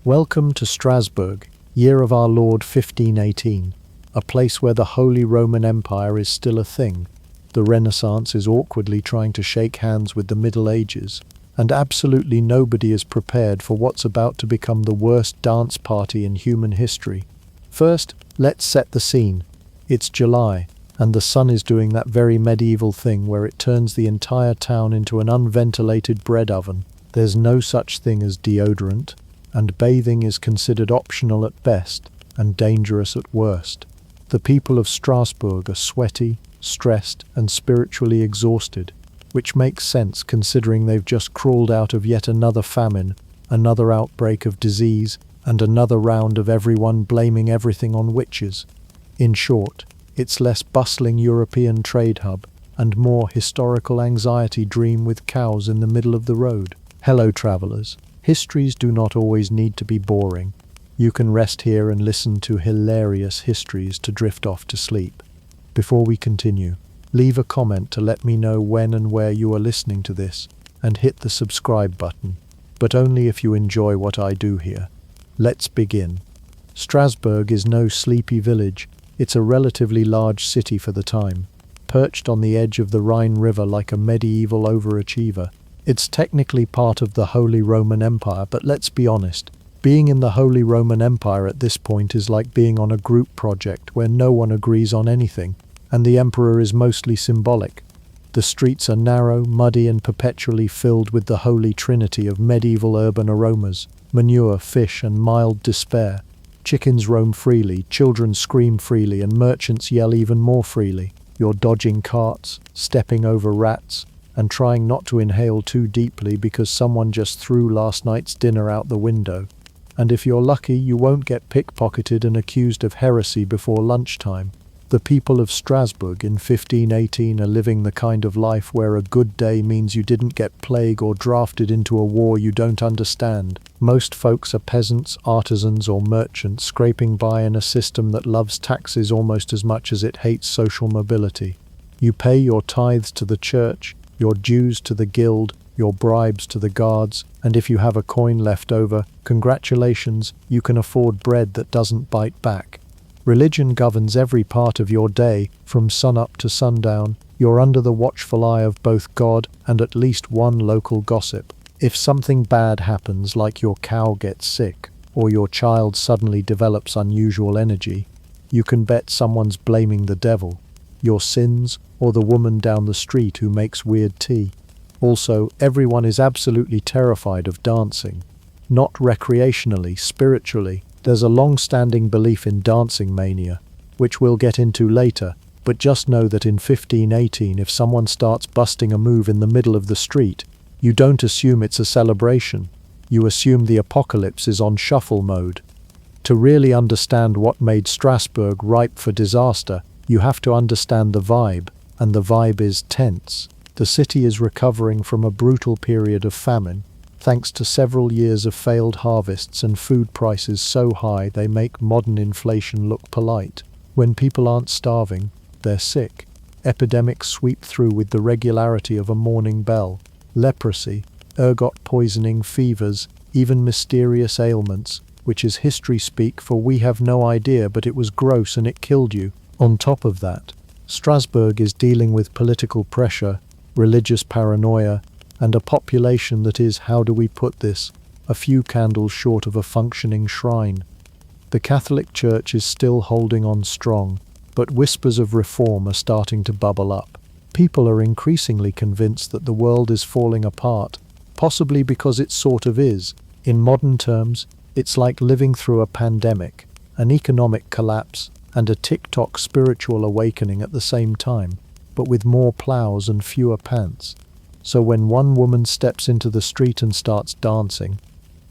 Welcome to Strasbourg, year of our Lord 1518, a place where the Holy Roman Empire is still a thing. The Renaissance is awkwardly trying to shake hands with the Middle Ages, and absolutely nobody is prepared for what's about to become the worst dance party in human history. First, let's set the scene. It's July, and the sun is doing that very medieval thing where it turns the entire town into an unventilated bread oven. There's no such thing as deodorant, and bathing is considered optional at best and dangerous at worst. The people of Strasbourg are sweaty, stressed, and spiritually exhausted, which makes sense considering they've just crawled out of yet another famine, another outbreak of disease, and another round of everyone blaming everything on witches. In short, it's less bustling European trade hub and more historical anxiety dream with cows in the middle of the road. Hello, travelers. Histories do not always need to be boring. You can rest here and listen to hilarious histories to drift off to sleep. Before we continue, leave a comment to let me know when and where you are listening to this, and hit the subscribe button, but only if you enjoy what I do here. Let's begin. Strasbourg is no sleepy village. It's a relatively large city for the time, perched on the edge of the Rhine River like a medieval overachiever. It's technically part of the Holy Roman Empire, but let's be honest, being in the Holy Roman Empire at this point is like being on a group project where no one agrees on anything, and the emperor is mostly symbolic. The streets are narrow, muddy, and perpetually filled with the holy trinity of medieval urban aromas: manure, fish, and mild despair. Chickens roam freely, children scream freely, and merchants yell even more freely. You're dodging carts, stepping over rats, and trying not to inhale too deeply because someone just threw last night's dinner out the window. And if you're lucky, you won't get pickpocketed and accused of heresy before lunchtime. The people of Strasbourg in 1518 are living the kind of life where a good day means you didn't get plague or drafted into a war you don't understand. Most folks are peasants, artisans, or merchants scraping by in a system that loves taxes almost as much as it hates social mobility. You pay your tithes to the church, your dues to the guild, your bribes to the guards, and if you have a coin left over, congratulations, you can afford bread that doesn't bite back. Religion governs every part of your day, from sunup to sundown. You're under the watchful eye of both God and at least one local gossip. If something bad happens, like your cow gets sick, or your child suddenly develops unusual energy, you can bet someone's blaming the devil, your sins, or the woman down the street who makes weird tea. Also, everyone is absolutely terrified of dancing. Not recreationally, spiritually. There's a long-standing belief in dancing mania, which we'll get into later, but just know that in 1518 if someone starts busting a move in the middle of the street, you don't assume it's a celebration. You assume the apocalypse is on shuffle mode. To really understand what made Strasbourg ripe for disaster, you have to understand the vibe, and the vibe is tense. The city is recovering from a brutal period of famine, thanks to several years of failed harvests and food prices so high they make modern inflation look polite. When people aren't starving, they're sick. Epidemics sweep through with the regularity of a morning bell. Leprosy, ergot poisoning, fevers, even mysterious ailments, which is history speak for we have no idea but it was gross and it killed you. On top of that, Strasbourg is dealing with political pressure, religious paranoia, and a population that is, how do we put this, a few candles short of a functioning shrine. The Catholic Church is still holding on strong, but whispers of reform are starting to bubble up. People are increasingly convinced that the world is falling apart, possibly because it sort of is. In modern terms, it's like living through a pandemic, an economic collapse, and a TikTok spiritual awakening at the same time, but with more plows and fewer pants. So when one woman steps into the street and starts dancing,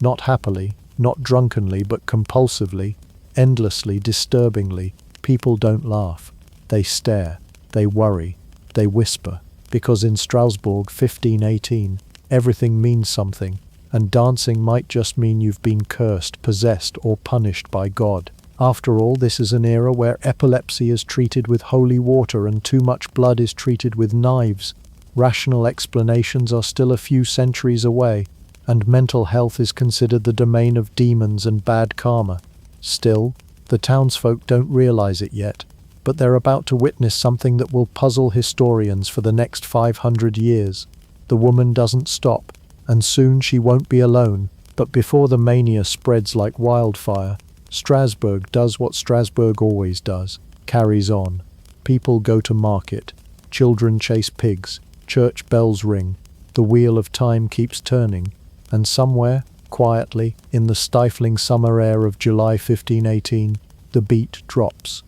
not happily, not drunkenly, but compulsively, endlessly, disturbingly, people don't laugh. They stare, they worry, they whisper, because in Strasbourg 1518, everything means something, and dancing might just mean you've been cursed, possessed, or punished by God. After all, this is an era where epilepsy is treated with holy water and too much blood is treated with knives. Rational explanations are still a few centuries away, and mental health is considered the domain of demons and bad karma. Still, the townsfolk don't realize it yet, but they're about to witness something that will puzzle historians for the next 500 years. The woman doesn't stop, and soon she won't be alone. But before the mania spreads like wildfire, Strasbourg does what Strasbourg always does, carries on. People go to market, children chase pigs, church bells ring, the wheel of time keeps turning, and somewhere, quietly, in the stifling summer air of July 1518, the beat drops.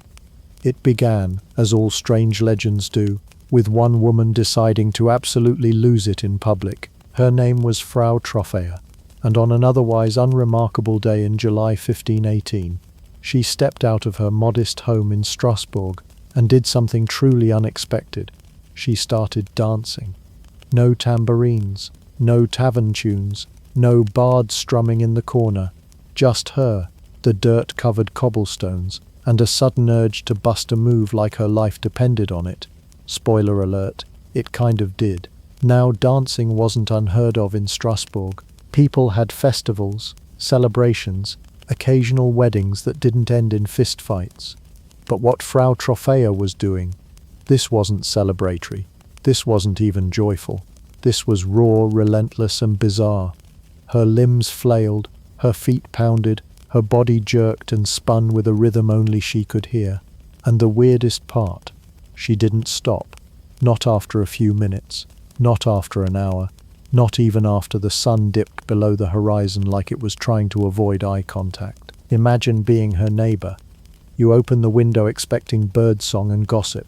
It began, as all strange legends do, with one woman deciding to absolutely lose it in public. Her name was Frau Troffea, and on an otherwise unremarkable day in July 1518, she stepped out of her modest home in Strasbourg and did something truly unexpected. She started dancing. No tambourines, no tavern tunes, no bards strumming in the corner, just her, the dirt-covered cobblestones, and a sudden urge to bust a move like her life depended on it. Spoiler alert, it kind of did. Now dancing wasn't unheard of in Strasbourg. People had festivals, celebrations, occasional weddings that didn't end in fistfights. But what Frau Troffea was doing, this wasn't celebratory. This wasn't even joyful. This was raw, relentless, and bizarre. Her limbs flailed, her feet pounded, her body jerked and spun with a rhythm only she could hear. And the weirdest part, she didn't stop. Not after a few minutes, not after an hour, not even after the sun dipped below the horizon like it was trying to avoid eye contact. Imagine being her neighbor. You open the window expecting birdsong and gossip,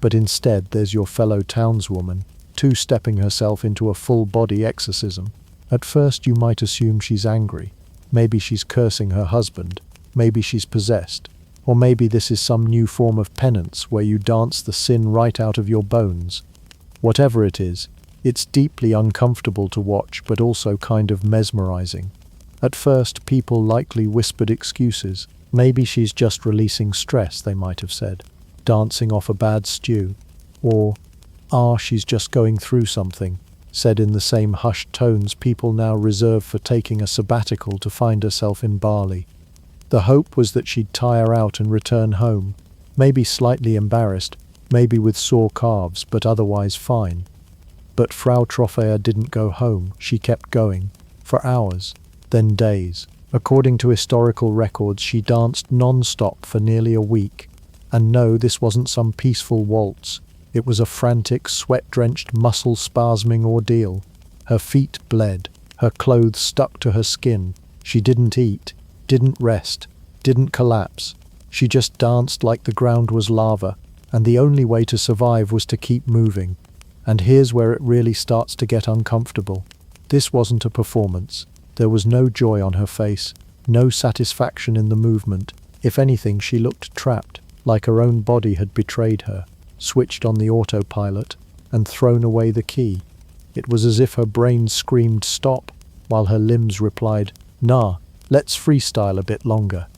but instead there's your fellow townswoman, two-stepping herself into a full-body exorcism. At first you might assume she's angry. Maybe she's cursing her husband. Maybe she's possessed. Or maybe this is some new form of penance where you dance the sin right out of your bones. Whatever it is, it's deeply uncomfortable to watch, but also kind of mesmerizing. At first, people likely whispered excuses. Maybe she's just releasing stress, they might have said, dancing off a bad stew. Or, she's just going through something, said in the same hushed tones people now reserve for taking a sabbatical to find herself in Bali. The hope was that she'd tire out and return home, maybe slightly embarrassed, maybe with sore calves, but otherwise fine. But Frau Troffea didn't go home. She kept going, for hours, then days. According to historical records, she danced non-stop for nearly a week. And no, this wasn't some peaceful waltz. It was a frantic, sweat-drenched, muscle-spasming ordeal. Her feet bled. Her clothes stuck to her skin. She didn't eat, didn't rest, didn't collapse. She just danced like the ground was lava, and the only way to survive was to keep moving. And here's where it really starts to get uncomfortable. This wasn't a performance. There was no joy on her face, no satisfaction in the movement. If anything, she looked trapped, like her own body had betrayed her, switched on the autopilot, and thrown away the key. It was as if her brain screamed stop, while her limbs replied, nah, let's freestyle a bit longer.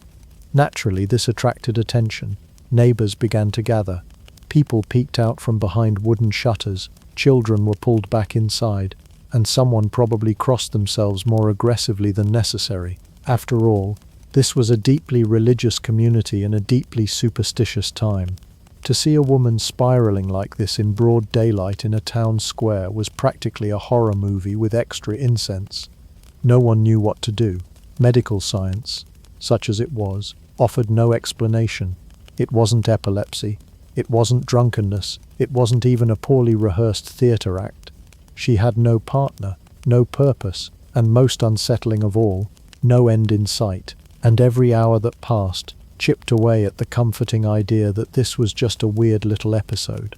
Naturally, this attracted attention. Neighbors began to gather. People peeked out from behind wooden shutters, children were pulled back inside, and someone probably crossed themselves more aggressively than necessary. After all, this was a deeply religious community in a deeply superstitious time. To see a woman spiraling like this in broad daylight in a town square was practically a horror movie with extra incense. No one knew what to do. Medical science, such as it was, offered no explanation. It wasn't epilepsy. It wasn't drunkenness. It wasn't even a poorly rehearsed theatre act. She had no partner, no purpose, and most unsettling of all, no end in sight. And every hour that passed chipped away at the comforting idea that this was just a weird little episode.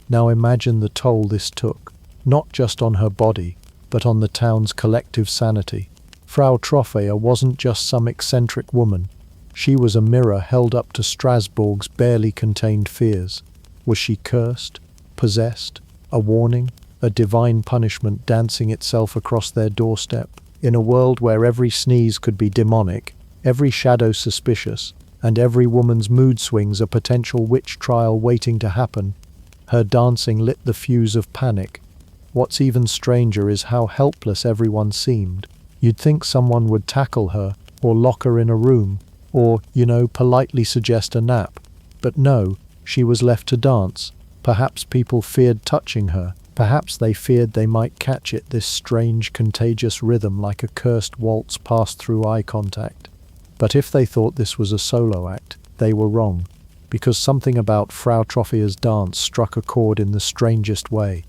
Now imagine the toll this took, not just on her body, but on the town's collective sanity. Frau Troffea wasn't just some eccentric woman. She was a mirror held up to Strasbourg's barely contained fears. Was she cursed? Possessed? A warning? A divine punishment dancing itself across their doorstep? In a world where every sneeze could be demonic, every shadow suspicious, and every woman's mood swings a potential witch trial waiting to happen, her dancing lit the fuse of panic. What's even stranger is how helpless everyone seemed. You'd think someone would tackle her, or lock her in a room, or, politely suggest a nap. But no, she was left to dance. Perhaps people feared touching her. Perhaps they feared they might catch it, this strange, contagious rhythm like a cursed waltz passed through eye contact. But if they thought this was a solo act, they were wrong, because something about Frau Trofia's dance struck a chord in the strangest way.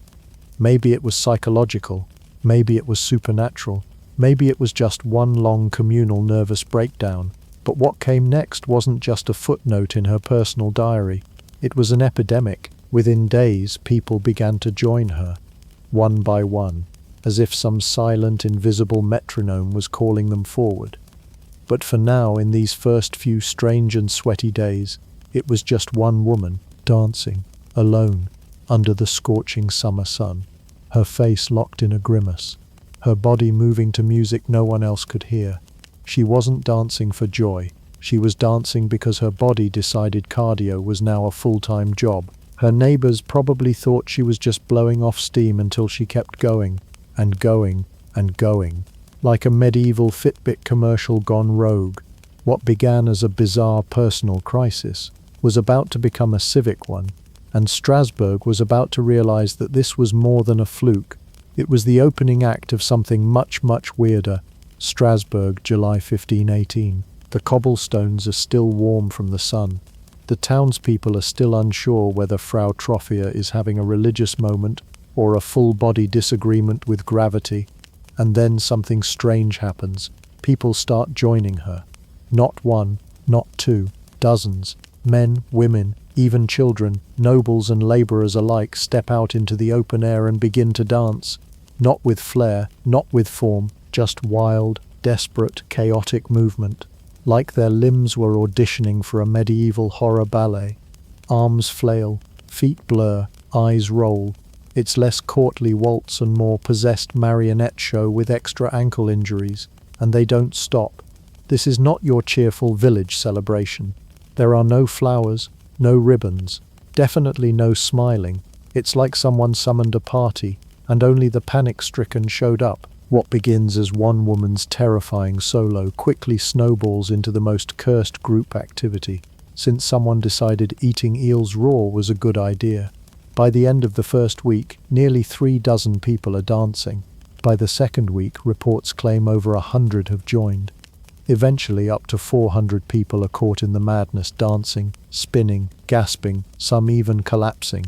Maybe it was psychological, maybe it was supernatural, maybe it was just one long communal nervous breakdown. But what came next wasn't just a footnote in her personal diary. It was an epidemic. Within days, people began to join her, one by one, as if some silent, invisible metronome was calling them forward. But for now, in these first few strange and sweaty days, it was just one woman, dancing, alone, under the scorching summer sun, her face locked in a grimace, her body moving to music no one else could hear. She wasn't dancing for joy. She was dancing because her body decided cardio was now a full-time job. Her neighbors probably thought she was just blowing off steam until she kept going, and going, and going, like a medieval Fitbit commercial gone rogue. What began as a bizarre personal crisis was about to become a civic one, and Strasbourg was about to realize that this was more than a fluke. It was the opening act of something much, much weirder. Strasbourg, July 1518. The cobblestones are still warm from the sun. The townspeople are still unsure whether Frau Trofia is having a religious moment or a full-body disagreement with gravity. And then something strange happens. People start joining her. Not one, not two, dozens. Men, women, even children, nobles and laborers alike step out into the open air and begin to dance. Not with flair, not with form, just wild, desperate, chaotic movement, like their limbs were auditioning for a medieval horror ballet. Arms flail, feet blur, eyes roll. It's less courtly waltz and more possessed marionette show with extra ankle injuries, and they don't stop. This is not your cheerful village celebration. There are no flowers, no ribbons, definitely no smiling. It's like someone summoned a party, and only the panic-stricken showed up. What begins as one woman's terrifying solo quickly snowballs into the most cursed group activity, since someone decided eating eels raw was a good idea. By the end of the first week, nearly 36 people are dancing. By the second week, reports claim over 100 have joined. Eventually, up to 400 people are caught in the madness, dancing, spinning, gasping, some even collapsing.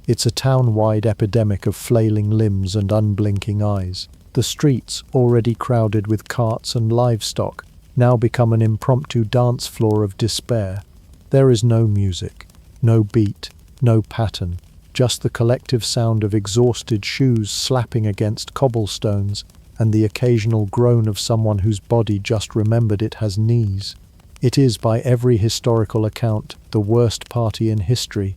It's a town-wide epidemic of flailing limbs and unblinking eyes. The streets, already crowded with carts and livestock, now become an impromptu dance floor of despair. There is no music, no beat, no pattern, just the collective sound of exhausted shoes slapping against cobblestones and the occasional groan of someone whose body just remembered it has knees. It is, by every historical account, the worst party in history.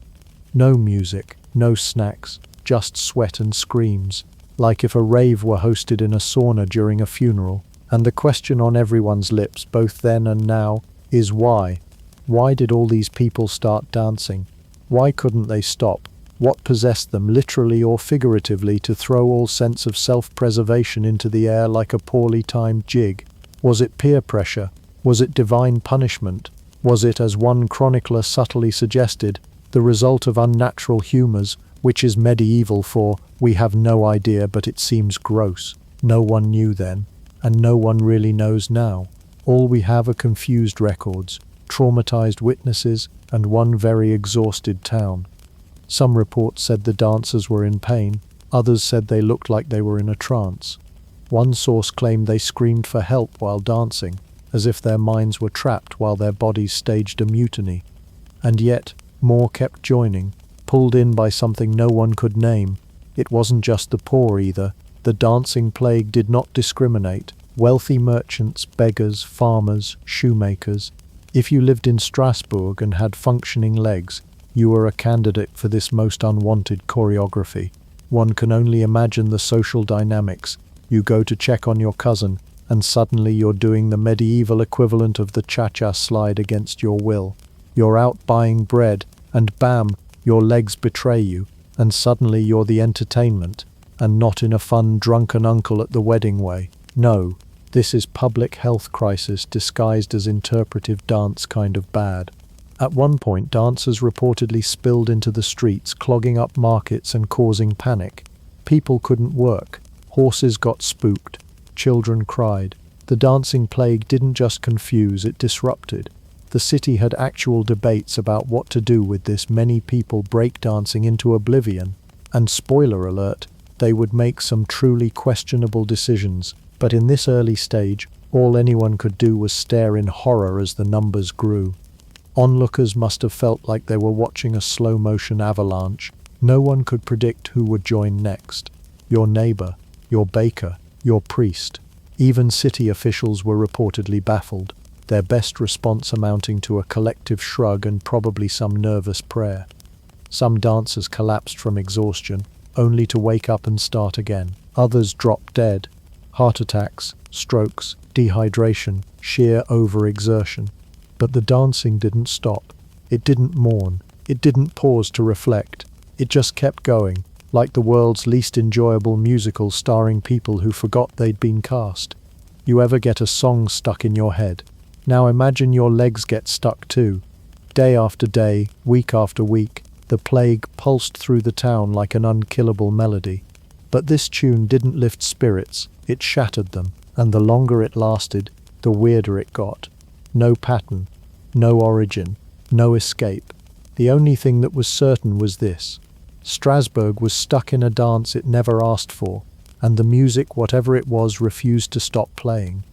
No music, no snacks, just sweat and screams, like if a rave were hosted in a sauna during a funeral. And the question on everyone's lips, both then and now, is why? Why did all these people start dancing? Why couldn't they stop? What possessed them, literally or figuratively, to throw all sense of self-preservation into the air like a poorly timed jig? Was it peer pressure? Was it divine punishment? Was it, as one chronicler subtly suggested, the result of unnatural humours, which is medieval for, we have no idea but it seems gross? No one knew then, and no one really knows now. All we have are confused records, traumatized witnesses, and one very exhausted town. Some reports said the dancers were in pain, others said they looked like they were in a trance. One source claimed they screamed for help while dancing, as if their minds were trapped while their bodies staged a mutiny. And yet, more kept joining, pulled in by something no one could name. It wasn't just the poor either. The dancing plague did not discriminate. Wealthy merchants, beggars, farmers, shoemakers. If you lived in Strasbourg and had functioning legs, you were a candidate for this most unwanted choreography. One can only imagine the social dynamics. You go to check on your cousin, and suddenly you're doing the medieval equivalent of the cha-cha slide against your will. You're out buying bread, and bam, your legs betray you, and suddenly you're the entertainment, and not in a fun drunken uncle at the wedding way. No, this is public health crisis disguised as interpretive dance kind of bad. At one point, dancers reportedly spilled into the streets, clogging up markets and causing panic. People couldn't work. Horses got spooked. Children cried. The dancing plague didn't just confuse, it disrupted. The city had actual debates about what to do with this many people breakdancing into oblivion. And spoiler alert, they would make some truly questionable decisions. But in this early stage, all anyone could do was stare in horror as the numbers grew. Onlookers must have felt like they were watching a slow-motion avalanche. No one could predict who would join next. Your neighbor, your baker, your priest. Even city officials were reportedly baffled, their best response amounting to a collective shrug and probably some nervous prayer. Some dancers collapsed from exhaustion, only to wake up and start again. Others dropped dead. Heart attacks, strokes, dehydration, sheer overexertion. But the dancing didn't stop. It didn't mourn. It didn't pause to reflect. It just kept going, like the world's least enjoyable musical starring people who forgot they'd been cast. You ever get a song stuck in your head? Now imagine your legs get stuck too. Day after day, week after week, the plague pulsed through the town like an unkillable melody. But this tune didn't lift spirits, it shattered them, and the longer it lasted, the weirder it got. No pattern, no origin, no escape. The only thing that was certain was this: Strasbourg was stuck in a dance it never asked for, and the music, whatever it was, refused to stop playing.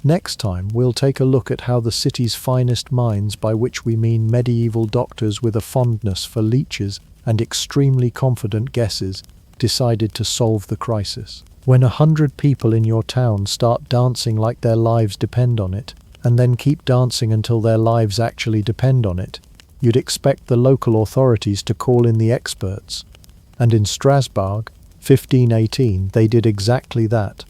Next time, we'll take a look at how the city's finest minds, by which we mean medieval doctors with a fondness for leeches and extremely confident guesses, decided to solve the crisis. When 100 people in your town start dancing like their lives depend on it, and then keep dancing until their lives actually depend on it, you'd expect the local authorities to call in the experts. And in Strasbourg, 1518, they did exactly that.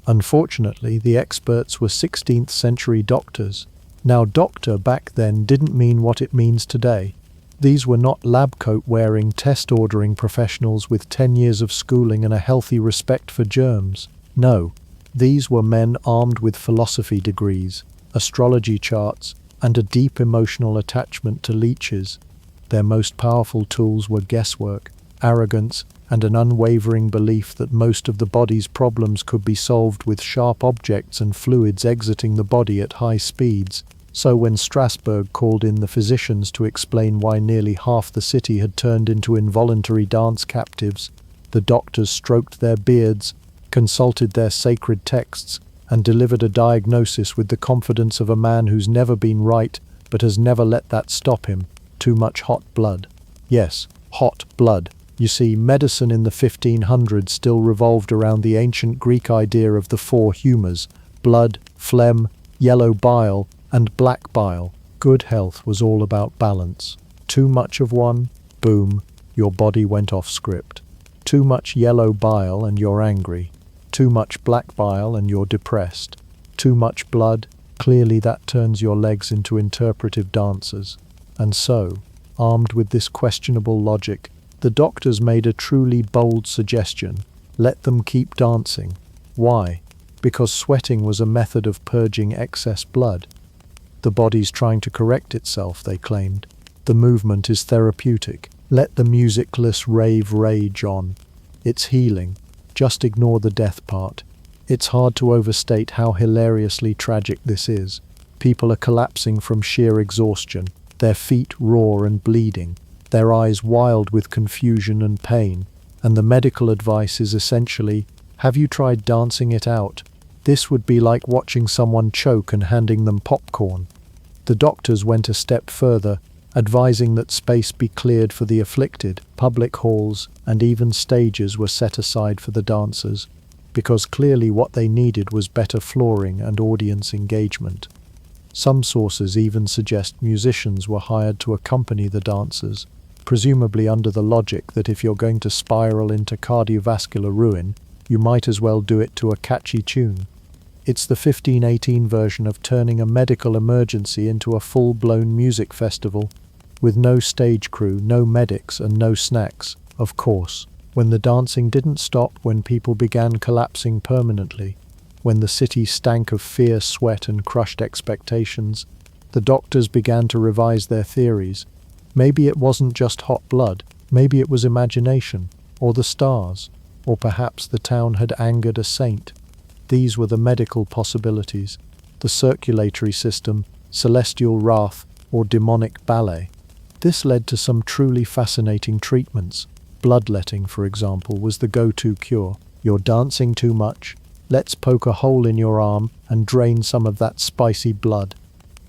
Unfortunately, the experts were 16th century doctors. Now, doctor back then didn't mean what it means today. These were not lab coat-wearing, test-ordering professionals with 10 years of schooling and a healthy respect for germs. No, these were men armed with philosophy degrees, astrology charts, and a deep emotional attachment to leeches. Their most powerful tools were guesswork, arrogance, and an unwavering belief that most of the body's problems could be solved with sharp objects and fluids exiting the body at high speeds. So when Strasbourg called in the physicians to explain why nearly half the city had turned into involuntary dance captives, the doctors stroked their beards, consulted their sacred texts, and delivered a diagnosis with the confidence of a man who's never been right but has never let that stop him. Too much hot blood. Yes, hot blood. You see, medicine in the 1500s still revolved around the ancient Greek idea of the four humors: blood, phlegm, yellow bile, and black bile. Good health was all about balance. Too much of one, boom, your body went off script. Too much yellow bile and you're angry. Too much black bile and you're depressed. Too much blood, clearly that turns your legs into interpretive dancers. And so, armed with this questionable logic, the doctors made a truly bold suggestion: let them keep dancing. Why? Because sweating was a method of purging excess blood. The body's trying to correct itself, they claimed. The movement is therapeutic. Let the musicless rave rage on. It's healing. Just ignore the death part. It's hard to overstate how hilariously tragic this is. People are collapsing from sheer exhaustion, their feet raw and bleeding, their eyes wild with confusion and pain, and the medical advice is essentially, have you tried dancing it out? This would be like watching someone choke and handing them popcorn. The doctors went a step further, advising that space be cleared for the afflicted. Public halls and even stages were set aside for the dancers, because clearly what they needed was better flooring and audience engagement. Some sources even suggest musicians were hired to accompany the dancers, presumably under the logic that if you're going to spiral into cardiovascular ruin, you might as well do it to a catchy tune. It's the 1518 version of turning a medical emergency into a full-blown music festival, with no stage crew, no medics, and no snacks, of course. When the dancing didn't stop, when people began collapsing permanently, when the city stank of fear, sweat, and crushed expectations, the doctors began to revise their theories. Maybe it wasn't just hot blood, maybe it was imagination, or the stars, or perhaps the town had angered a saint. These were the medical possibilities: the circulatory system, celestial wrath, or demonic ballet. This led to some truly fascinating treatments. Bloodletting, for example, was the go-to cure. You're dancing too much. Let's poke a hole in your arm and drain some of that spicy blood.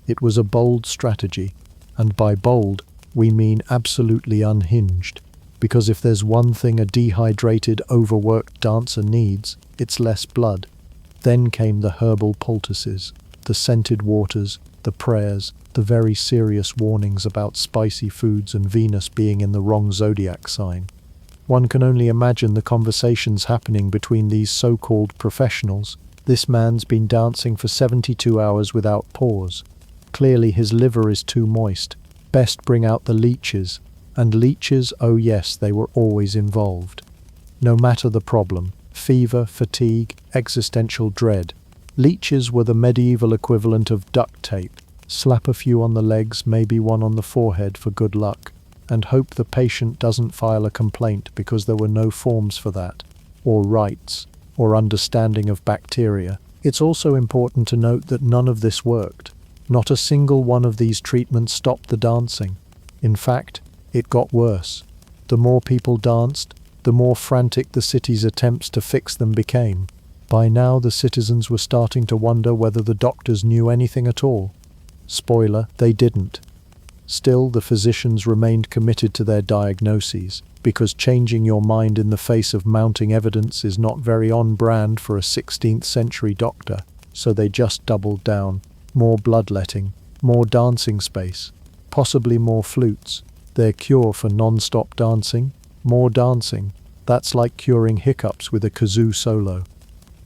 It was a bold strategy, and by bold, we mean absolutely unhinged. Because if there's one thing a dehydrated, overworked dancer needs, it's less blood. Then came the herbal poultices, the scented waters, the prayers, the very serious warnings about spicy foods and Venus being in the wrong zodiac sign. One can only imagine the conversations happening between these so-called professionals. This man's been dancing for 72 hours without pause. Clearly his liver is too moist. Best bring out the leeches. And leeches, oh yes, they were always involved. No matter the problem, fever, fatigue, existential dread, leeches were the medieval equivalent of duct tape. Slap a few on the legs, maybe one on the forehead for good luck, and hope the patient doesn't file a complaint because there were no forms for that, or rights, or understanding of bacteria. It's also important to note that none of this worked. Not a single one of these treatments stopped the dancing. In fact, it got worse. The more people danced, the more frantic the city's attempts to fix them became. By now the citizens were starting to wonder whether the doctors knew anything at all. Spoiler, they didn't. Still, the physicians remained committed to their diagnoses, because changing your mind in the face of mounting evidence is not very on-brand for a 16th century doctor, so they just doubled down. More bloodletting, more dancing space, possibly more flutes. Their cure for non-stop dancing? More dancing. That's like curing hiccups with a kazoo solo.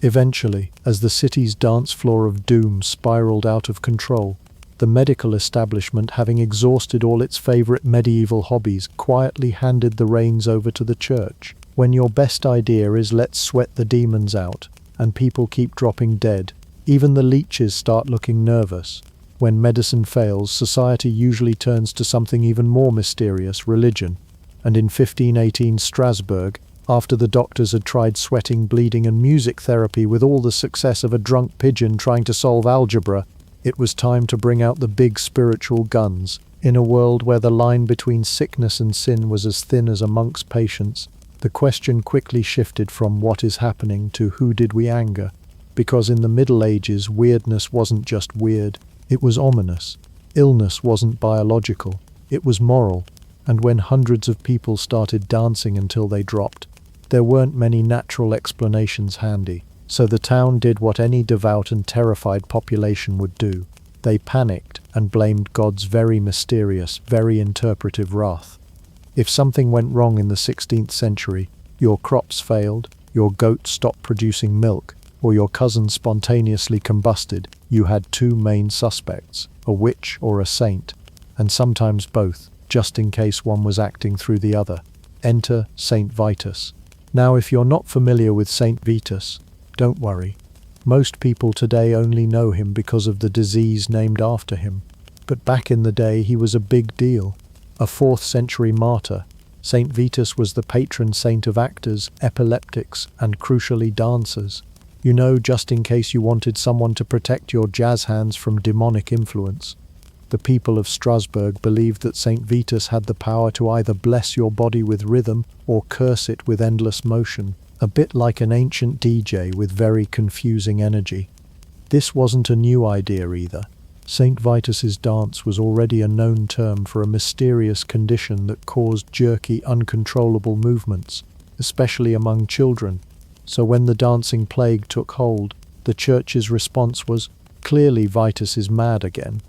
Eventually, as the city's dance floor of doom spiraled out of control, the medical establishment, having exhausted all its favorite medieval hobbies, quietly handed the reins over to the church. When your best idea is let's sweat the demons out, and people keep dropping dead, even the leeches start looking nervous. When medicine fails, society usually turns to something even more mysterious, religion. And in 1518 Strasbourg, after the doctors had tried sweating, bleeding and music therapy with all the success of a drunk pigeon trying to solve algebra, it was time to bring out the big spiritual guns. In a world where the line between sickness and sin was as thin as a monk's patience, the question quickly shifted from what is happening to who did we anger? Because in the Middle Ages, weirdness wasn't just weird, it was ominous. Illness wasn't biological, it was moral. And when hundreds of people started dancing until they dropped, there weren't many natural explanations handy. So the town did what any devout and terrified population would do. They panicked and blamed God's very mysterious, very interpretive wrath. If something went wrong in the 16th century, your crops failed, your goat stopped producing milk, or your cousin spontaneously combusted, you had two main suspects, a witch or a saint, and sometimes both, just in case one was acting through the other. Enter Saint Vitus. Now, if you're not familiar with Saint Vitus, don't worry. Most people today only know him because of the disease named after him. But back in the day, he was a big deal. A 4th century martyr, Saint Vitus was the patron saint of actors, epileptics, and crucially dancers. You know, just in case you wanted someone to protect your jazz hands from demonic influence. The people of Strasbourg believed that Saint Vitus had the power to either bless your body with rhythm or curse it with endless motion. A bit like an ancient DJ with very confusing energy. This wasn't a new idea either. Saint Vitus's dance was already a known term for a mysterious condition that caused jerky, uncontrollable movements, especially among children. So when the dancing plague took hold, the church's response was, clearly Vitus is mad again.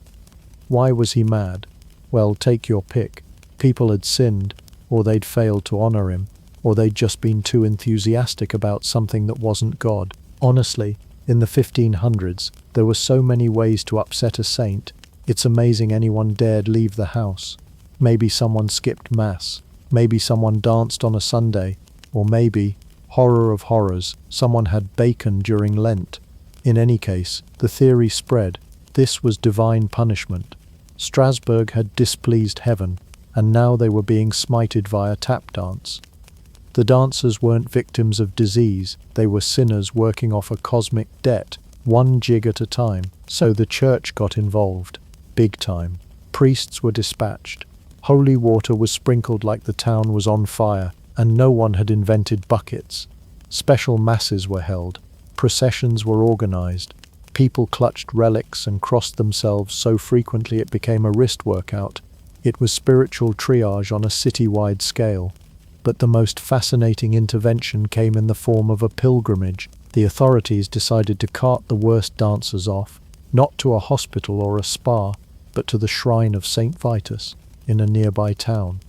Why was he mad? Well, take your pick. People had sinned, or they'd failed to honor him, or they'd just been too enthusiastic about something that wasn't God. Honestly, in the 1500s, there were so many ways to upset a saint, it's amazing anyone dared leave the house. Maybe someone skipped mass, maybe someone danced on a Sunday, or maybe, horror of horrors, someone had bacon during Lent. In any case, the theory spread. This was divine punishment. Strasbourg had displeased heaven, and now they were being smited via tap dance. The dancers weren't victims of disease, they were sinners working off a cosmic debt, one jig at a time. So the church got involved. Big time. Priests were dispatched. Holy water was sprinkled like the town was on fire, and no one had invented buckets. Special masses were held. Processions were organized. People clutched relics and crossed themselves so frequently it became a wrist workout. It was spiritual triage on a city-wide scale. But the most fascinating intervention came in the form of a pilgrimage. The authorities decided to cart the worst dancers off, not to a hospital or a spa, but to the shrine of Saint Vitus in a nearby town.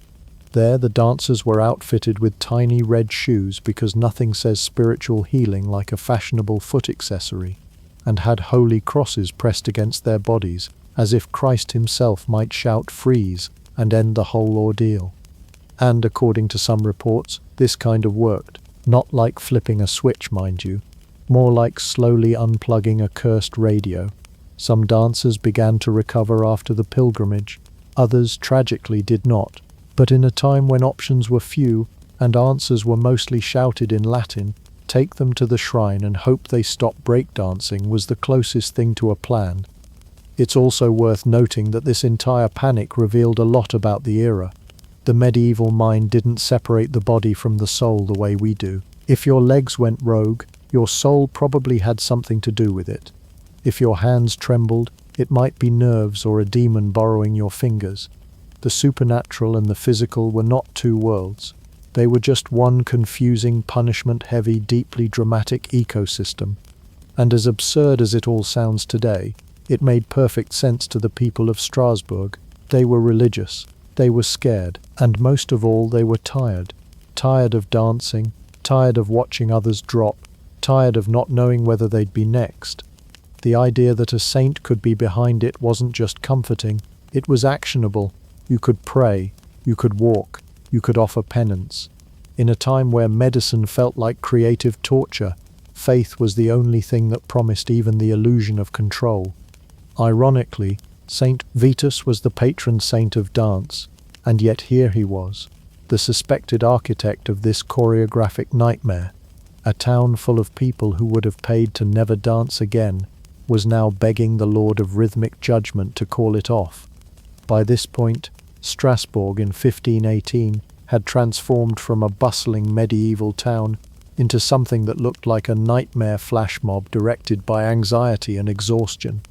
There the dancers were outfitted with tiny red shoes because nothing says spiritual healing like a fashionable foot accessory, and had holy crosses pressed against their bodies, as if Christ himself might shout freeze and end the whole ordeal. And according to some reports, this kind of worked. Not like flipping a switch, mind you. More like slowly unplugging a cursed radio. Some dancers began to recover after the pilgrimage. Others tragically did not. But in a time when options were few and answers were mostly shouted in Latin, take them to the shrine and hope they stop breakdancing was the closest thing to a plan. It's also worth noting that this entire panic revealed a lot about the era. The medieval mind didn't separate the body from the soul the way we do. If your legs went rogue, your soul probably had something to do with it. If your hands trembled, it might be nerves or a demon borrowing your fingers. The supernatural and the physical were not two worlds. They were just one confusing, punishment-heavy, deeply dramatic ecosystem. And as absurd as it all sounds today, it made perfect sense to the people of Strasbourg. They were religious. They were scared, and most of all they were tired. Tired of dancing, tired of watching others drop, tired of not knowing whether they'd be next. The idea that a saint could be behind it wasn't just comforting, it was actionable. You could pray, you could walk, you could offer penance. In a time where medicine felt like creative torture, faith was the only thing that promised even the illusion of control. Ironically, Saint Vitus was the patron saint of dance, and yet here he was, the suspected architect of this choreographic nightmare. A town full of people who would have paid to never dance again was now begging the Lord of rhythmic judgment to call it off. By this point, Strasbourg in 1518 had transformed from a bustling medieval town into something that looked like a nightmare flash mob directed by anxiety and exhaustion.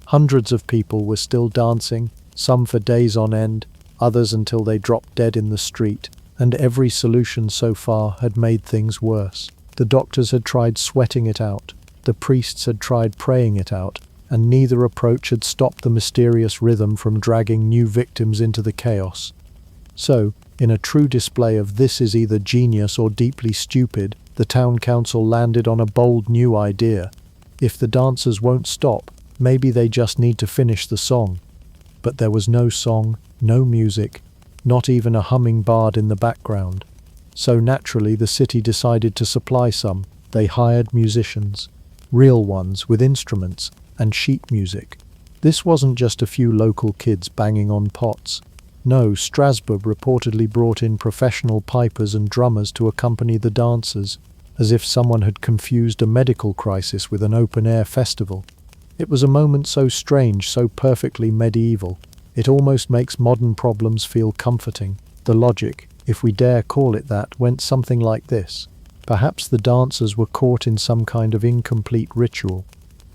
Hundreds of people were still dancing, some for days on end, others until they dropped dead in the street, and every solution so far had made things worse. The doctors had tried sweating it out, the priests had tried praying it out, and neither approach had stopped the mysterious rhythm from dragging new victims into the chaos. So, in a true display of this is either genius or deeply stupid, the town council landed on a bold new idea. If the dancers won't stop, maybe they just need to finish the song. But there was no song, no music, not even a humming bard in the background. So naturally the city decided to supply some. They hired musicians, real ones with instruments and sheet music. This wasn't just a few local kids banging on pots. No, Strasbourg reportedly brought in professional pipers and drummers to accompany the dancers, as if someone had confused a medical crisis with an open-air festival. It was a moment so strange, so perfectly medieval. It almost makes modern problems feel comforting. The logic, if we dare call it that, went something like this. Perhaps the dancers were caught in some kind of incomplete ritual.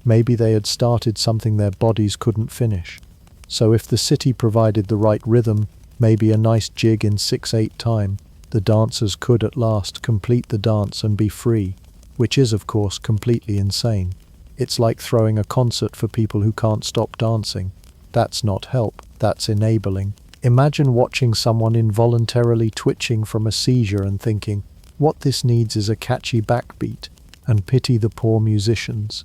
Maybe they had started something their bodies couldn't finish. So if the city provided the right rhythm, maybe a nice jig in 6/8 time, the dancers could at last complete the dance and be free, which is of course completely insane. It's like throwing a concert for people who can't stop dancing. That's not help, that's enabling. Imagine watching someone involuntarily twitching from a seizure and thinking, what this needs is a catchy backbeat, and pity the poor musicians.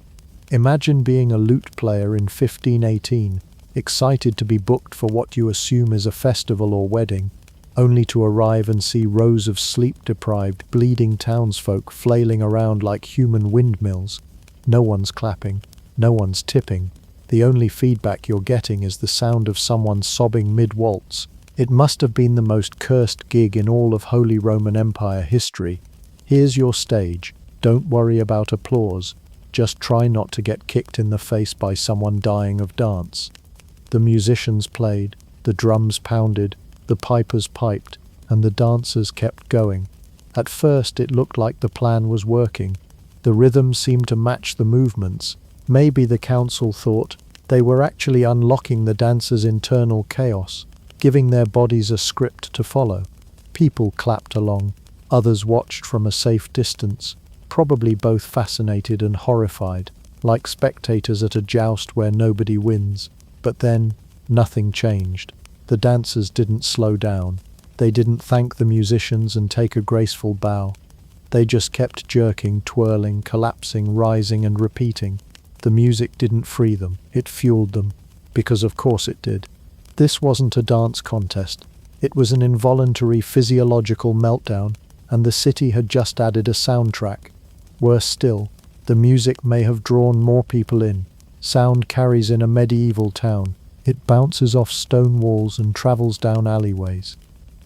Imagine being a lute player in 1518, excited to be booked for what you assume is a festival or wedding, only to arrive and see rows of sleep-deprived, bleeding townsfolk flailing around like human windmills. No one's clapping, no one's tipping. The only feedback you're getting is the sound of someone sobbing mid-waltz. It must have been the most cursed gig in all of Holy Roman Empire history. Here's your stage. Don't worry about applause. Just try not to get kicked in the face by someone dying of dance. The musicians played, the drums pounded, the pipers piped, and the dancers kept going. At first it looked like the plan was working. The rhythm seemed to match the movements. Maybe the council thought they were actually unlocking the dancers' internal chaos, giving their bodies a script to follow. People clapped along. Others watched from a safe distance, probably both fascinated and horrified, like spectators at a joust where nobody wins. But then, nothing changed. The dancers didn't slow down. They didn't thank the musicians and take a graceful bow. They just kept jerking, twirling, collapsing, rising and repeating. The music didn't free them, it fueled them. Because of course it did. This wasn't a dance contest. It was an involuntary physiological meltdown, and the city had just added a soundtrack. Worse still, the music may have drawn more people in. Sound carries in a medieval town. It bounces off stone walls and travels down alleyways.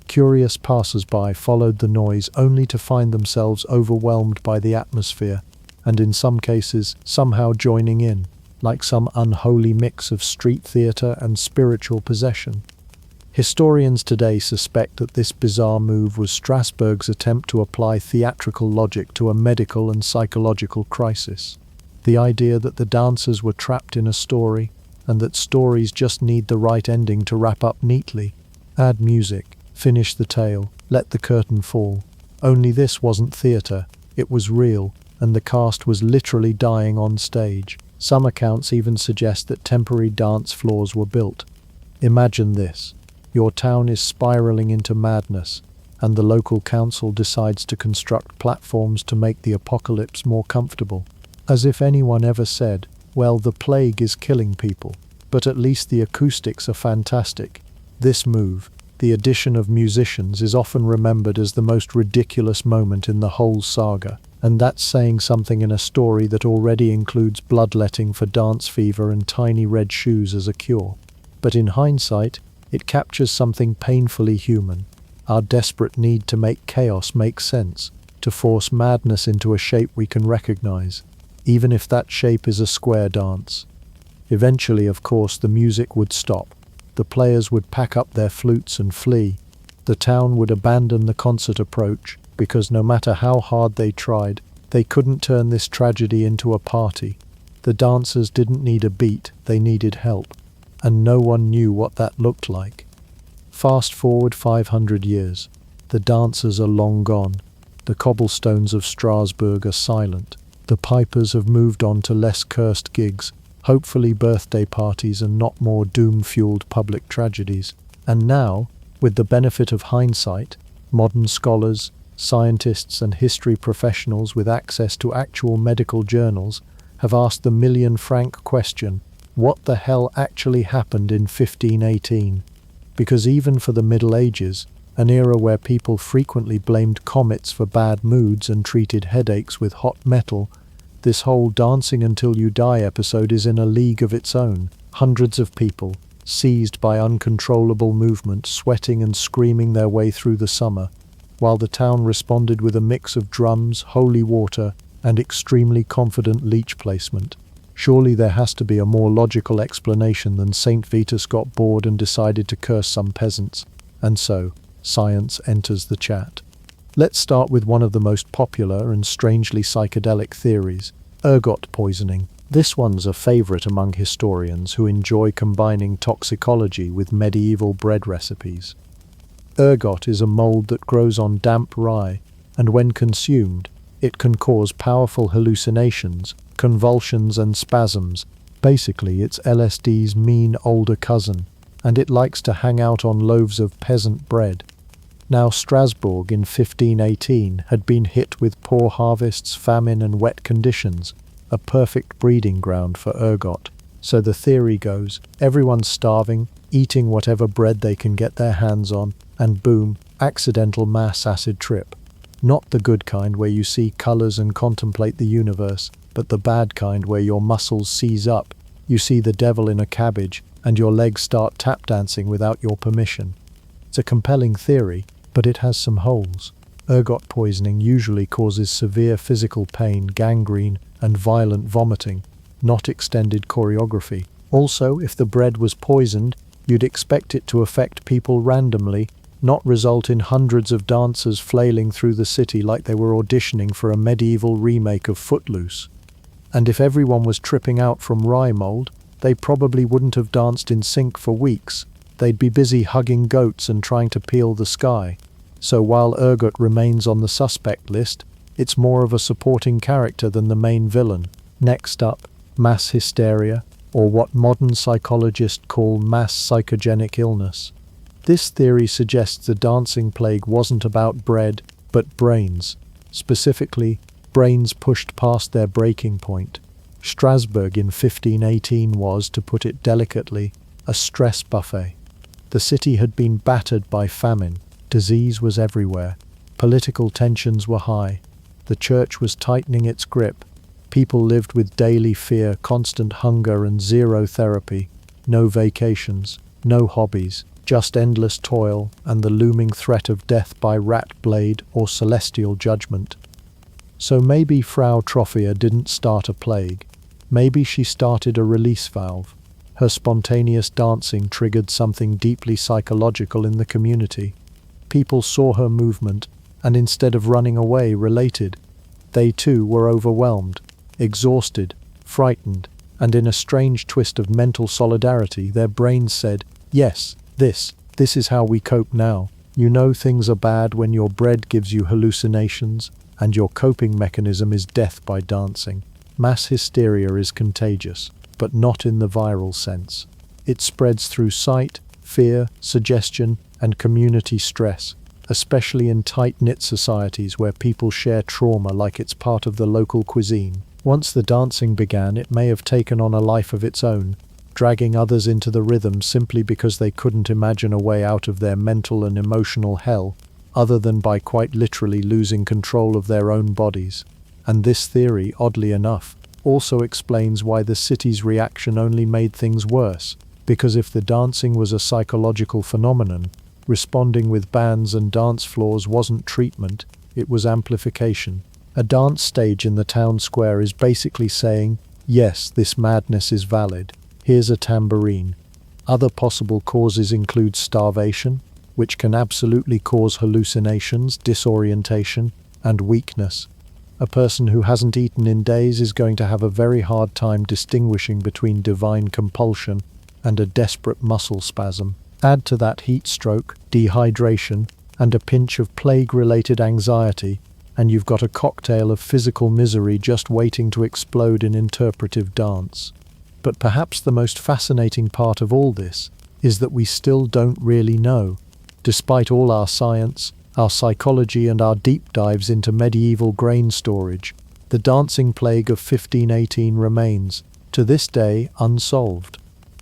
Curious passers-by followed the noise only to find themselves overwhelmed by the atmosphere, and in some cases somehow joining in, like some unholy mix of street theatre and spiritual possession. Historians today suspect that this bizarre move was Strasbourg's attempt to apply theatrical logic to a medical and psychological crisis. The idea that the dancers were trapped in a story, and that stories just need the right ending to wrap up neatly. Add music, finish the tale, let the curtain fall. Only this wasn't theatre, it was real, and the cast was literally dying on stage. Some accounts even suggest that temporary dance floors were built. Imagine this. Your town is spiraling into madness, and the local council decides to construct platforms to make the apocalypse more comfortable. As if anyone ever said, well, the plague is killing people, but at least the acoustics are fantastic. This move, the addition of musicians, is often remembered as the most ridiculous moment in the whole saga, and that's saying something in a story that already includes bloodletting for dance fever and tiny red shoes as a cure. But in hindsight, it captures something painfully human, our desperate need to make chaos make sense, to force madness into a shape we can recognize, even if that shape is a square dance. Eventually, of course, the music would stop. The players would pack up their flutes and flee. The town would abandon the concert approach, because no matter how hard they tried, they couldn't turn this tragedy into a party. The dancers didn't need a beat, they needed help. And no one knew what that looked like. Fast forward 500 years. The dancers are long gone. The cobblestones of Strasbourg are silent. The pipers have moved on to less cursed gigs, hopefully birthday parties and not more doom-fueled public tragedies. And now, with the benefit of hindsight, modern scholars, scientists and history professionals with access to actual medical journals have asked the million-franc question, what the hell actually happened in 1518? Because even for the Middle Ages, an era where people frequently blamed comets for bad moods and treated headaches with hot metal, this whole dancing until you die episode is in a league of its own. Hundreds of people, seized by uncontrollable movement, sweating and screaming their way through the summer, while the town responded with a mix of drums, holy water, and extremely confident leech placement. Surely there has to be a more logical explanation than St. Vitus got bored and decided to curse some peasants. And so, science enters the chat. Let's start with one of the most popular and strangely psychedelic theories, ergot poisoning. This one's a favorite among historians who enjoy combining toxicology with medieval bread recipes. Ergot is a mold that grows on damp rye, and when consumed, it can cause powerful hallucinations, convulsions and spasms. Basically, it's LSD's mean older cousin, and it likes to hang out on loaves of peasant bread. Now, Strasbourg in 1518 had been hit with poor harvests, famine and wet conditions, a perfect breeding ground for ergot. So the theory goes, everyone's starving, eating whatever bread they can get their hands on, and boom, accidental mass acid trip. Not the good kind where you see colors and contemplate the universe, but the bad kind where your muscles seize up, you see the devil in a cabbage, and your legs start tap dancing without your permission. It's a compelling theory, but it has some holes. Ergot poisoning usually causes severe physical pain, gangrene, and violent vomiting, not extended choreography. Also, if the bread was poisoned, you'd expect it to affect people randomly, not result in hundreds of dancers flailing through the city like they were auditioning for a medieval remake of Footloose. And if everyone was tripping out from rye mold, they probably wouldn't have danced in sync for weeks. They'd be busy hugging goats and trying to peel the sky. So while ergot remains on the suspect list, it's more of a supporting character than the main villain. Next up, mass hysteria, or what modern psychologists call mass psychogenic illness. This theory suggests the dancing plague wasn't about bread, but brains. Specifically, brains pushed past their breaking point. Strasbourg in 1518 was, to put it delicately, a stress buffet. The city had been battered by famine. Disease was everywhere. Political tensions were high. The church was tightening its grip. People lived with daily fear, constant hunger, and zero therapy. No vacations, no hobbies, just endless toil and the looming threat of death by rat blade or celestial judgment. So maybe Frau Trophia didn't start a plague. Maybe she started a release valve. Her spontaneous dancing triggered something deeply psychological in the community. People saw her movement, and instead of running away, related. They too were overwhelmed, exhausted, frightened, and in a strange twist of mental solidarity, their brains said, "Yes, this is how we cope now. You know things are bad when your bread gives you hallucinations, and your coping mechanism is death by dancing." Mass hysteria is contagious, but not in the viral sense. It spreads through sight, fear, suggestion, and community stress, especially in tight-knit societies where people share trauma like it's part of the local cuisine. Once the dancing began, it may have taken on a life of its own, dragging others into the rhythm simply because they couldn't imagine a way out of their mental and emotional hell, other than by quite literally losing control of their own bodies. And this theory, oddly enough, also explains why the city's reaction only made things worse, because if the dancing was a psychological phenomenon, responding with bands and dance floors wasn't treatment, it was amplification. A dance stage in the town square is basically saying, yes, this madness is valid. Here's a tambourine. Other possible causes include starvation, which can absolutely cause hallucinations, disorientation, and weakness. A person who hasn't eaten in days is going to have a very hard time distinguishing between divine compulsion and a desperate muscle spasm. Add to that heat stroke, dehydration, and a pinch of plague-related anxiety, and you've got a cocktail of physical misery just waiting to explode in interpretive dance. But perhaps the most fascinating part of all this is that we still don't really know. Despite all our science, our psychology, and our deep dives into medieval grain storage, the dancing plague of 1518 remains, to this day, unsolved.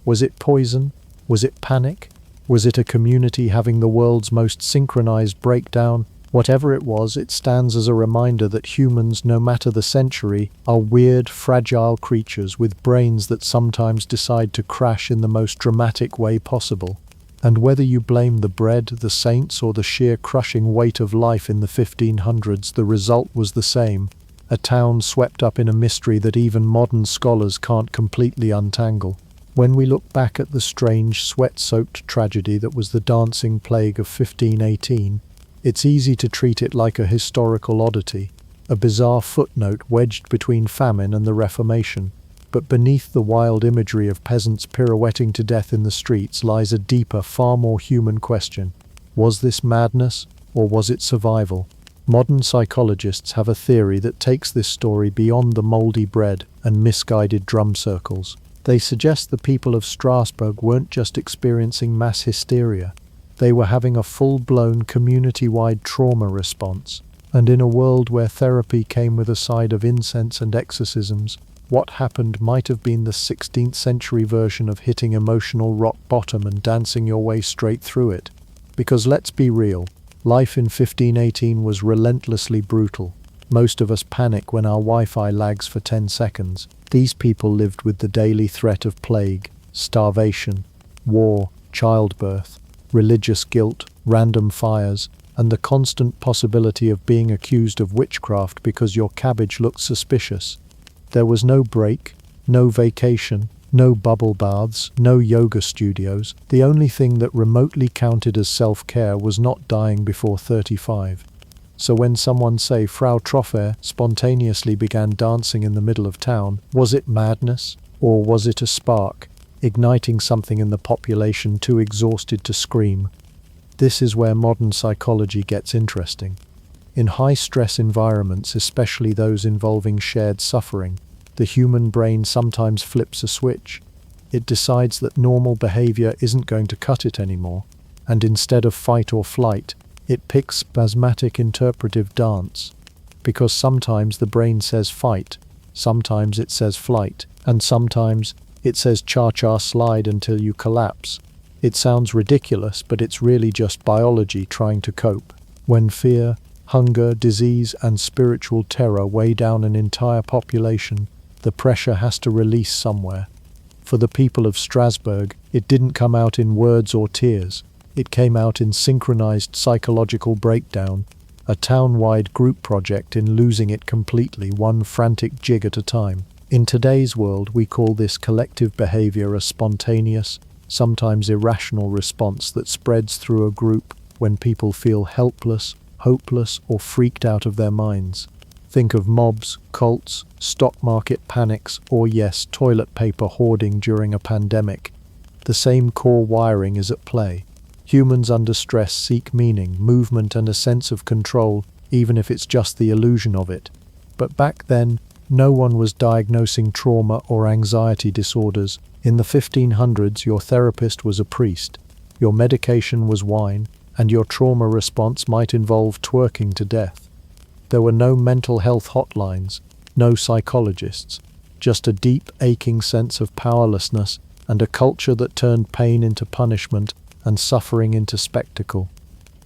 Was it poison? Was it panic? Was it a community having the world's most synchronized breakdown? Whatever it was, it stands as a reminder that humans, no matter the century, are weird, fragile creatures with brains that sometimes decide to crash in the most dramatic way possible. And whether you blame the bread, the saints, or the sheer crushing weight of life in the 1500s, the result was the same: a town swept up in a mystery that even modern scholars can't completely untangle. When we look back at the strange, sweat-soaked tragedy that was the dancing plague of 1518, it's easy to treat it like a historical oddity, a bizarre footnote wedged between famine and the Reformation. But beneath the wild imagery of peasants pirouetting to death in the streets lies a deeper, far more human question. Was this madness, or was it survival? Modern psychologists have a theory that takes this story beyond the moldy bread and misguided drum circles. They suggest the people of Strasbourg weren't just experiencing mass hysteria. They were having a full-blown community-wide trauma response. And in a world where therapy came with a side of incense and exorcisms, what happened might have been the 16th century version of hitting emotional rock bottom and dancing your way straight through it. Because let's be real, life in 1518 was relentlessly brutal. Most of us panic when our Wi-Fi lags for 10 seconds. These people lived with the daily threat of plague, starvation, war, childbirth, religious guilt, random fires, and the constant possibility of being accused of witchcraft because your cabbage looked suspicious. There was no break, no vacation, no bubble baths, no yoga studios. The only thing that remotely counted as self-care was not dying before 35. So when someone, say Frau Troffer, spontaneously began dancing in the middle of town, was it madness? Or was it a spark, igniting something in the population too exhausted to scream? This is where modern psychology gets interesting. In high-stress environments, especially those involving shared suffering, the human brain sometimes flips a switch. It decides that normal behavior isn't going to cut it anymore, and instead of fight or flight, it picks spasmodic interpretive dance. Because sometimes the brain says fight, sometimes it says flight, and sometimes it says cha-cha slide until you collapse. It sounds ridiculous, but it's really just biology trying to cope. When fear, hunger, disease, and spiritual terror weigh down an entire population, the pressure has to release somewhere. For the people of Strasbourg, it didn't come out in words or tears. It came out in synchronized psychological breakdown, a town-wide group project in losing it completely, one frantic jig at a time. In today's world, we call this collective behavior a spontaneous, sometimes irrational response that spreads through a group when people feel helpless, hopeless, or freaked out of their minds. Think of mobs, cults, stock market panics, or yes, toilet paper hoarding during a pandemic. The same core wiring is at play. Humans under stress seek meaning, movement, and a sense of control, even if it's just the illusion of it. But back then, no one was diagnosing trauma or anxiety disorders. In the 1500s, your therapist was a priest, your medication was wine, and your trauma response might involve twerking to death. There were no mental health hotlines, no psychologists, just a deep, aching sense of powerlessness and a culture that turned pain into punishment and suffering into spectacle.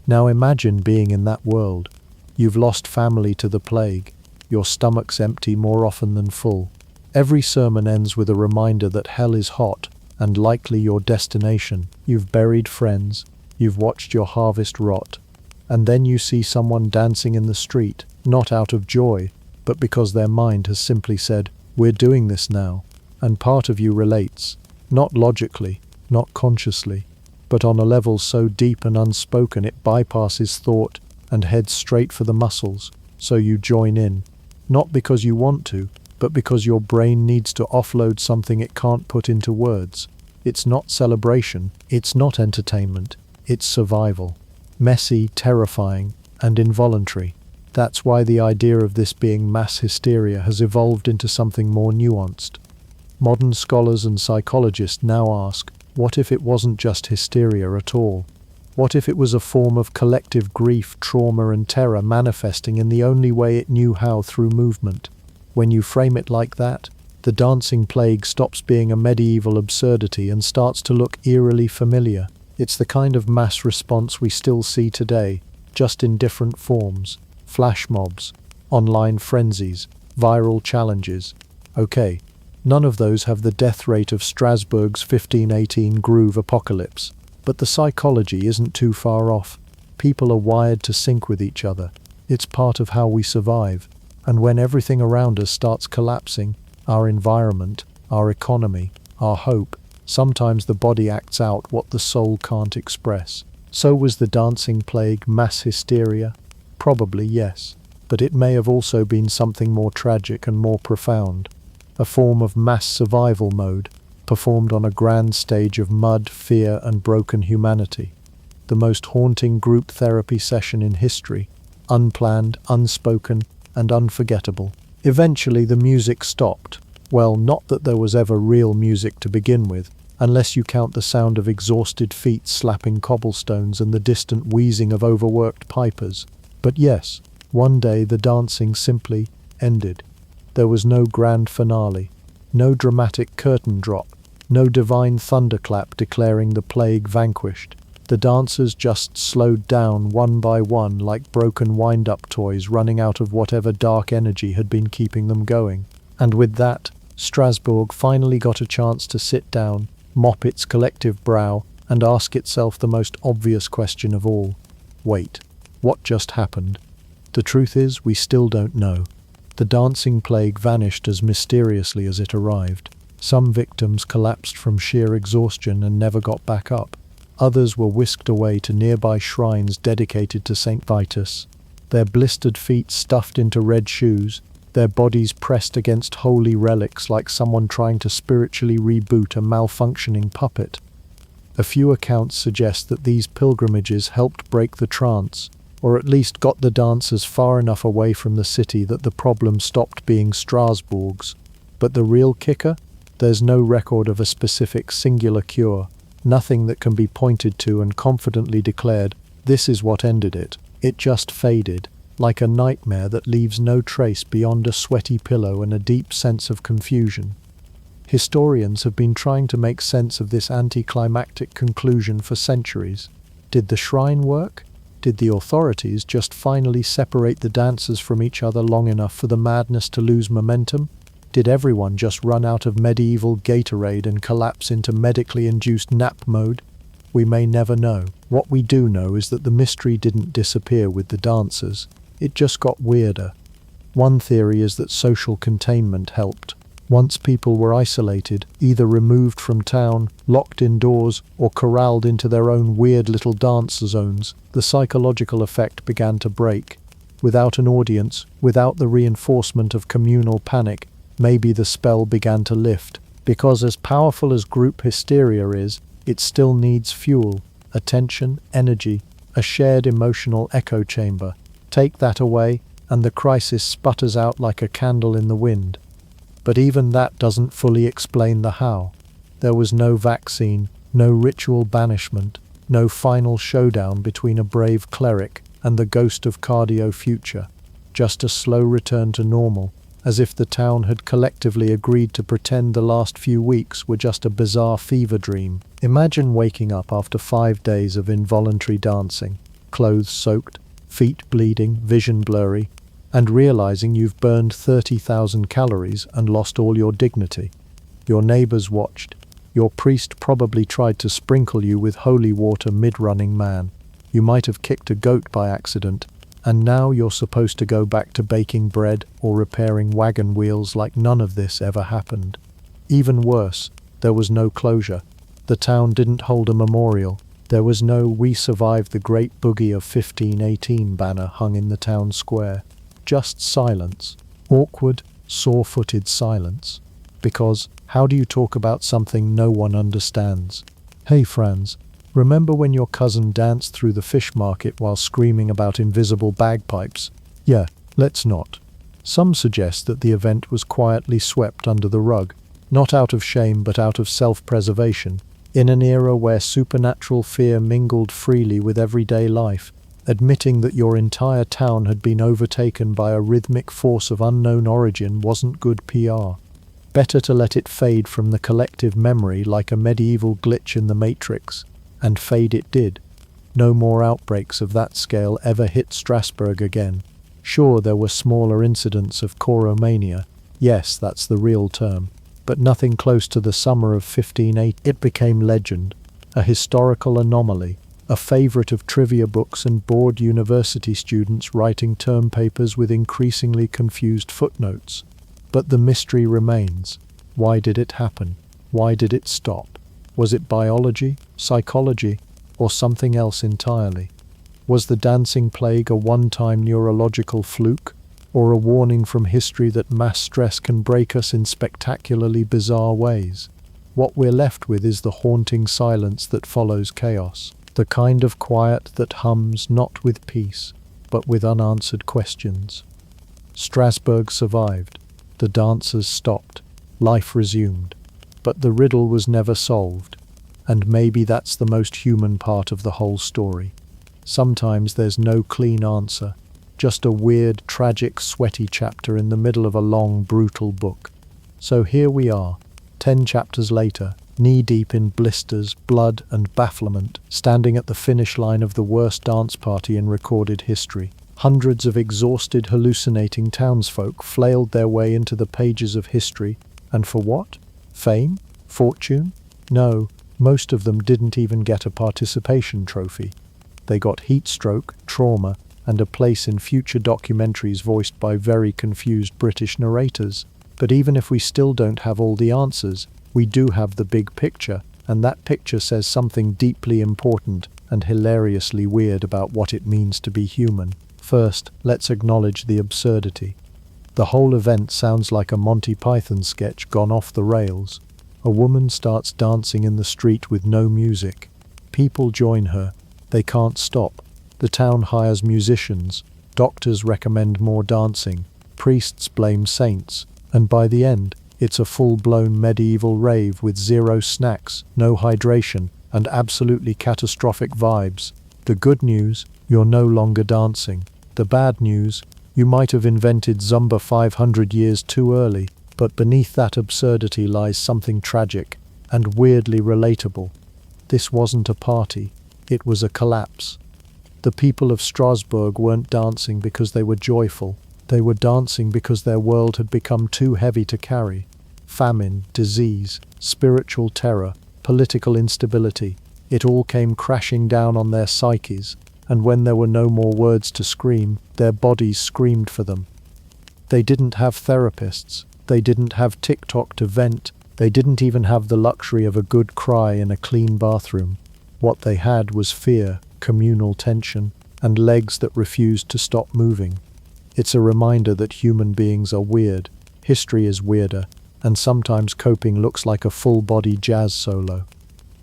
Now imagine being in that world. You've lost family to the plague. Your stomach's empty more often than full. Every sermon ends with a reminder that hell is hot and likely your destination. You've buried friends. You've watched your harvest rot. And then you see someone dancing in the street, not out of joy, but because their mind has simply said, "We're doing this now." And part of you relates, not logically, not consciously, but on a level so deep and unspoken it bypasses thought and heads straight for the muscles. So you join in, not because you want to, but because your brain needs to offload something it can't put into words. It's not celebration, it's not entertainment, it's survival. Messy, terrifying, and involuntary. That's why the idea of this being mass hysteria has evolved into something more nuanced. Modern scholars and psychologists now ask, what if it wasn't just hysteria at all? What if it was a form of collective grief, trauma, and terror manifesting in the only way it knew how, through movement? When you frame it like that, the dancing plague stops being a medieval absurdity and starts to look eerily familiar. It's the kind of mass response we still see today, just in different forms. Flash mobs, online frenzies, viral challenges. Okay, none of those have the death rate of Strasbourg's 1518 groove apocalypse, but the psychology isn't too far off. People are wired to sync with each other. It's part of how we survive. And when everything around us starts collapsing, our environment, our economy, our hope, sometimes the body acts out what the soul can't express. So was the dancing plague mass hysteria? Probably yes, but it may have also been something more tragic and more profound. A form of mass survival mode, performed on a grand stage of mud, fear, and broken humanity. The most haunting group therapy session in history, unplanned, unspoken, and unforgettable. Eventually the music stopped. Well, not that there was ever real music to begin with, unless you count the sound of exhausted feet slapping cobblestones and the distant wheezing of overworked pipers. But yes, one day the dancing simply ended. There was no grand finale, no dramatic curtain drop, no divine thunderclap declaring the plague vanquished. The dancers just slowed down one by one like broken wind-up toys running out of whatever dark energy had been keeping them going. And with that, Strasbourg finally got a chance to sit down, mop its collective brow, and ask itself the most obvious question of all. Wait, what just happened? The truth is, we still don't know. The dancing plague vanished as mysteriously as it arrived. Some victims collapsed from sheer exhaustion and never got back up. Others were whisked away to nearby shrines dedicated to Saint Vitus, their blistered feet stuffed into red shoes, their bodies pressed against holy relics like someone trying to spiritually reboot a malfunctioning puppet. A few accounts suggest that these pilgrimages helped break the trance, or at least got the dancers far enough away from the city that the problem stopped being Strasbourg's. But the real kicker? There's no record of a specific singular cure, nothing that can be pointed to and confidently declared, this is what ended it. It just faded, like a nightmare that leaves no trace beyond a sweaty pillow and a deep sense of confusion. Historians have been trying to make sense of this anticlimactic conclusion for centuries. Did the shrine work? Did the authorities just finally separate the dancers from each other long enough for the madness to lose momentum? Did everyone just run out of medieval Gatorade and collapse into medically induced nap mode? We may never know. What we do know is that the mystery didn't disappear with the dancers. It just got weirder. One theory is that social containment helped. Once people were isolated, either removed from town, locked indoors, or corralled into their own weird little dance zones, the psychological effect began to break. Without an audience, without the reinforcement of communal panic, maybe the spell began to lift. Because as powerful as group hysteria is, it still needs fuel, attention, energy, a shared emotional echo chamber. Take that away, and the crisis sputters out like a candle in the wind. But even that doesn't fully explain the how. There was no vaccine, no ritual banishment, no final showdown between a brave cleric and the ghost of cardio future. Just a slow return to normal, as if the town had collectively agreed to pretend the last few weeks were just a bizarre fever dream. Imagine waking up after 5 days of involuntary dancing, clothes soaked, feet bleeding, vision blurry, and realizing you've burned 30,000 calories and lost all your dignity. Your neighbors watched. Your priest probably tried to sprinkle you with holy water mid-running man. You might have kicked a goat by accident, and now you're supposed to go back to baking bread or repairing wagon wheels like none of this ever happened. Even worse, there was no closure. The town didn't hold a memorial. There was no "We survived the Great Boogie of 1518" banner hung in the town square. Just silence. Awkward, sore-footed silence. Because, how do you talk about something no one understands? Hey Franz, remember when your cousin danced through the fish market while screaming about invisible bagpipes? Yeah, let's not. Some suggest that the event was quietly swept under the rug, not out of shame but out of self-preservation, in an era where supernatural fear mingled freely with everyday life. Admitting that your entire town had been overtaken by a rhythmic force of unknown origin wasn't good PR. Better to let it fade from the collective memory like a medieval glitch in the Matrix. And fade it did. No more outbreaks of that scale ever hit Strasbourg again. Sure, there were smaller incidents of choromania. Yes, that's the real term. But nothing close to the summer of 1580. It became legend, a historical anomaly, a favorite of trivia books and bored university students writing term papers with increasingly confused footnotes. But the mystery remains. Why did it happen? Why did it stop? Was it biology, psychology, or something else entirely? Was the dancing plague a one-time neurological fluke, or a warning from history that mass stress can break us in spectacularly bizarre ways? What we're left with is the haunting silence that follows chaos. The kind of quiet that hums not with peace, but with unanswered questions. Strasbourg survived. The dancers stopped. Life resumed. But the riddle was never solved. And maybe that's the most human part of the whole story. Sometimes there's no clean answer. Just a weird, tragic, sweaty chapter in the middle of a long, brutal book. So here we are, 10 chapters later, knee-deep in blisters, blood, and bafflement, standing at the finish line of the worst dance party in recorded history. Hundreds of exhausted, hallucinating townsfolk flailed their way into the pages of history, and for what? Fame? Fortune? No, most of them didn't even get a participation trophy. They got heat stroke, trauma, and a place in future documentaries voiced by very confused British narrators. But even if we still don't have all the answers, we do have the big picture, and that picture says something deeply important and hilariously weird about what it means to be human. First, let's acknowledge the absurdity. The whole event sounds like a Monty Python sketch gone off the rails. A woman starts dancing in the street with no music. People join her. They can't stop. The town hires musicians. Doctors recommend more dancing. Priests blame saints. And by the end, it's a full-blown medieval rave with zero snacks, no hydration, and absolutely catastrophic vibes. The good news, you're no longer dancing. The bad news, you might have invented Zumba 500 years too early, but beneath that absurdity lies something tragic and weirdly relatable. This wasn't a party, it was a collapse. The people of Strasbourg weren't dancing because they were joyful. They were dancing because their world had become too heavy to carry. Famine, disease, spiritual terror, political instability, it all came crashing down on their psyches, and when there were no more words to scream, their bodies screamed for them. They didn't have therapists, they didn't have TikTok to vent, they didn't even have the luxury of a good cry in a clean bathroom. What they had was fear, communal tension, and legs that refused to stop moving. It's a reminder that human beings are weird, history is weirder, and sometimes coping looks like a full-body jazz solo.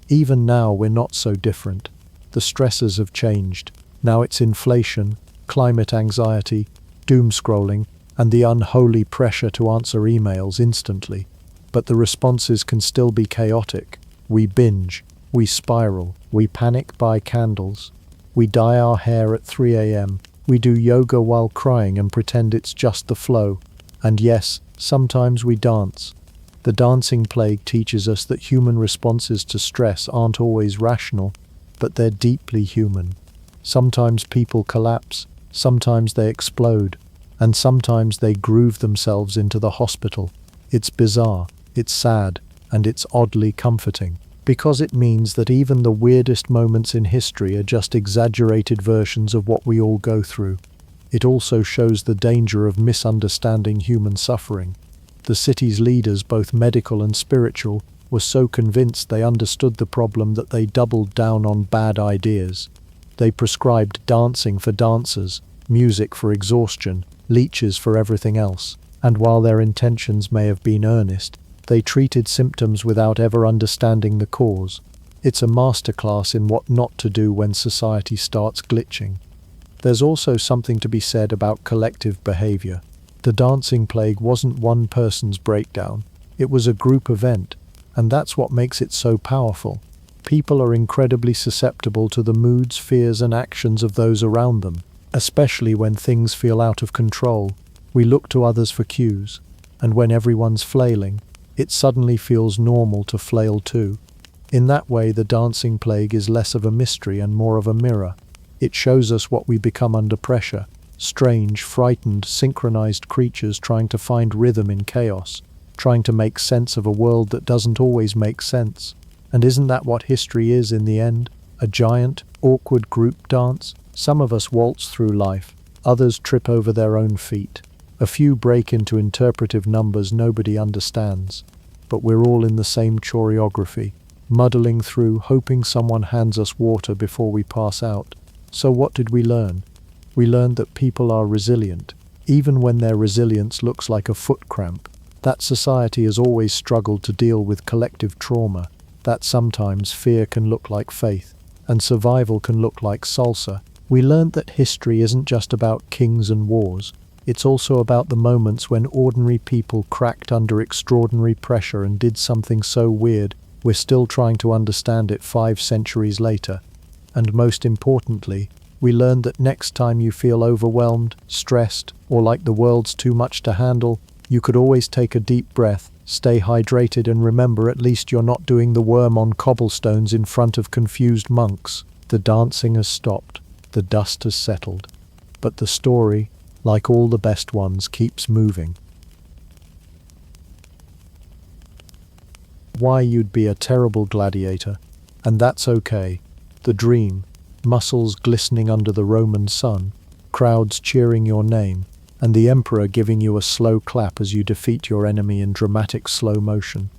Even now we're not so different. The stressors have changed. Now it's inflation, climate anxiety, doom scrolling, and the unholy pressure to answer emails instantly. But the responses can still be chaotic. We binge, we spiral, we panic buy candles, we dye our hair at 3 a.m., we do yoga while crying and pretend it's just the flow. And yes, sometimes we dance. The dancing plague teaches us that human responses to stress aren't always rational, but they're deeply human. Sometimes people collapse, sometimes they explode, and sometimes they groove themselves into the hospital. It's bizarre, it's sad, and it's oddly comforting, because it means that even the weirdest moments in history are just exaggerated versions of what we all go through. It also shows the danger of misunderstanding human suffering. The city's leaders, both medical and spiritual, were so convinced they understood the problem that they doubled down on bad ideas. They prescribed dancing for dancers, music for exhaustion, leeches for everything else, and while their intentions may have been earnest, they treated symptoms without ever understanding the cause. It's a masterclass in what not to do when society starts glitching. There's also something to be said about collective behavior. The dancing plague wasn't one person's breakdown, it was a group event, and that's what makes it so powerful. People are incredibly susceptible to the moods, fears, and actions of those around them, especially when things feel out of control. We look to others for cues, and when everyone's flailing, it suddenly feels normal to flail too. In that way, the dancing plague is less of a mystery and more of a mirror. It shows us what we become under pressure. Strange, frightened, synchronized creatures trying to find rhythm in chaos, trying to make sense of a world that doesn't always make sense. And isn't that what history is in the end? A giant, awkward group dance? Some of us waltz through life, others trip over their own feet. A few break into interpretive numbers nobody understands. But we're all in the same choreography, muddling through, hoping someone hands us water before we pass out. So what did we learn? We learned that people are resilient, even when their resilience looks like a foot cramp. That society has always struggled to deal with collective trauma, that sometimes fear can look like faith, and survival can look like salsa. We learned that history isn't just about kings and wars. It's also about the moments when ordinary people cracked under extraordinary pressure and did something so weird, we're still trying to understand it 5 centuries later. And most importantly, we learned that next time you feel overwhelmed, stressed, or like the world's too much to handle, you could always take a deep breath, Stay hydrated and remember, at least you're not doing the worm on cobblestones in front of confused monks. The dancing has stopped. The dust has settled. But the story, like all the best ones, keeps moving. Why you'd be a terrible gladiator, and that's okay. The dream, muscles glistening under the Roman sun, crowds cheering your name, and the emperor giving you a slow clap as you defeat your enemy in dramatic slow motion.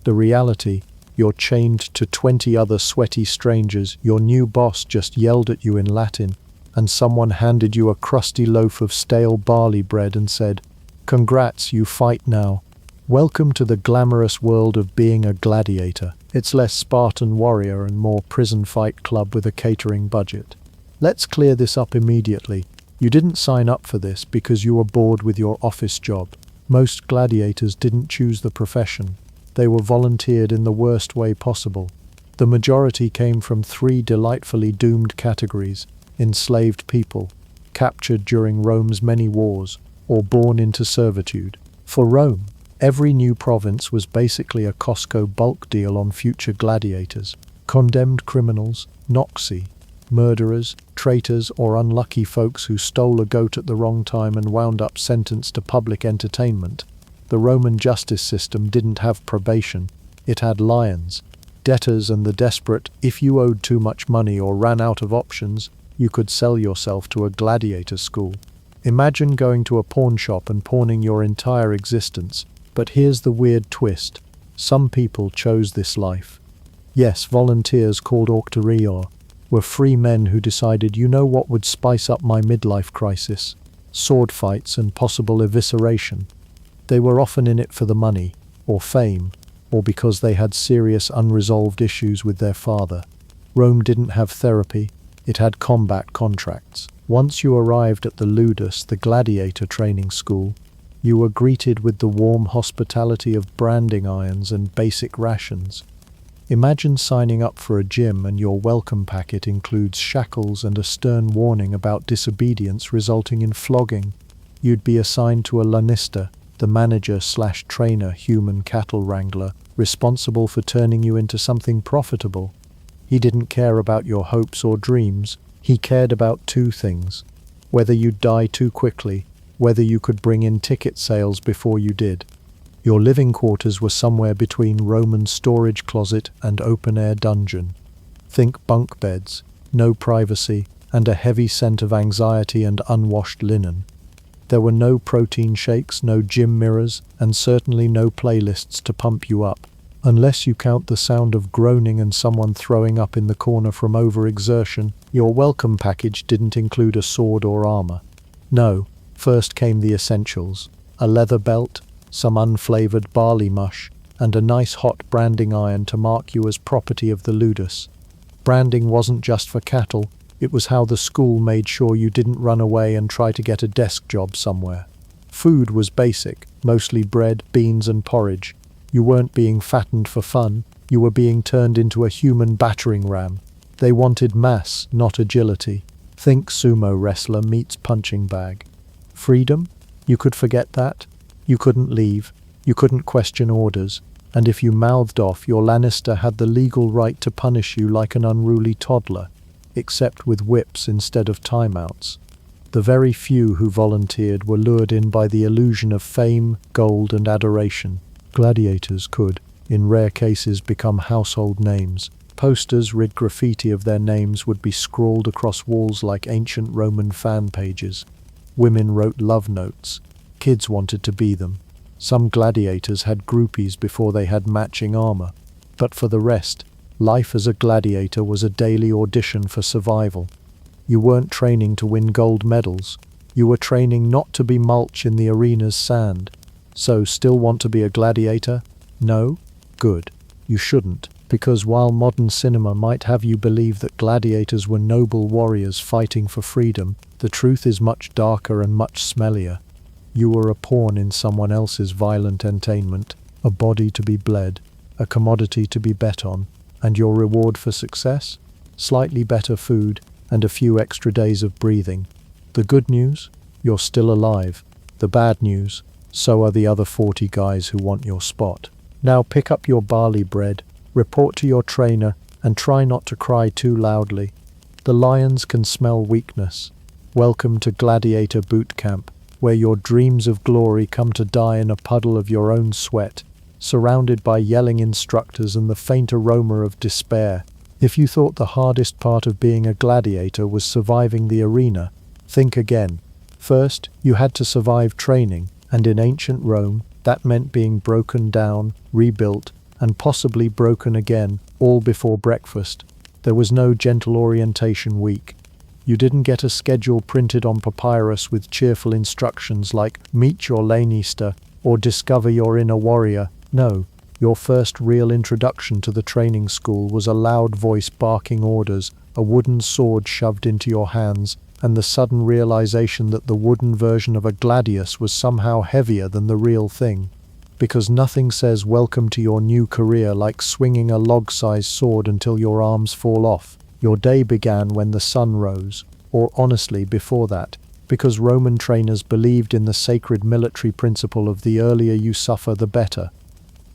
The reality, you're chained to 20 other sweaty strangers, your new boss just yelled at you in Latin, and someone handed you a crusty loaf of stale barley bread and said, "Congrats, you fight now. Welcome to the glamorous world of being a gladiator. It's less Spartan warrior and more prison fight club with a catering budget." Let's clear this up immediately. You didn't sign up for this because you were bored with your office job. Most gladiators didn't choose the profession. They were volunteered in the worst way possible. The majority came from 3 delightfully doomed categories: enslaved people, captured during Rome's many wars, or born into servitude. For Rome, every new province was basically a Costco bulk deal on future gladiators. Condemned criminals, noxi, murderers, traitors, or unlucky folks who stole a goat at the wrong time and wound up sentenced to public entertainment. The Roman justice system didn't have probation. It had lions, debtors, and the desperate. If you owed too much money or ran out of options, you could sell yourself to a gladiator school. Imagine going to a pawn shop and pawning your entire existence. But here's the weird twist. Some people chose this life. Yes, volunteers called auctorior were free men who decided, you know what would spice up my midlife crisis? Sword fights and possible evisceration. They were often in it for the money, or fame, or because they had serious unresolved issues with their father. Rome didn't have therapy, it had combat contracts. Once you arrived at the Ludus, the gladiator training school, you were greeted with the warm hospitality of branding irons and basic rations. Imagine signing up for a gym and your welcome packet includes shackles and a stern warning about disobedience resulting in flogging. You'd be assigned to a lanista, the manager/trainer human cattle wrangler, responsible for turning you into something profitable. He didn't care about your hopes or dreams. He cared about 2 things: whether you'd die too quickly, whether you could bring in ticket sales before you did. Your living quarters were somewhere between Roman storage closet and open-air dungeon. Think bunk beds, no privacy, and a heavy scent of anxiety and unwashed linen. There were no protein shakes, no gym mirrors, and certainly no playlists to pump you up, unless you count the sound of groaning and someone throwing up in the corner from overexertion. Your welcome package didn't include a sword or armor. No. First came the essentials: a leather belt, some unflavored barley mush, and a nice hot branding iron to mark you as property of the Ludus. Branding wasn't just for cattle, it was how the school made sure you didn't run away and try to get a desk job somewhere. Food was basic, mostly bread, beans, and porridge. You weren't being fattened for fun, you were being turned into a human battering ram. They wanted mass, not agility. Think sumo wrestler meets punching bag. Freedom? You could forget that. You couldn't leave, you couldn't question orders, and if you mouthed off, your lanista had the legal right to punish you like an unruly toddler, except with whips instead of timeouts. The very few who volunteered were lured in by the illusion of fame, gold, and adoration. Gladiators could, in rare cases, become household names. Posters rid graffiti of their names would be scrawled across walls like ancient Roman fan pages. Women wrote love notes. Kids wanted to be them. Some gladiators had groupies before they had matching armor. But for the rest, life as a gladiator was a daily audition for survival. You weren't training to win gold medals. You were training not to be mulch in the arena's sand. So, still want to be a gladiator? No? Good. You shouldn't, because while modern cinema might have you believe that gladiators were noble warriors fighting for freedom, the truth is much darker and much smellier. You were a pawn in someone else's violent entertainment, a body to be bled, a commodity to be bet on, and your reward for success? Slightly better food and a few extra days of breathing. The good news? You're still alive. The bad news? So are the other 40 guys who want your spot. Now pick up your barley bread, report to your trainer, and try not to cry too loudly. The lions can smell weakness. Welcome to Gladiator Boot Camp, where your dreams of glory come to die in a puddle of your own sweat, surrounded by yelling instructors and the faint aroma of despair. If you thought the hardest part of being a gladiator was surviving the arena, think again. First, you had to survive training, and in ancient Rome, that meant being broken down, rebuilt, and possibly broken again, all before breakfast. There was no gentle orientation week. You didn't get a schedule printed on papyrus with cheerful instructions like meet your lanista or discover your inner warrior. No, your first real introduction to the training school was a loud voice barking orders, a wooden sword shoved into your hands, and the sudden realization that the wooden version of a gladius was somehow heavier than the real thing. Because nothing says welcome to your new career like swinging a log-sized sword until your arms fall off. Your day began when the sun rose, or honestly before that, because Roman trainers believed in the sacred military principle of the earlier you suffer the better.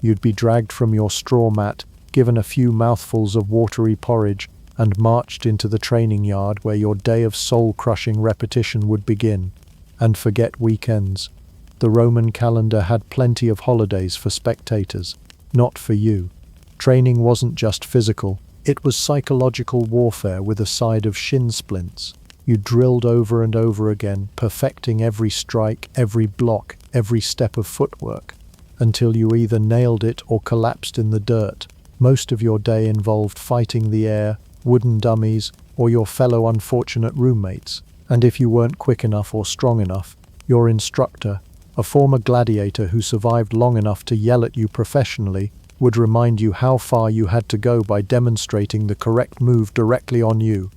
You'd be dragged from your straw mat, given a few mouthfuls of watery porridge, and marched into the training yard where your day of soul-crushing repetition would begin. And forget weekends. The Roman calendar had plenty of holidays for spectators, not for you. Training wasn't just physical, it was psychological warfare with a side of shin splints. You drilled over and over again, perfecting every strike, every block, every step of footwork, until you either nailed it or collapsed in the dirt. Most of your day involved fighting the air, wooden dummies, or your fellow unfortunate roommates. And if you weren't quick enough or strong enough, your instructor, a former gladiator who survived long enough to yell at you professionally, would remind you how far you had to go by demonstrating the correct move directly on you.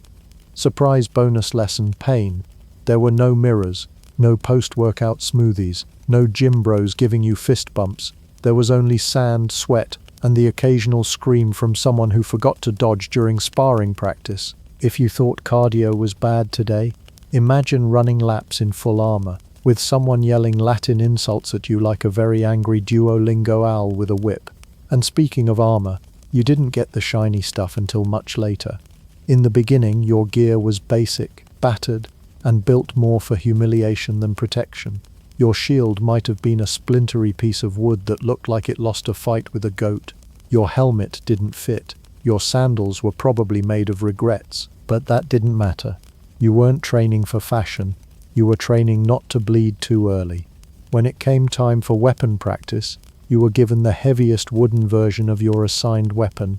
Surprise bonus lesson: pain. There were no mirrors, no post-workout smoothies, no gym bros giving you fist bumps. There was only sand, sweat, and the occasional scream from someone who forgot to dodge during sparring practice. If you thought cardio was bad today, imagine running laps in full armor, with someone yelling Latin insults at you like a very angry Duolingo owl with a whip. And speaking of armor, you didn't get the shiny stuff until much later. In the beginning, your gear was basic, battered, and built more for humiliation than protection. Your shield might have been a splintery piece of wood that looked like it lost a fight with a goat. Your helmet didn't fit. Your sandals were probably made of regrets. But that didn't matter. You weren't training for fashion. You were training not to bleed too early. When it came time for weapon practice, you were given the heaviest wooden version of your assigned weapon.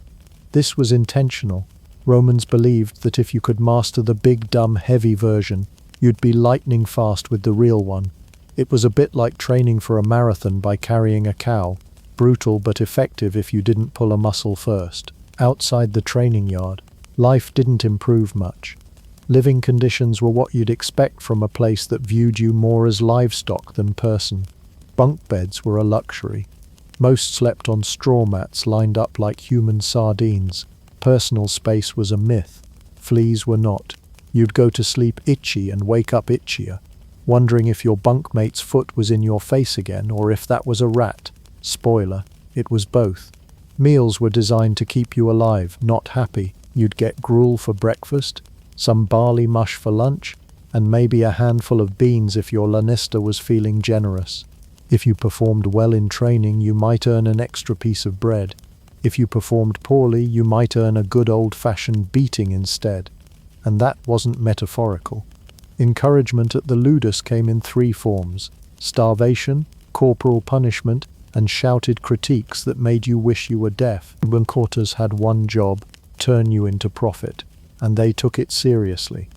This was intentional. Romans believed that if you could master the big, dumb, heavy version, you'd be lightning fast with the real one. It was a bit like training for a marathon by carrying a cow, brutal but effective if you didn't pull a muscle first. Outside the training yard, life didn't improve much. Living conditions were what you'd expect from a place that viewed you more as livestock than person. Bunk beds were a luxury. Most slept on straw mats lined up like human sardines. Personal space was a myth. Fleas were not. You'd go to sleep itchy and wake up itchier, wondering if your bunkmate's foot was in your face again or if that was a rat. Spoiler, it was both. Meals were designed to keep you alive, not happy. You'd get gruel for breakfast, some barley mush for lunch, and maybe a handful of beans if your lanista was feeling generous. If you performed well in training, you might earn an extra piece of bread. If you performed poorly, you might earn a good old-fashioned beating instead. And that wasn't metaphorical. Encouragement at the ludus came in three forms: starvation, corporal punishment, and shouted critiques that made you wish you were deaf. Urban quarters had one job: turn you into profit. And they took it seriously.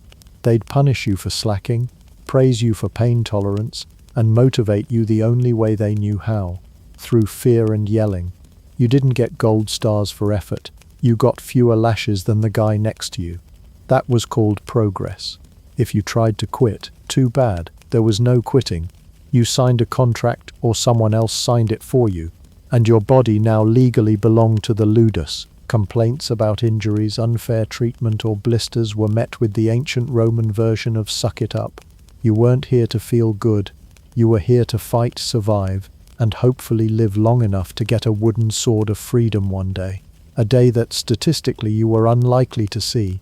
They'd punish you for slacking, praise you for pain tolerance, and motivate you the only way they knew how, through fear and yelling. You didn't get gold stars for effort. You got fewer lashes than the guy next to you. That was called progress. If you tried to quit, too bad. There was no quitting. You signed a contract or someone else signed it for you, and your body now legally belonged to the ludus. Complaints about injuries, unfair treatment, or blisters were met with the ancient Roman version of suck it up. You weren't here to feel good. You were here to fight, survive, and hopefully live long enough to get a wooden sword of freedom one day. A day that statistically you were unlikely to see.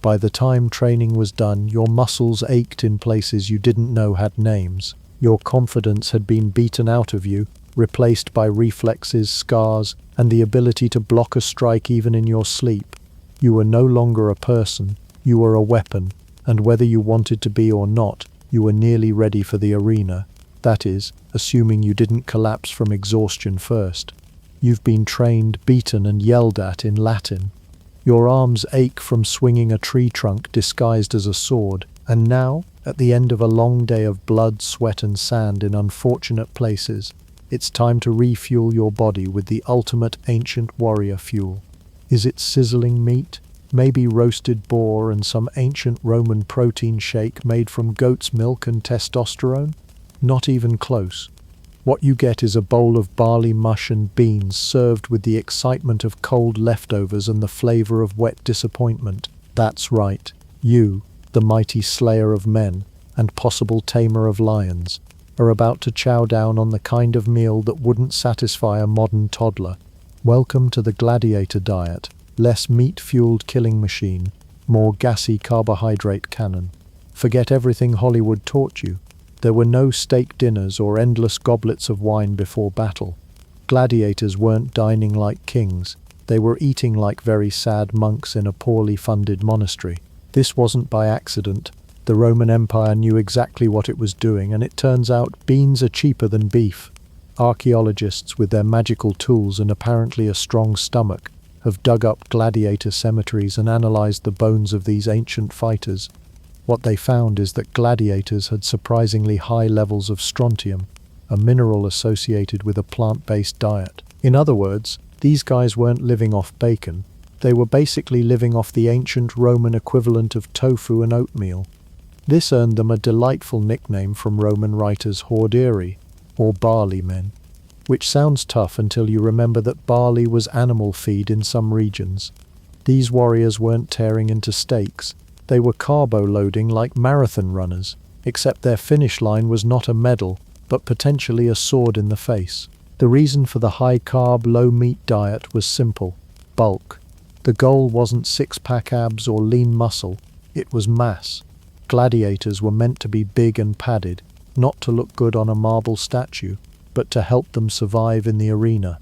By the time training was done, your muscles ached in places you didn't know had names. Your confidence had been beaten out of you, replaced by reflexes, scars, and the ability to block a strike even in your sleep. You were no longer a person, you were a weapon, and whether you wanted to be or not, you were nearly ready for the arena. That is, assuming you didn't collapse from exhaustion first. You've been trained, beaten, and yelled at in Latin. Your arms ache from swinging a tree trunk disguised as a sword, and now, at the end of a long day of blood, sweat, and sand in unfortunate places, it's time to refuel your body with the ultimate ancient warrior fuel. Is it sizzling meat? Maybe roasted boar and some ancient Roman protein shake made from goat's milk and testosterone? Not even close. What you get is a bowl of barley mush and beans served with the excitement of cold leftovers and the flavor of wet disappointment. That's right. You, the mighty slayer of men and possible tamer of lions, are about to chow down on the kind of meal that wouldn't satisfy a modern toddler. Welcome to the gladiator diet. Less meat-fueled killing machine, more gassy carbohydrate cannon. Forget everything Hollywood taught you. There were no steak dinners or endless goblets of wine before battle. Gladiators weren't dining like kings. They were eating like very sad monks in a poorly funded monastery. This wasn't by accident. The Roman Empire knew exactly what it was doing, and it turns out beans are cheaper than beef. Archaeologists, with their magical tools and apparently a strong stomach, have dug up gladiator cemeteries and analyzed the bones of these ancient fighters. What they found is that gladiators had surprisingly high levels of strontium, a mineral associated with a plant-based diet. In other words, these guys weren't living off bacon. They were basically living off the ancient Roman equivalent of tofu and oatmeal. This earned them a delightful nickname from Roman writers, hordeari, or barley men, which sounds tough until you remember that barley was animal feed in some regions. These warriors weren't tearing into steaks. They were carbo-loading like marathon runners, except their finish line was not a medal, but potentially a sword in the face. The reason for the high-carb, low-meat diet was simple: bulk. The goal wasn't six-pack abs or lean muscle, it was mass. Gladiators were meant to be big and padded, not to look good on a marble statue, but to help them survive in the arena.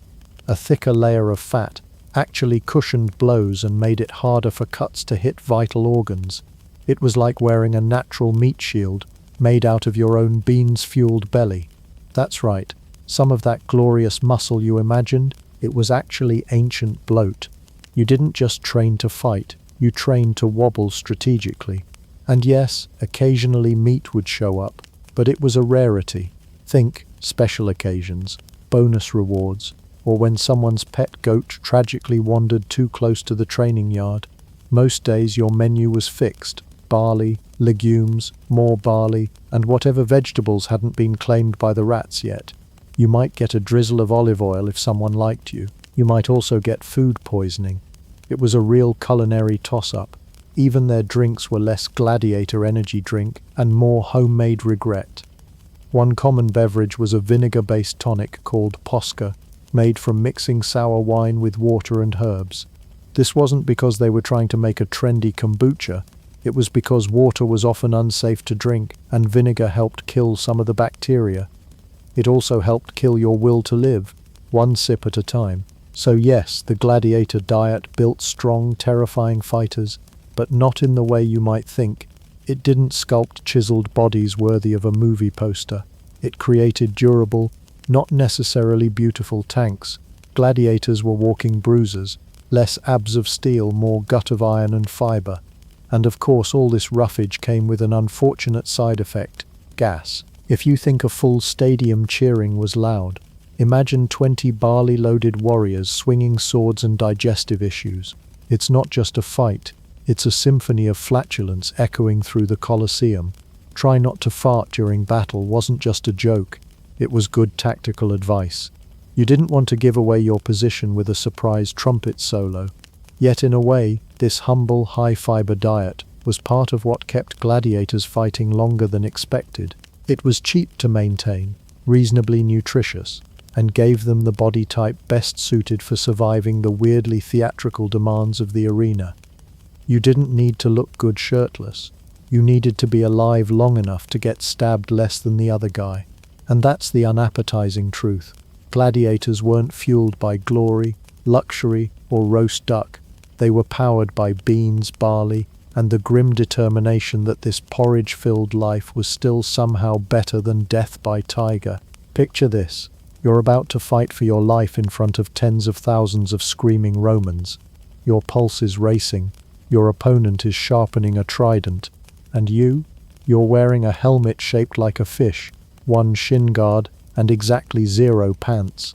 A thicker layer of fat actually cushioned blows and made it harder for cuts to hit vital organs. It was like wearing a natural meat shield made out of your own beans-fueled belly. That's right, some of that glorious muscle you imagined, it was actually ancient bloat. You didn't just train to fight, you trained to wobble strategically. And yes, occasionally meat would show up, but it was a rarity. Think special occasions, bonus rewards, or when someone's pet goat tragically wandered too close to the training yard. Most days your menu was fixed: barley, legumes, more barley, and whatever vegetables hadn't been claimed by the rats yet. You might get a drizzle of olive oil if someone liked you. You might also get food poisoning. It was a real culinary toss-up. Even their drinks were less gladiator energy drink and more homemade regret. One common beverage was a vinegar-based tonic called posca, made from mixing sour wine with water and herbs. This wasn't because they were trying to make a trendy kombucha. It was because water was often unsafe to drink and vinegar helped kill some of the bacteria. It also helped kill your will to live, one sip at a time. So yes, the gladiator diet built strong, terrifying fighters, but not in the way you might think. It didn't sculpt chiseled bodies worthy of a movie poster. It created durable, not necessarily beautiful tanks. Gladiators were walking bruisers, less abs of steel, more gut of iron and fiber. And of course all this roughage came with an unfortunate side effect: gas. If you think a full stadium cheering was loud, imagine 20 barley-loaded warriors swinging swords and digestive issues. It's not just a fight. It's a symphony of flatulence echoing through the Colosseum. Try not to fart during battle wasn't just a joke. It was good tactical advice. You didn't want to give away your position with a surprise trumpet solo. Yet in a way, this humble, high-fiber diet was part of what kept gladiators fighting longer than expected. It was cheap to maintain, reasonably nutritious, and gave them the body type best suited for surviving the weirdly theatrical demands of the arena. You didn't need to look good shirtless. You needed to be alive long enough to get stabbed less than the other guy. And that's the unappetizing truth. Gladiators weren't fueled by glory, luxury, or roast duck. They were powered by beans, barley, and the grim determination that this porridge-filled life was still somehow better than death by tiger. Picture this. You're about to fight for your life in front of tens of thousands of screaming Romans. Your pulse is racing. Your opponent is sharpening a trident. And you're wearing a helmet shaped like a fish, one shin guard, and exactly 0 pants.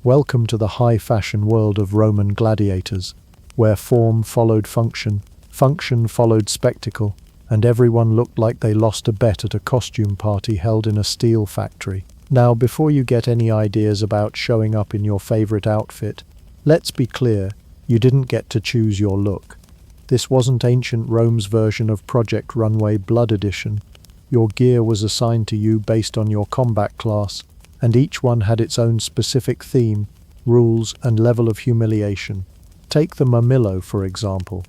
Welcome to the high-fashion world of Roman gladiators, where form followed function, function followed spectacle, and everyone looked like they lost a bet at a costume party held in a steel factory. Now, before you get any ideas about showing up in your favorite outfit, let's be clear, you didn't get to choose your look. This wasn't ancient Rome's version of Project Runway Blood Edition. Your gear was assigned to you based on your combat class, and each one had its own specific theme, rules, and level of humiliation. Take the Murmillo, for example.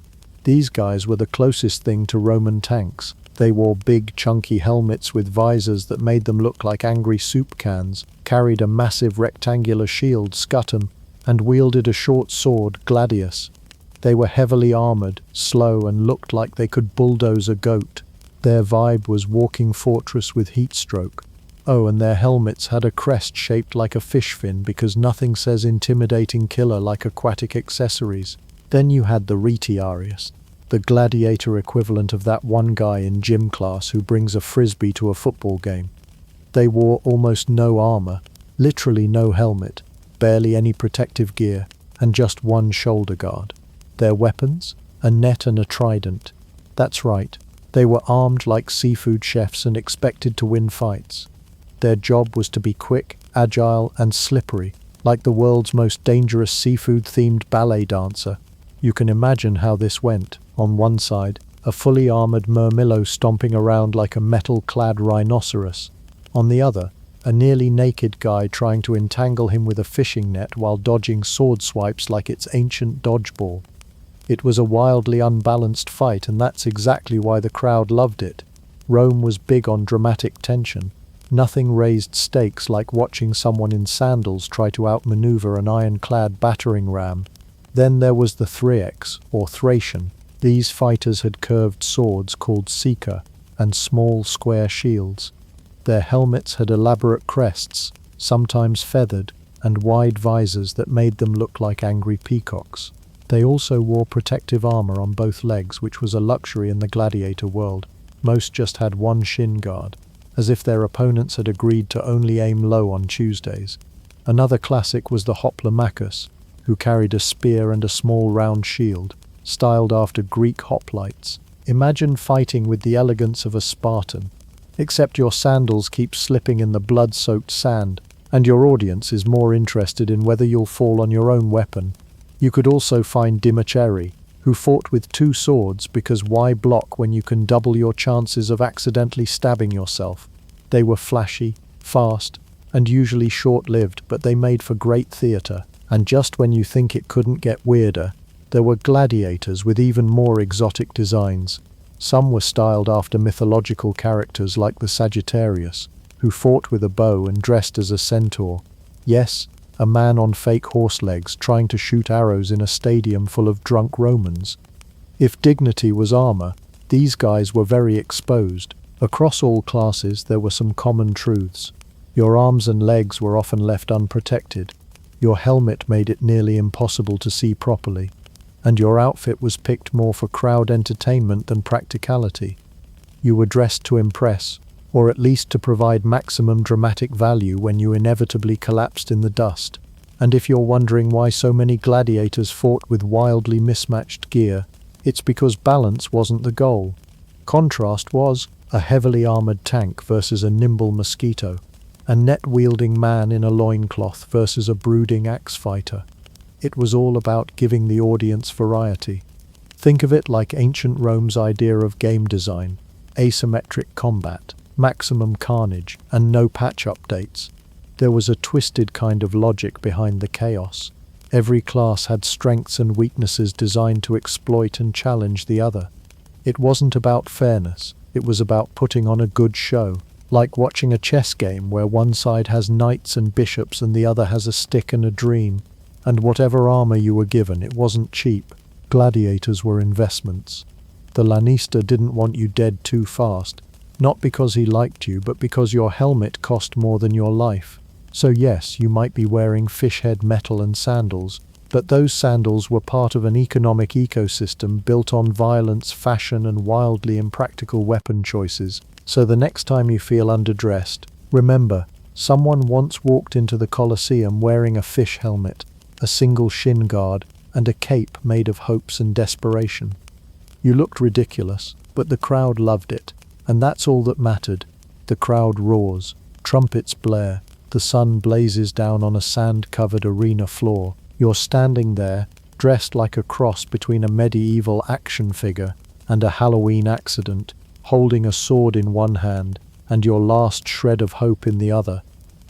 These guys were the closest thing to Roman tanks. They wore big, chunky helmets with visors that made them look like angry soup cans, carried a massive rectangular shield, scutum, and wielded a short sword, gladius. They were heavily armored, slow, and looked like they could bulldoze a goat. Their vibe was walking fortress with heat stroke. Oh, and their helmets had a crest shaped like a fish fin because nothing says intimidating killer like aquatic accessories. Then you had the retiarius, the gladiator equivalent of that one guy in gym class who brings a frisbee to a football game. They wore almost no armor, literally no helmet, barely any protective gear, and just one shoulder guard. Their weapons? A net and a trident. That's right, they were armed like seafood chefs and expected to win fights. Their job was to be quick, agile, and slippery, like the world's most dangerous seafood-themed ballet dancer. You can imagine how this went. On one side, a fully armored Murmillo stomping around like a metal-clad rhinoceros. On the other, a nearly naked guy trying to entangle him with a fishing net while dodging sword swipes like it's ancient dodgeball. It was a wildly unbalanced fight, and that's exactly why the crowd loved it. Rome was big on dramatic tension. Nothing raised stakes like watching someone in sandals try to outmaneuver an ironclad battering ram. Then there was the Thraex, or Thracian. These fighters had curved swords called sica, and small square shields. Their helmets had elaborate crests, sometimes feathered, and wide visors that made them look like angry peacocks. They also wore protective armor on both legs, which was a luxury in the gladiator world. Most just had one shin guard, as if their opponents had agreed to only aim low on Tuesdays. Another classic was the hoplomachus, who carried a spear and a small round shield, styled after Greek hoplites. Imagine fighting with the elegance of a Spartan, except your sandals keep slipping in the blood-soaked sand, and your audience is more interested in whether you'll fall on your own weapon. You could also find Dimacheri, who fought with 2 swords because why block when you can double your chances of accidentally stabbing yourself? They were flashy, fast, and usually short-lived, but they made for great theatre. And just when you think it couldn't get weirder, there were gladiators with even more exotic designs. Some were styled after mythological characters like the Sagittarius, who fought with a bow and dressed as a centaur. Yes, a man on fake horse legs trying to shoot arrows in a stadium full of drunk Romans. If dignity was armor, these guys were very exposed. Across all classes, there were some common truths. Your arms and legs were often left unprotected. Your helmet made it nearly impossible to see properly. And your outfit was picked more for crowd entertainment than practicality. You were dressed to impress, or at least to provide maximum dramatic value when you inevitably collapsed in the dust. And if you're wondering why so many gladiators fought with wildly mismatched gear, it's because balance wasn't the goal. Contrast was a heavily armored tank versus a nimble mosquito, a net-wielding man in a loincloth versus a brooding axe fighter. It was all about giving the audience variety. Think of it like ancient Rome's idea of game design, asymmetric combat. maximum carnage, and no patch updates. There was a twisted kind of logic behind the chaos. Every class had strengths and weaknesses designed to exploit and challenge the other. It wasn't about fairness, it was about putting on a good show, like watching a chess game where one side has knights and bishops and the other has a stick and a dream. And whatever armor you were given, it wasn't cheap. Gladiators were investments. The Lanista didn't want you dead too fast, not because he liked you, but because your helmet cost more than your life. So yes, you might be wearing fishhead metal and sandals, but those sandals were part of an economic ecosystem built on violence, fashion, and wildly impractical weapon choices. So the next time you feel underdressed, remember, someone once walked into the Colosseum wearing a fish helmet, a single shin guard, and a cape made of hopes and desperation. You looked ridiculous, but the crowd loved it, and that's all that mattered. The crowd roars, trumpets blare, the sun blazes down on a sand-covered arena floor. You're standing there, dressed like a cross between a medieval action figure and a Halloween accident, holding a sword in one hand and your last shred of hope in the other.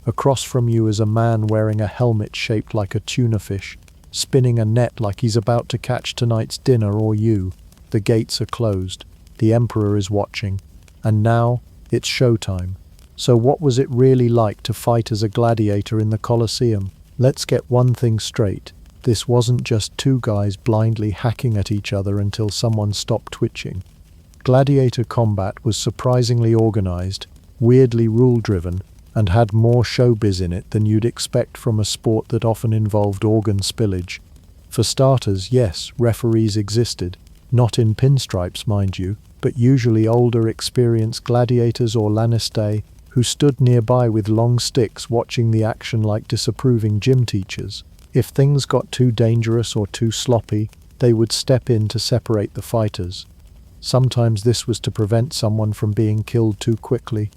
Across from you is a man wearing a helmet shaped like a tuna fish, spinning a net like he's about to catch tonight's dinner or you. The gates are closed. The Emperor is watching. And now, it's showtime. So what was it really like to fight as a gladiator in the Colosseum? Let's get one thing straight. This wasn't just two guys blindly hacking at each other until someone stopped twitching. Gladiator combat was surprisingly organized, weirdly rule-driven, and had more showbiz in it than you'd expect from a sport that often involved organ spillage. For starters, yes, referees existed. Not in pinstripes, mind you, but usually older, experienced gladiators or lanistae who stood nearby with long sticks watching the action like disapproving gym teachers. If things got too dangerous or too sloppy, they would step in to separate the fighters. Sometimes this was to prevent someone from being killed too quickly.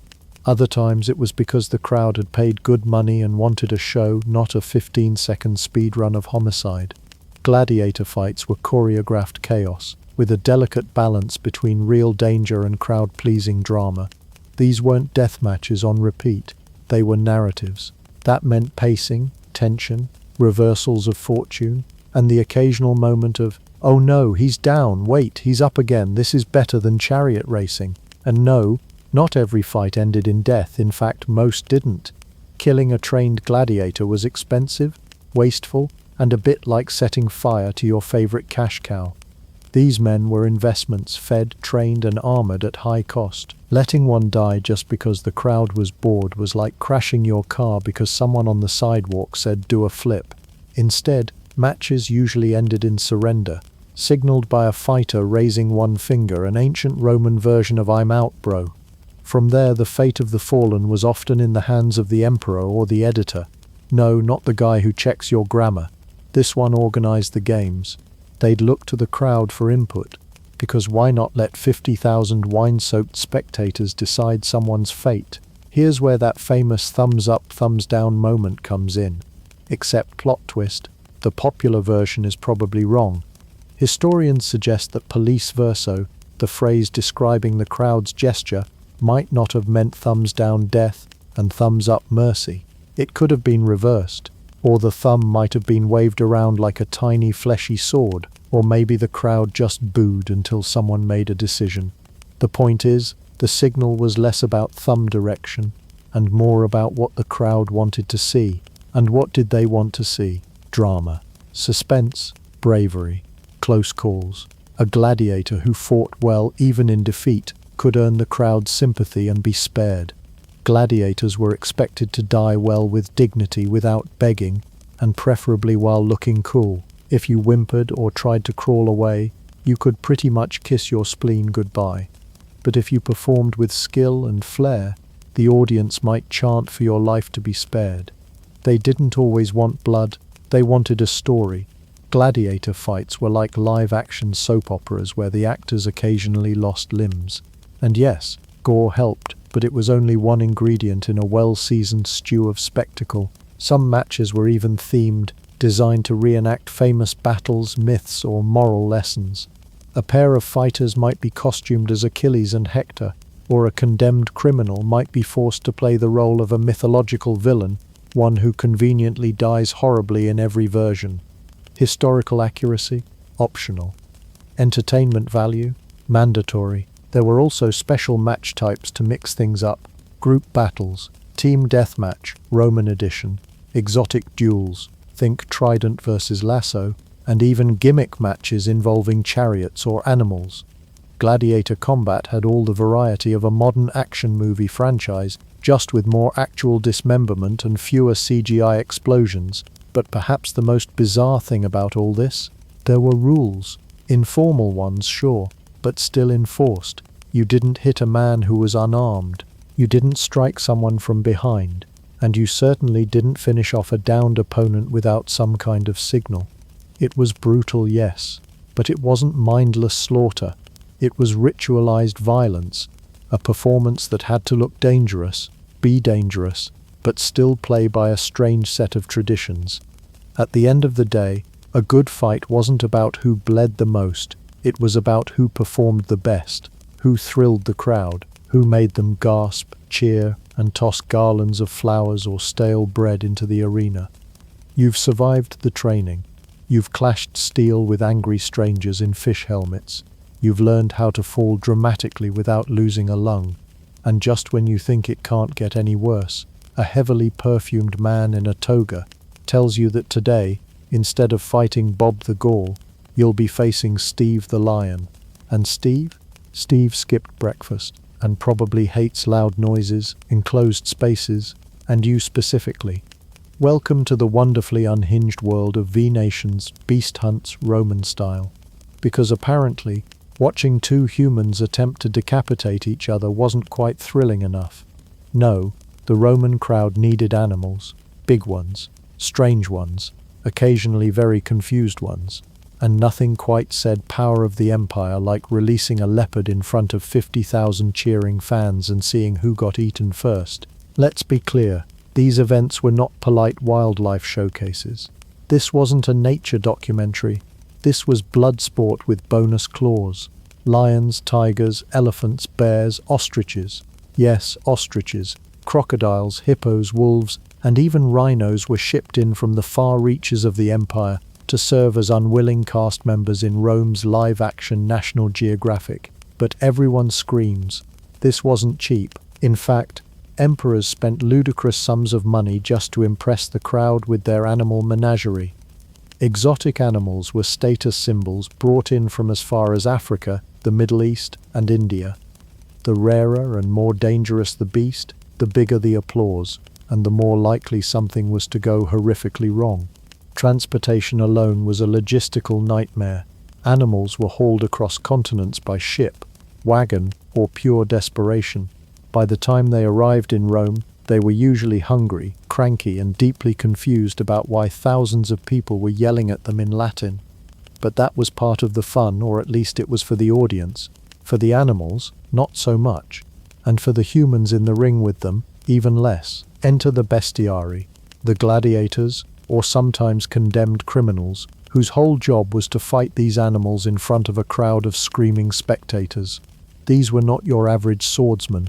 Other times it was because the crowd had paid good money and wanted a show, not a 15-second speed run of homicide. Gladiator fights were choreographed chaos, with a delicate balance between real danger and crowd-pleasing drama. These weren't death matches on repeat, they were narratives. That meant pacing, tension, reversals of fortune, and the occasional moment of, oh no, he's down, wait, he's up again, this is better than chariot racing. And no, not every fight ended in death, in fact most didn't. Killing a trained gladiator was expensive, wasteful, and a bit like setting fire to your favorite cash cow. These men were investments, fed, trained, and armored at high cost. Letting one die just because the crowd was bored was like crashing your car because someone on the sidewalk said do a flip. Instead, matches usually ended in surrender, signaled by a fighter raising one finger, an ancient Roman version of "I'm out, bro." From there, the fate of the fallen was often in the hands of the emperor or the editor. No, not the guy who checks your grammar. This one organized the games. They'd look to the crowd for input, because why not let 50,000 wine-soaked spectators decide someone's fate? Here's where that famous thumbs up, thumbs down moment comes in. Except plot twist, the popular version is probably wrong. Historians suggest that police verso, the phrase describing the crowd's gesture, might not have meant thumbs down death and thumbs up mercy. It could have been reversed. Or the thumb might have been waved around like a tiny fleshy sword, or maybe the crowd just booed until someone made a decision. The point is, the signal was less about thumb direction, and more about what the crowd wanted to see. And what did they want to see? Drama, suspense, bravery, close calls. A gladiator who fought well even in defeat could earn the crowd's sympathy and be spared. Gladiators were expected to die well with dignity without begging, and preferably while looking cool. If you whimpered or tried to crawl away, you could pretty much kiss your spleen goodbye. But if you performed with skill and flair, the audience might chant for your life to be spared. They didn't always want blood, they wanted a story. Gladiator fights were like live-action soap operas where the actors occasionally lost limbs. And yes, gore helped, but it was only one ingredient in a well-seasoned stew of spectacle. Some matches were even themed, designed to reenact famous battles, myths, or moral lessons. A pair of fighters might be costumed as Achilles and Hector, or a condemned criminal might be forced to play the role of a mythological villain, one who conveniently dies horribly in every version. Historical accuracy? Optional. Entertainment value? Mandatory. There were also special match types to mix things up. Group battles, team deathmatch, Roman edition, exotic duels, think Trident versus Lasso, and even gimmick matches involving chariots or animals. Gladiator combat had all the variety of a modern action movie franchise, just with more actual dismemberment and fewer CGI explosions. But perhaps the most bizarre thing about all this? There were rules. Informal ones, sure, but still enforced. You didn't hit a man who was unarmed. You didn't strike someone from behind. And you certainly didn't finish off a downed opponent without some kind of signal. It was brutal, yes, but it wasn't mindless slaughter. It was ritualized violence, a performance that had to look dangerous, be dangerous, but still play by a strange set of traditions. At the end of the day, a good fight wasn't about who bled the most, it was about who performed the best, who thrilled the crowd, who made them gasp, cheer, and toss garlands of flowers or stale bread into the arena. You've survived the training. You've clashed steel with angry strangers in fish helmets. You've learned how to fall dramatically without losing a lung. And just when you think it can't get any worse, a heavily perfumed man in a toga tells you that today, instead of fighting Bob the Gaul, you'll be facing Steve the Lion. And Steve? Steve skipped breakfast and probably hates loud noises, enclosed spaces, and you specifically. Welcome to the wonderfully unhinged world of V-Nations, beast hunts, Roman style. Because apparently, watching two humans attempt to decapitate each other wasn't quite thrilling enough. No, the Roman crowd needed animals, big ones, strange ones, occasionally very confused ones, and nothing quite said power of the empire like releasing a leopard in front of 50,000 cheering fans and seeing who got eaten first. Let's be clear, these events were not polite wildlife showcases. This wasn't a nature documentary. This was blood sport with bonus clause. Lions, tigers, elephants, bears, ostriches. Yes, ostriches. Crocodiles, hippos, wolves, and even rhinos were shipped in from the far reaches of the empire to serve as unwilling cast members in Rome's live-action National Geographic. But everyone screams. This wasn't cheap. In fact, emperors spent ludicrous sums of money just to impress the crowd with their animal menagerie. Exotic animals were status symbols brought in from as far as Africa, the Middle East, and India. The rarer and more dangerous the beast, the bigger the applause, and the more likely something was to go horrifically wrong. Transportation alone was a logistical nightmare. Animals were hauled across continents by ship, wagon, or pure desperation. By the time they arrived in Rome, they were usually hungry, cranky, and deeply confused about why thousands of people were yelling at them in Latin. But that was part of the fun, or at least it was for the audience. For the animals, not so much. And for the humans in the ring with them, even less. Enter the bestiari, the gladiators, or sometimes condemned criminals, whose whole job was to fight these animals in front of a crowd of screaming spectators. These were not your average swordsmen.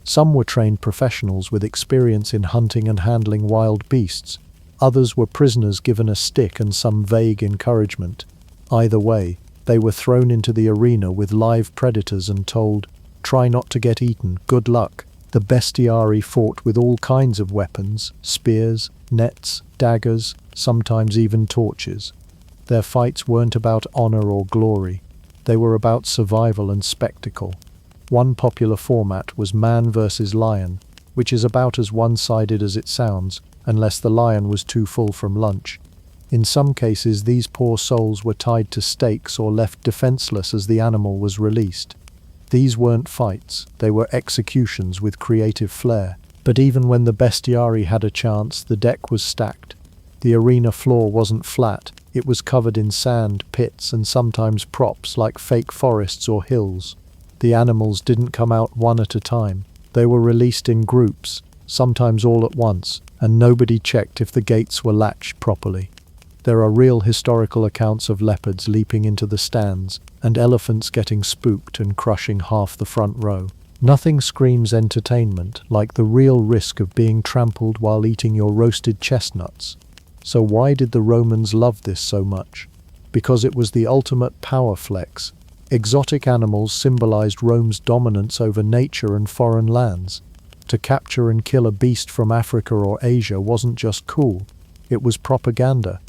Some were trained professionals with experience in hunting and handling wild beasts. Others were prisoners given a stick and some vague encouragement. Either way, they were thrown into the arena with live predators and told, "Try not to get eaten, good luck." The bestiari fought with all kinds of weapons, spears, nets, daggers, sometimes even torches. Their fights weren't about honor or glory. They were about survival and spectacle. One popular format was man versus lion, which is about as one-sided as it sounds, unless the lion was too full from lunch. In some cases, these poor souls were tied to stakes or left defenseless as the animal was released. These weren't fights, they were executions with creative flair. But even when the bestiari had a chance, the deck was stacked. The arena floor wasn't flat, it was covered in sand, pits, and sometimes props like fake forests or hills. The animals didn't come out one at a time. They were released in groups, sometimes all at once, and nobody checked if the gates were latched properly. There are real historical accounts of leopards leaping into the stands, and elephants getting spooked and crushing half the front row. Nothing screams entertainment like the real risk of being trampled while eating your roasted chestnuts. So why did the Romans love this so much? Because it was the ultimate power flex. Exotic animals symbolized Rome's dominance over nature and foreign lands. To capture and kill a beast from Africa or Asia wasn't just cool, it was propaganda.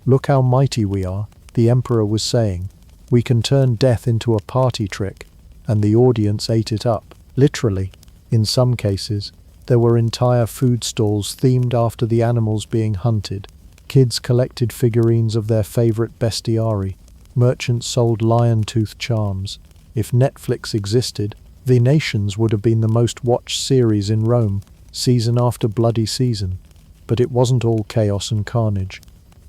"Look how mighty we are," the emperor was saying. "We can turn death into a party trick," and the audience ate it up, literally. In some cases, there were entire food stalls themed after the animals being hunted. Kids collected figurines of their favorite bestiary. Merchants sold lion-tooth charms. If Netflix existed, The Nations would have been the most watched series in Rome, season after bloody season. But it wasn't all chaos and carnage.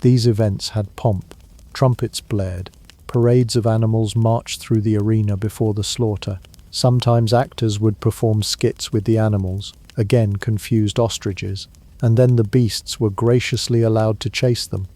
These events had pomp. Trumpets blared. Parades of animals marched through the arena before the slaughter. Sometimes actors would perform skits with the animals, again confused ostriches, and then the beasts were graciously allowed to chase them.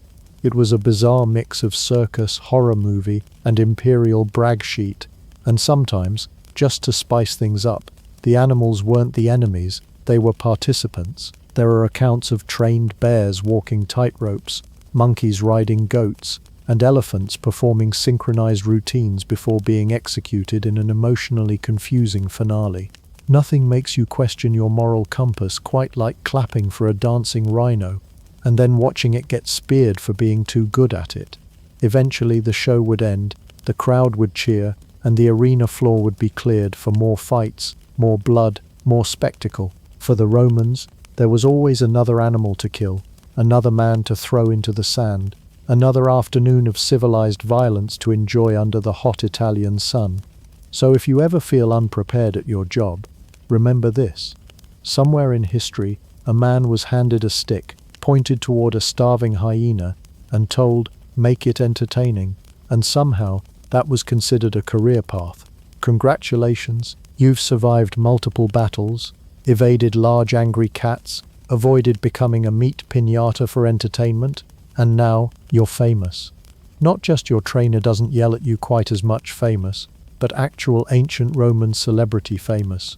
It was a bizarre mix of circus, horror movie, and imperial brag sheet, and sometimes, just to spice things up, the animals weren't the enemies, they were participants. There are accounts of trained bears walking tightropes, monkeys riding goats, and elephants performing synchronized routines before being executed in an emotionally confusing finale. Nothing makes you question your moral compass quite like clapping for a dancing rhino, and then watching it get speared for being too good at it. Eventually the show would end, the crowd would cheer, and the arena floor would be cleared for more fights, more blood, more spectacle. For the Romans, there was always another animal to kill, another man to throw into the sand, another afternoon of civilized violence to enjoy under the hot Italian sun. So if you ever feel unprepared at your job, remember this. Somewhere in history, a man was handed a stick, pointed toward a starving hyena, and told, "Make it entertaining," and somehow that was considered a career path. Congratulations, you've survived multiple battles, evaded large angry cats, avoided becoming a meat piñata for entertainment, and now you're famous. Not just your trainer doesn't yell at you quite as much famous, but actual ancient Roman celebrity famous.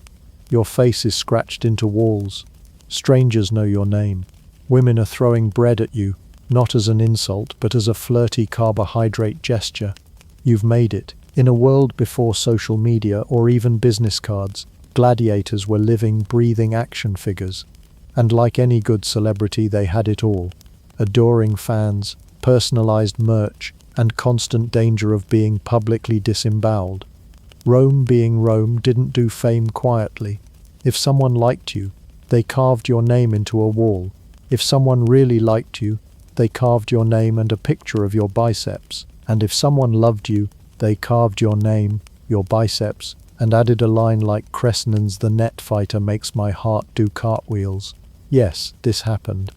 Your face is scratched into walls. Strangers know your name. Women are throwing bread at you, not as an insult, but as a flirty carbohydrate gesture. You've made it. In a world before social media or even business cards, gladiators were living, breathing action figures. And like any good celebrity, they had it all. Adoring fans, personalized merch, and constant danger of being publicly disemboweled. Rome being Rome didn't do fame quietly. If someone liked you, they carved your name into a wall. If someone really liked you, they carved your name and a picture of your biceps. And if someone loved you, they carved your name, your biceps, and added a line like Cresnan's "The net fighter makes my heart do cartwheels." Yes, this happened.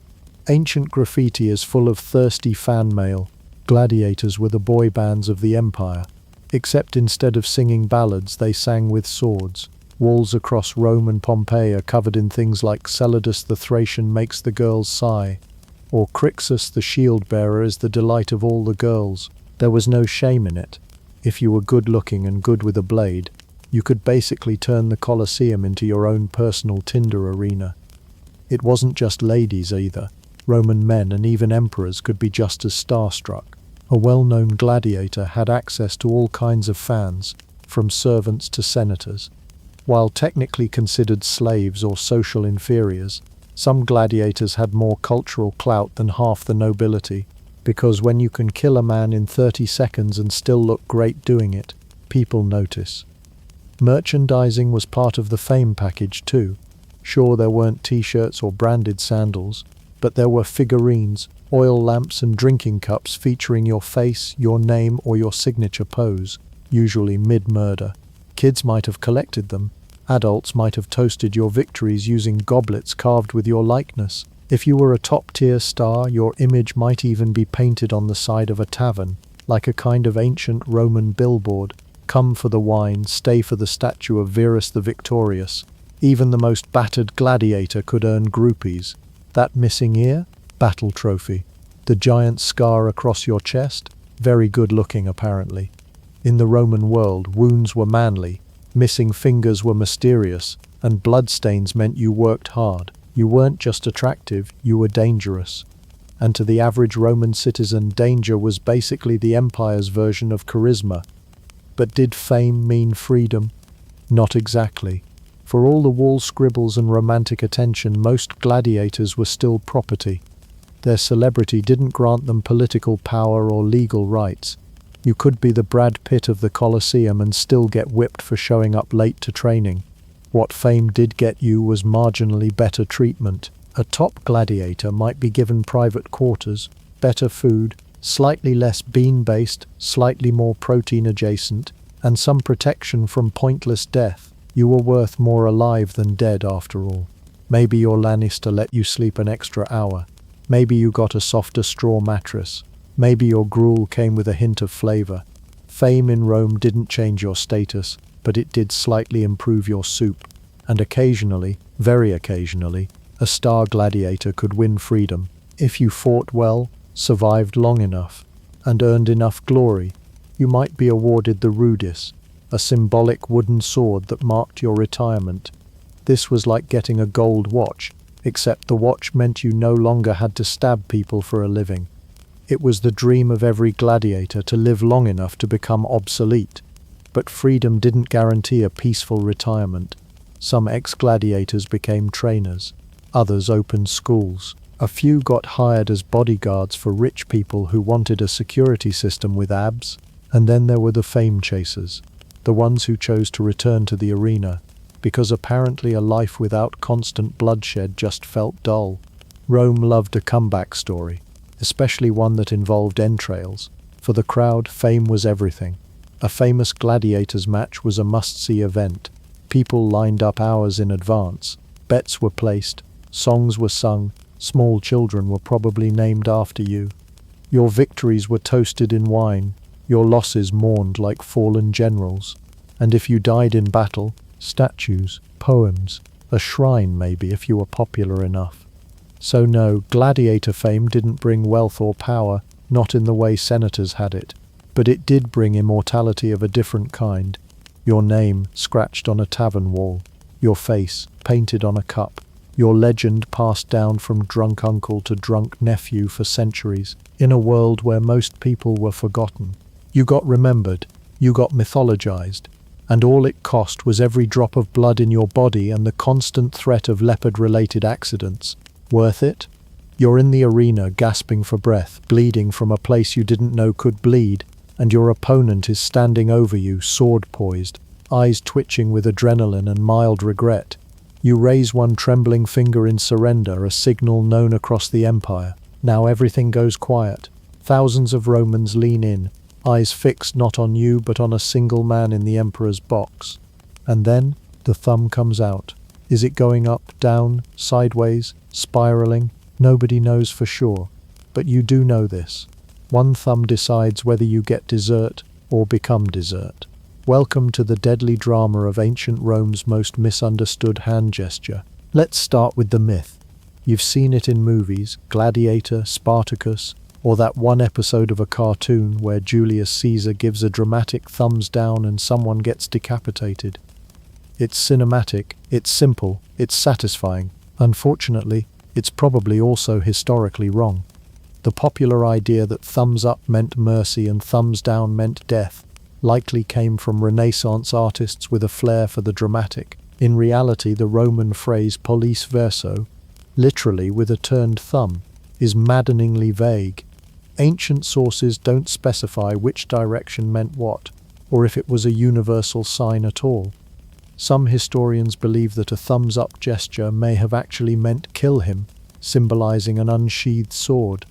Ancient graffiti is full of thirsty fan mail. Gladiators were the boy bands of the empire. Except instead of singing ballads, they sang with swords. Walls across Rome and Pompeii are covered in things like "Celadus the Thracian makes the girls sigh," or "Crixus the shield-bearer is the delight of all the girls." There was no shame in it. If you were good-looking and good with a blade, you could basically turn the Colosseum into your own personal Tinder arena. It wasn't just ladies either. Roman men and even emperors could be just as starstruck. A well-known gladiator had access to all kinds of fans, from servants to senators. While technically considered slaves or social inferiors, some gladiators had more cultural clout than half the nobility, because when you can kill a man in 30 seconds and still look great doing it, people notice. Merchandising was part of the fame package too. Sure, there weren't t-shirts or branded sandals, but there were figurines, oil lamps and drinking cups featuring your face, your name, or your signature pose, usually mid-murder. Kids might have collected them. Adults might have toasted your victories using goblets carved with your likeness. If you were a top-tier star, your image might even be painted on the side of a tavern, like a kind of ancient Roman billboard. Come for the wine, stay for the statue of Verus the Victorious. Even the most battered gladiator could earn groupies. That missing ear? Battle trophy. The giant scar across your chest? Very good looking, apparently. In the Roman world, wounds were manly. Missing fingers were mysterious, and bloodstains meant you worked hard. You weren't just attractive, you were dangerous. And to the average Roman citizen, danger was basically the empire's version of charisma. But did fame mean freedom? Not exactly. For all the wall scribbles and romantic attention, most gladiators were still property. Their celebrity didn't grant them political power or legal rights. You could be the Brad Pitt of the Colosseum and still get whipped for showing up late to training. What fame did get you was marginally better treatment. A top gladiator might be given private quarters, better food, slightly less bean-based, slightly more protein-adjacent, and some protection from pointless death. You were worth more alive than dead after all. Maybe your Lannister let you sleep an extra hour. Maybe you got a softer straw mattress. Maybe your gruel came with a hint of flavor. Fame in Rome didn't change your status, but it did slightly improve your soup. And occasionally, very occasionally, a star gladiator could win freedom if you fought well, survived long enough, and earned enough glory. You might be awarded the rudis, a symbolic wooden sword that marked your retirement. This was like getting a gold watch, except the watch meant you no longer had to stab people for a living. It was the dream of every gladiator to live long enough to become obsolete. But freedom didn't guarantee a peaceful retirement. Some ex-gladiators became trainers. Others opened schools. A few got hired as bodyguards for rich people who wanted a security system with abs. And then there were the fame chasers, the ones who chose to return to the arena, because apparently a life without constant bloodshed just felt dull. Rome loved a comeback story, especially one that involved entrails. For the crowd, fame was everything. A famous gladiators match was a must-see event. People lined up hours in advance. Bets were placed. Songs were sung. Small children were probably named after you. Your victories were toasted in wine. Your losses mourned like fallen generals. And if you died in battle, statues, poems, a shrine maybe if you were popular enough. So no, gladiator fame didn't bring wealth or power, not in the way senators had it. But it did bring immortality of a different kind. Your name scratched on a tavern wall. Your face painted on a cup. Your legend passed down from drunk uncle to drunk nephew for centuries, in a world where most people were forgotten. You got remembered, you got mythologized, and all it cost was every drop of blood in your body and the constant threat of leopard-related accidents. Worth it? You're in the arena gasping for breath, bleeding from a place you didn't know could bleed, and your opponent is standing over you, sword poised, eyes twitching with adrenaline and mild regret. You raise one trembling finger in surrender, a signal known across the empire. Now everything goes quiet. Thousands of Romans lean in, eyes fixed not on you but on a single man in the emperor's box. And then the thumb comes out. Is it going up, down, sideways, spiraling? Nobody knows for sure. But you do know this. One thumb decides whether you get dessert or become dessert. Welcome to the deadly drama of ancient Rome's most misunderstood hand gesture. Let's start with the myth. You've seen it in movies, Gladiator, Spartacus, or that one episode of a cartoon where Julius Caesar gives a dramatic thumbs down and someone gets decapitated. It's cinematic, it's simple, it's satisfying. Unfortunately, it's probably also historically wrong. The popular idea that thumbs up meant mercy and thumbs down meant death likely came from Renaissance artists with a flair for the dramatic. In reality, the Roman phrase pollice verso, literally with a turned thumb, is maddeningly vague. Ancient sources don't specify which direction meant what, or if it was a universal sign at all. Some historians believe that a thumbs-up gesture may have actually meant kill him, symbolizing an unsheathed sword.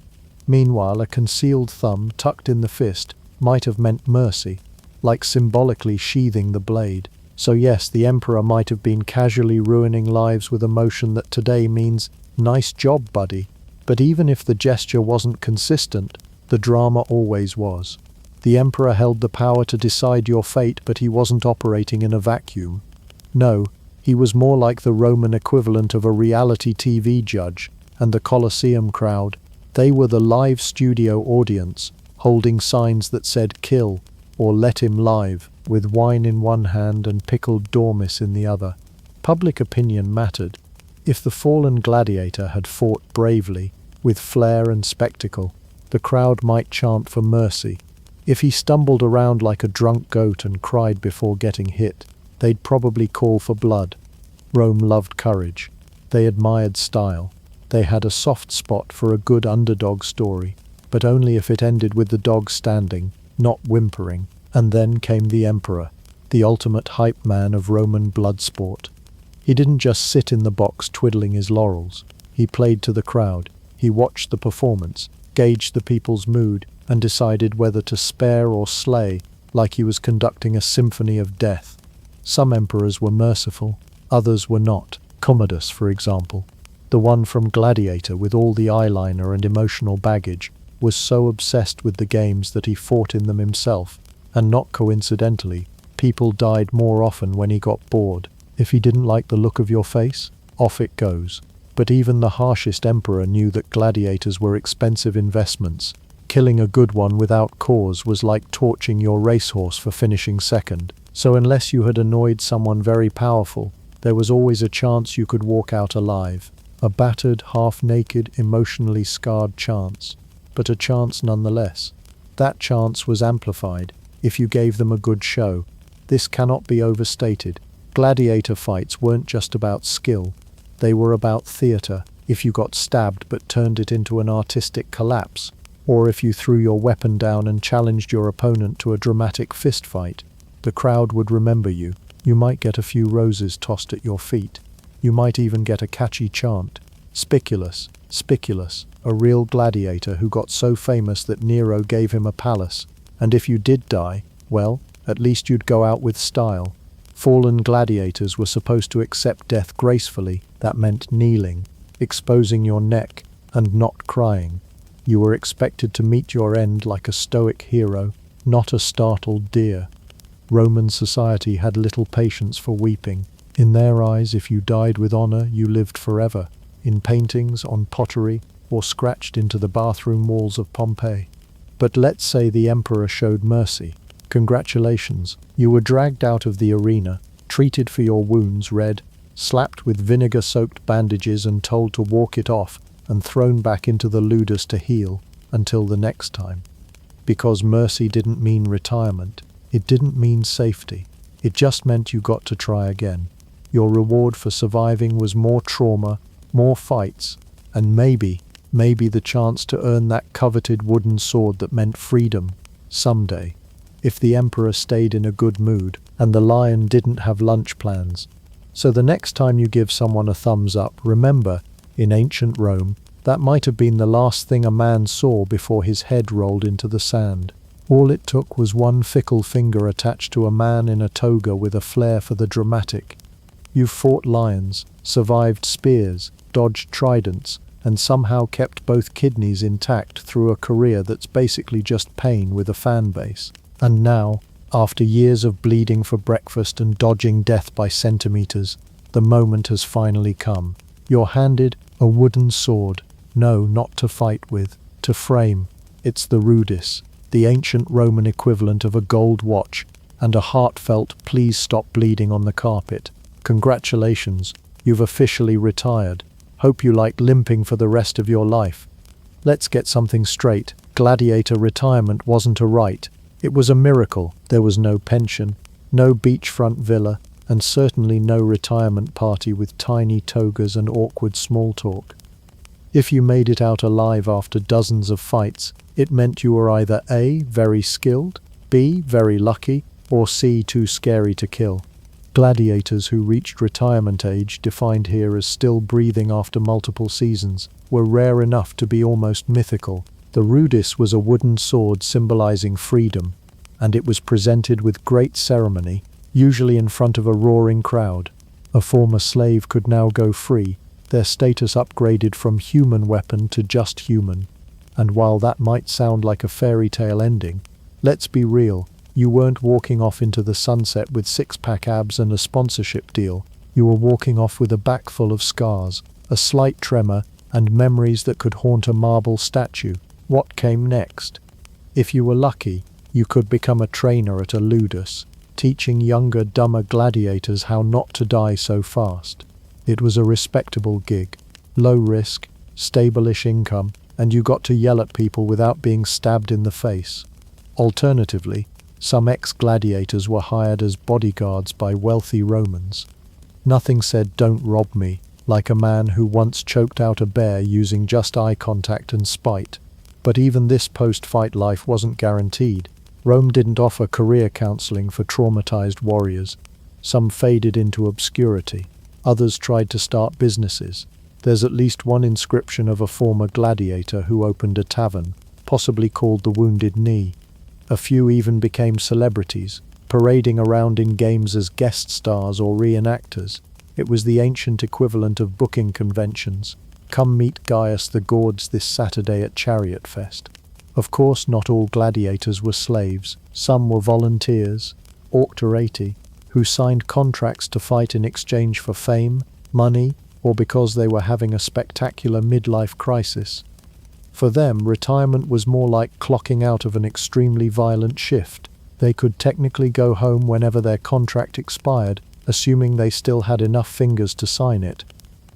Meanwhile, a concealed thumb tucked in the fist might have meant mercy, like symbolically sheathing the blade. So yes, the emperor might have been casually ruining lives with a motion that today means, nice job, buddy. But even if the gesture wasn't consistent, the drama always was. The emperor held the power to decide your fate, but he wasn't operating in a vacuum. No, he was more like the Roman equivalent of a reality TV judge, and the Colosseum crowd. They were the live studio audience, holding signs that said kill or let him live. with wine in one hand and pickled dormice in the other. Public opinion mattered. If the fallen gladiator had fought bravely, with flair and spectacle, the crowd might chant for mercy. If he stumbled around like a drunk goat and cried before getting hit, they'd probably call for blood. Rome loved courage. They admired style. They had a soft spot for a good underdog story, but only if it ended with the dog standing, not whimpering. And then came the emperor, the ultimate hype man of Roman blood sport. He didn't just sit in the box twiddling his laurels. He played to the crowd. He watched the performance, gauged the people's mood, and decided whether to spare or slay, like he was conducting a symphony of death. Some emperors were merciful, others were not. Commodus, for example, the one from Gladiator with all the eyeliner and emotional baggage, was so obsessed with the games that he fought in them himself. And not coincidentally, people died more often when he got bored. If he didn't like the look of your face, off it goes. But even the harshest emperor knew that gladiators were expensive investments. Killing a good one without cause was like torching your racehorse for finishing second. So unless you had annoyed someone very powerful, there was always a chance you could walk out alive. A battered, half-naked, emotionally scarred chance. But a chance nonetheless. That chance was amplified if you gave them a good show. This cannot be overstated. Gladiator fights weren't just about skill. They were about theatre. If you got stabbed but turned it into an artistic collapse, or if you threw your weapon down and challenged your opponent to a dramatic fist fight, the crowd would remember you. You might get a few roses tossed at your feet. You might even get a catchy chant. Spiculus, Spiculus, a real gladiator who got so famous that Nero gave him a palace. And if you did die, well, at least you'd go out with style. Fallen gladiators were supposed to accept death gracefully. That meant kneeling, exposing your neck, and not crying. You were expected to meet your end like a stoic hero, not a startled deer. Roman society had little patience for weeping. In their eyes, if you died with honor, you lived forever, in paintings, on pottery, or scratched into the bathroom walls of Pompeii. But let's say the emperor showed mercy. Congratulations, you were dragged out of the arena, treated for your wounds red, slapped with vinegar-soaked bandages and told to walk it off, and thrown back into the ludus to heal, until the next time. Because mercy didn't mean retirement. It didn't mean safety. It just meant you got to try again. Your reward for surviving was more trauma, more fights, and maybe the chance to earn that coveted wooden sword that meant freedom, someday. If the emperor stayed in a good mood, and the lion didn't have lunch plans. So the next time you give someone a thumbs up, remember, in ancient Rome, that might have been the last thing a man saw before his head rolled into the sand. All it took was one fickle finger attached to a man in a toga with a flair for the dramatic. You've fought lions, survived spears, dodged tridents, and somehow kept both kidneys intact through a career that's basically just pain with a fan base. And now, after years of bleeding for breakfast and dodging death by centimeters, the moment has finally come. You're handed a wooden sword. No, not to fight with, to frame. It's the rudis, the ancient Roman equivalent of a gold watch, and a heartfelt "please stop bleeding" on the carpet. Congratulations, you've officially retired. Hope you like limping for the rest of your life. Let's get something straight. Gladiator retirement wasn't a right. It was a miracle. There was no pension, no beachfront villa, and certainly no retirement party with tiny togas and awkward small talk. If you made it out alive after dozens of fights, it meant you were either A, very skilled, B, very lucky, or C, too scary to kill. Gladiators who reached retirement age, defined here as still breathing after multiple seasons, were rare enough to be almost mythical. The rudis was a wooden sword symbolizing freedom, and it was presented with great ceremony, usually in front of a roaring crowd. A former slave could now go free, their status upgraded from human weapon to just human. And while that might sound like a fairy tale ending, let's be real, you weren't walking off into the sunset with six-pack abs and a sponsorship deal. You were walking off with a back full of scars, a slight tremor, and memories that could haunt a marble statue. What came next? If you were lucky, you could become a trainer at a ludus, teaching younger, dumber gladiators how not to die so fast. It was a respectable gig. Low risk, stable-ish income, and you got to yell at people without being stabbed in the face. Alternatively, some ex-gladiators were hired as bodyguards by wealthy Romans. Nothing said "don't rob me" like a man who once choked out a bear using just eye contact and spite. But even this post-fight life wasn't guaranteed. Rome didn't offer career counseling for traumatized warriors. Some faded into obscurity. Others tried to start businesses. There's at least one inscription of a former gladiator who opened a tavern, possibly called the Wounded Knee. A few even became celebrities, parading around in games as guest stars or reenactors. It was the ancient equivalent of booking conventions. Come meet Gaius the Gourds this Saturday at Chariot Fest. Of course, not all gladiators were slaves. Some were volunteers, auctorati, who signed contracts to fight in exchange for fame, money, or because they were having a spectacular midlife crisis. For them, retirement was more like clocking out of an extremely violent shift. They could technically go home whenever their contract expired, assuming they still had enough fingers to sign it.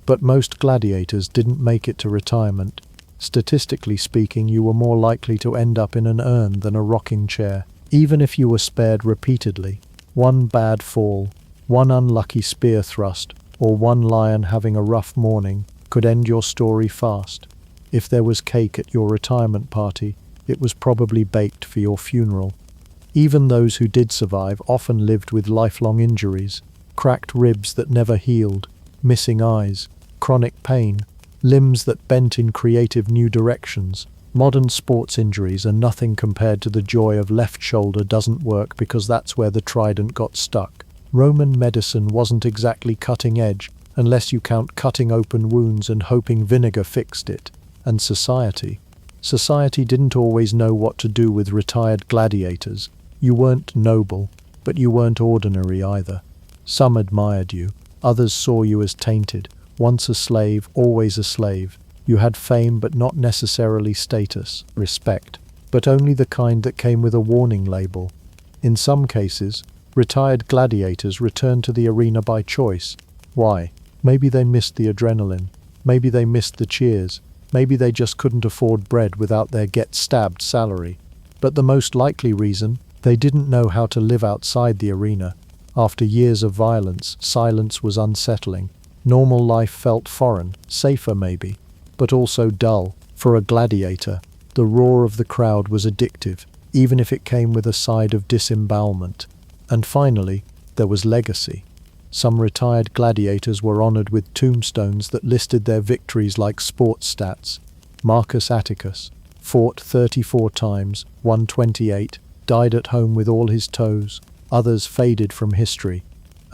But most gladiators didn't make it to retirement. Statistically speaking, you were more likely to end up in an urn than a rocking chair, even if you were spared repeatedly. One bad fall, one unlucky spear thrust, or one lion having a rough morning could end your story fast. If there was cake at your retirement party, it was probably baked for your funeral. Even those who did survive often lived with lifelong injuries, cracked ribs that never healed, missing eyes, chronic pain, limbs that bent in creative new directions. Modern sports injuries are nothing compared to the joy of left shoulder doesn't work because that's where the trident got stuck. Roman medicine wasn't exactly cutting edge, unless you count cutting open wounds and hoping vinegar fixed it. And society didn't always know what to do with retired gladiators. You weren't noble, but you weren't ordinary either. Some admired you, others saw you as tainted. Once a slave, always a slave. You had fame but not necessarily status, respect, but only the kind that came with a warning label. In some cases, retired gladiators returned to the arena by choice. Why? Maybe they missed the adrenaline. Maybe they missed the cheers. Maybe they just couldn't afford bread without their get-stabbed salary. But the most likely reason, they didn't know how to live outside the arena. After years of violence, silence was unsettling. Normal life felt foreign, safer maybe, but also dull. For a gladiator, the roar of the crowd was addictive, even if it came with a side of disembowelment. And finally, there was legacy. Some retired gladiators were honored with tombstones that listed their victories like sports stats. Marcus Atticus fought 34 times, won 28, died at home with all his toes. Others faded from history.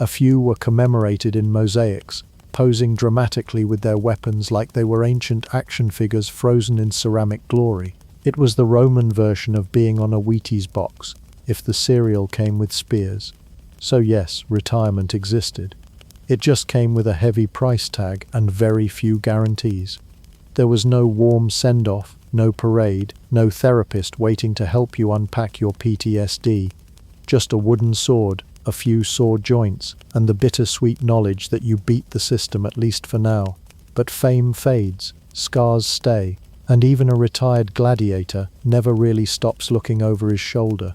A few were commemorated in mosaics, posing dramatically with their weapons like they were ancient action figures frozen in ceramic glory. It was the Roman version of being on a Wheaties box, if the cereal came with spears. So yes, retirement existed. It just came with a heavy price tag and very few guarantees. There was no warm send-off, no parade, no therapist waiting to help you unpack your PTSD. Just a wooden sword, a few sore joints, and the bittersweet knowledge that you beat the system at least for now. But fame fades, scars stay, and even a retired gladiator never really stops looking over his shoulder.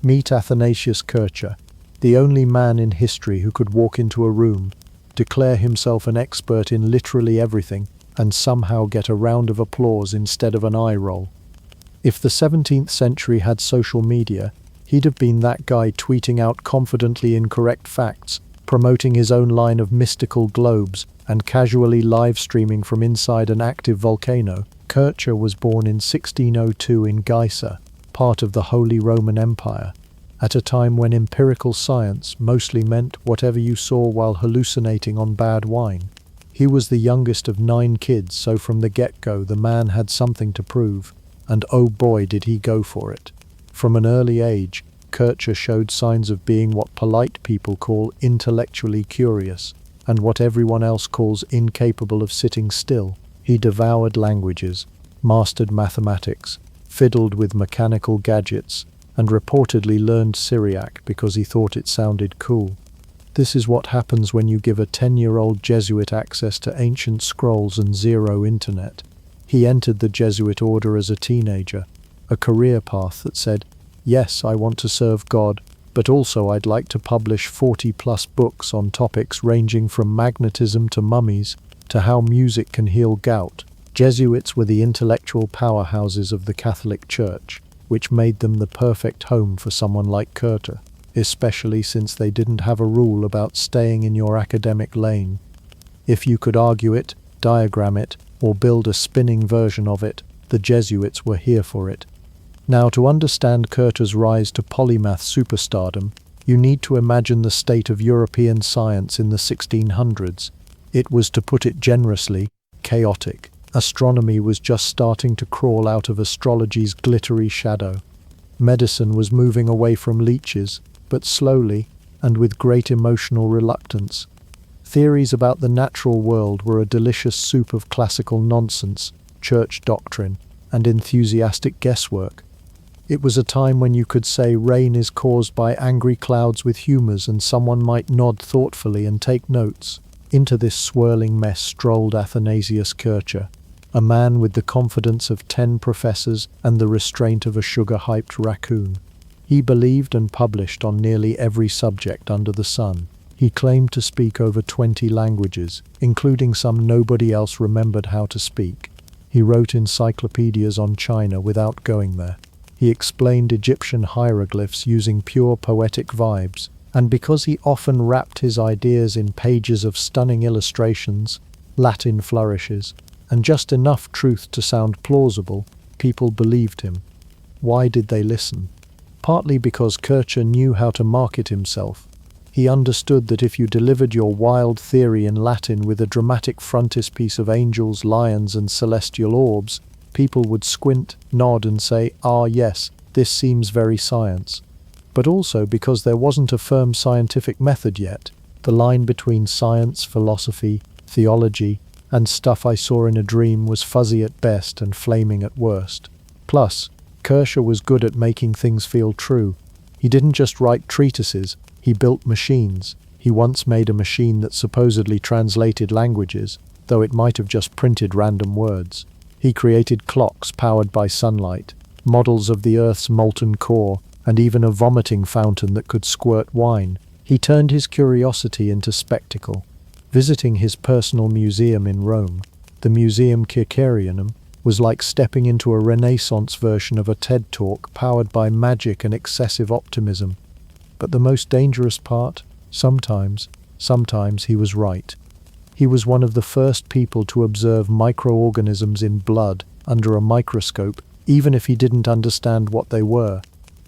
Meet Athanasius Kercher, the only man in history who could walk into a room, declare himself an expert in literally everything, and somehow get a round of applause instead of an eye roll. If the 17th century had social media, he'd have been that guy tweeting out confidently incorrect facts, promoting his own line of mystical globes, and casually live-streaming from inside an active volcano. Kercher was born in 1602 in Geisa, part of the Holy Roman Empire, at a time when empirical science mostly meant whatever you saw while hallucinating on bad wine. He was the youngest of 9 kids, so from the get-go the man had something to prove, and oh boy did he go for it. From an early age, Kercher showed signs of being what polite people call intellectually curious, and what everyone else calls incapable of sitting still. He devoured languages, mastered mathematics, fiddled with mechanical gadgets, and reportedly learned Syriac because he thought it sounded cool. This is what happens when you give a 10-year-old Jesuit access to ancient scrolls and zero internet. He entered the Jesuit order as a teenager, a career path that said, "Yes, I want to serve God, but also I'd like to publish 40-plus books on topics ranging from magnetism to mummies to how music can heal gout." Jesuits were the intellectual powerhouses of the Catholic Church, which made them the perfect home for someone like Kercher, especially since they didn't have a rule about staying in your academic lane. If you could argue it, diagram it, or build a spinning version of it, the Jesuits were here for it. Now, to understand Kercher's rise to polymath superstardom, you need to imagine the state of European science in the 1600s. It was, to put it generously, chaotic. Astronomy was just starting to crawl out of astrology's glittery shadow. Medicine was moving away from leeches, but slowly, and with great emotional reluctance. Theories about the natural world were a delicious soup of classical nonsense, church doctrine, and enthusiastic guesswork. It was a time when you could say rain is caused by angry clouds with humors, and someone might nod thoughtfully and take notes. Into this swirling mess strolled Athanasius Kercher, a man with the confidence of 10 professors and the restraint of a sugar-hyped raccoon. He believed and published on nearly every subject under the sun. He claimed to speak over 20 languages, including some nobody else remembered how to speak. He wrote encyclopedias on China without going there. He explained Egyptian hieroglyphs using pure poetic vibes, and because he often wrapped his ideas in pages of stunning illustrations, Latin flourishes, and just enough truth to sound plausible, people believed him. Why did they listen? Partly because Kercher knew how to market himself. He understood that if you delivered your wild theory in Latin with a dramatic frontispiece of angels, lions, and celestial orbs, people would squint, nod, and say, "Ah, yes, this seems very science." But also because there wasn't a firm scientific method yet. The line between science, philosophy, theology, and stuff I saw in a dream was fuzzy at best and flaming at worst. Plus, Kercher was good at making things feel true. He didn't just write treatises, he built machines. He once made a machine that supposedly translated languages, though it might have just printed random words. He created clocks powered by sunlight, models of the Earth's molten core, and even a vomiting fountain that could squirt wine. He turned his curiosity into spectacle. Visiting his personal museum in Rome, the Museum Kircherianum, was like stepping into a Renaissance version of a TED Talk powered by magic and excessive optimism. But the most dangerous part? Sometimes he was right. He was one of the first people to observe microorganisms in blood under a microscope, even if he didn't understand what they were.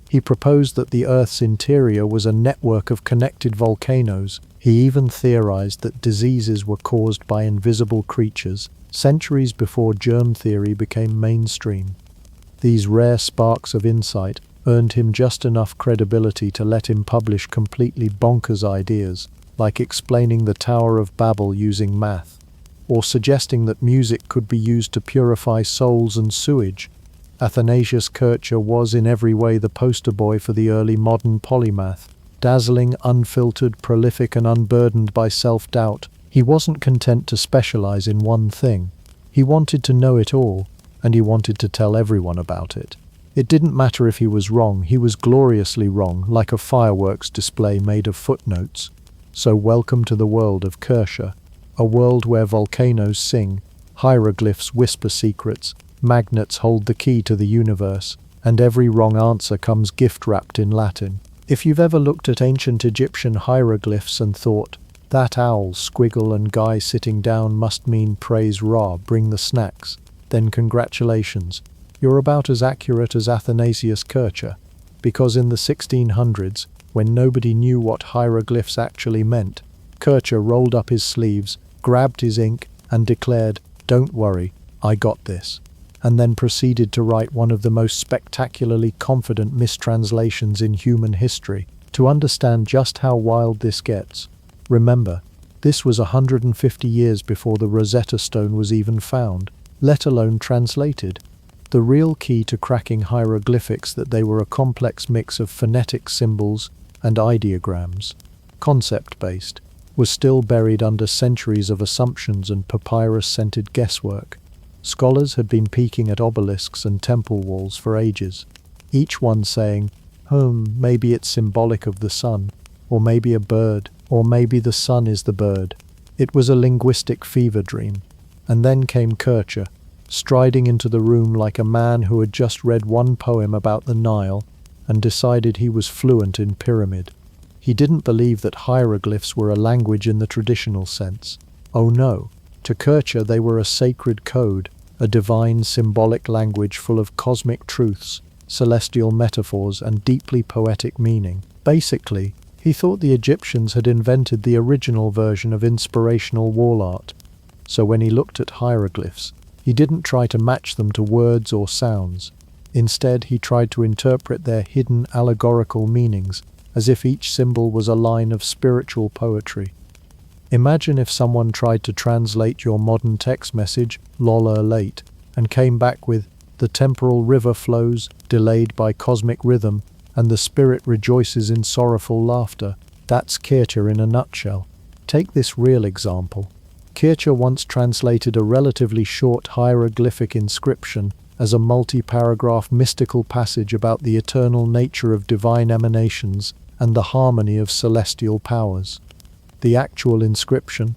He proposed that the Earth's interior was a network of connected volcanoes. He even theorized that diseases were caused by invisible creatures, centuries before germ theory became mainstream. These rare sparks of insight earned him just enough credibility to let him publish completely bonkers ideas, like explaining the Tower of Babel using math, or suggesting that music could be used to purify souls and sewage. Athanasius Kercher was in every way the poster boy for the early modern polymath. Dazzling, unfiltered, prolific, and unburdened by self-doubt, he wasn't content to specialize in one thing. He wanted to know it all, and he wanted to tell everyone about it. It didn't matter if he was wrong, he was gloriously wrong, like a fireworks display made of footnotes. So welcome to the world of Kercher, a world where volcanoes sing, hieroglyphs whisper secrets, magnets hold the key to the universe, and every wrong answer comes gift-wrapped in Latin. If you've ever looked at ancient Egyptian hieroglyphs and thought, that owl, squiggle, and guy sitting down must mean praise Ra, bring the snacks, then congratulations. You're about as accurate as Athanasius Kercher, because in the 1600s, when nobody knew what hieroglyphs actually meant, Kercher rolled up his sleeves, grabbed his ink, and declared, "Don't worry, I got this," and then proceeded to write one of the most spectacularly confident mistranslations in human history. To understand just how wild this gets, remember, this was 150 years before the Rosetta Stone was even found, let alone translated. The real key to cracking hieroglyphics that they were a complex mix of phonetic symbols and ideograms, concept-based, was still buried under centuries of assumptions and papyrus-scented guesswork. Scholars had been peeking at obelisks and temple walls for ages, each one saying, maybe it's symbolic of the sun, or maybe a bird, or maybe the sun is the bird. It was a linguistic fever dream. And then came Kercher, striding into the room like a man who had just read one poem about the Nile and decided he was fluent in pyramid. He didn't believe that hieroglyphs were a language in the traditional sense. Oh no, to Kercher they were a sacred code, a divine symbolic language full of cosmic truths, celestial metaphors, and deeply poetic meaning. Basically, he thought the Egyptians had invented the original version of inspirational wall art. So when he looked at hieroglyphs, he didn't try to match them to words or sounds. Instead, he tried to interpret their hidden allegorical meanings, as if each symbol was a line of spiritual poetry. Imagine if someone tried to translate your modern text message, "lol late," and came back with, "The temporal river flows, delayed by cosmic rhythm, and the spirit rejoices in sorrowful laughter." That's Kercher in a nutshell. Take this real example. Kercher once translated a relatively short hieroglyphic inscription as a multi-paragraph mystical passage about the eternal nature of divine emanations and the harmony of celestial powers. The actual inscription?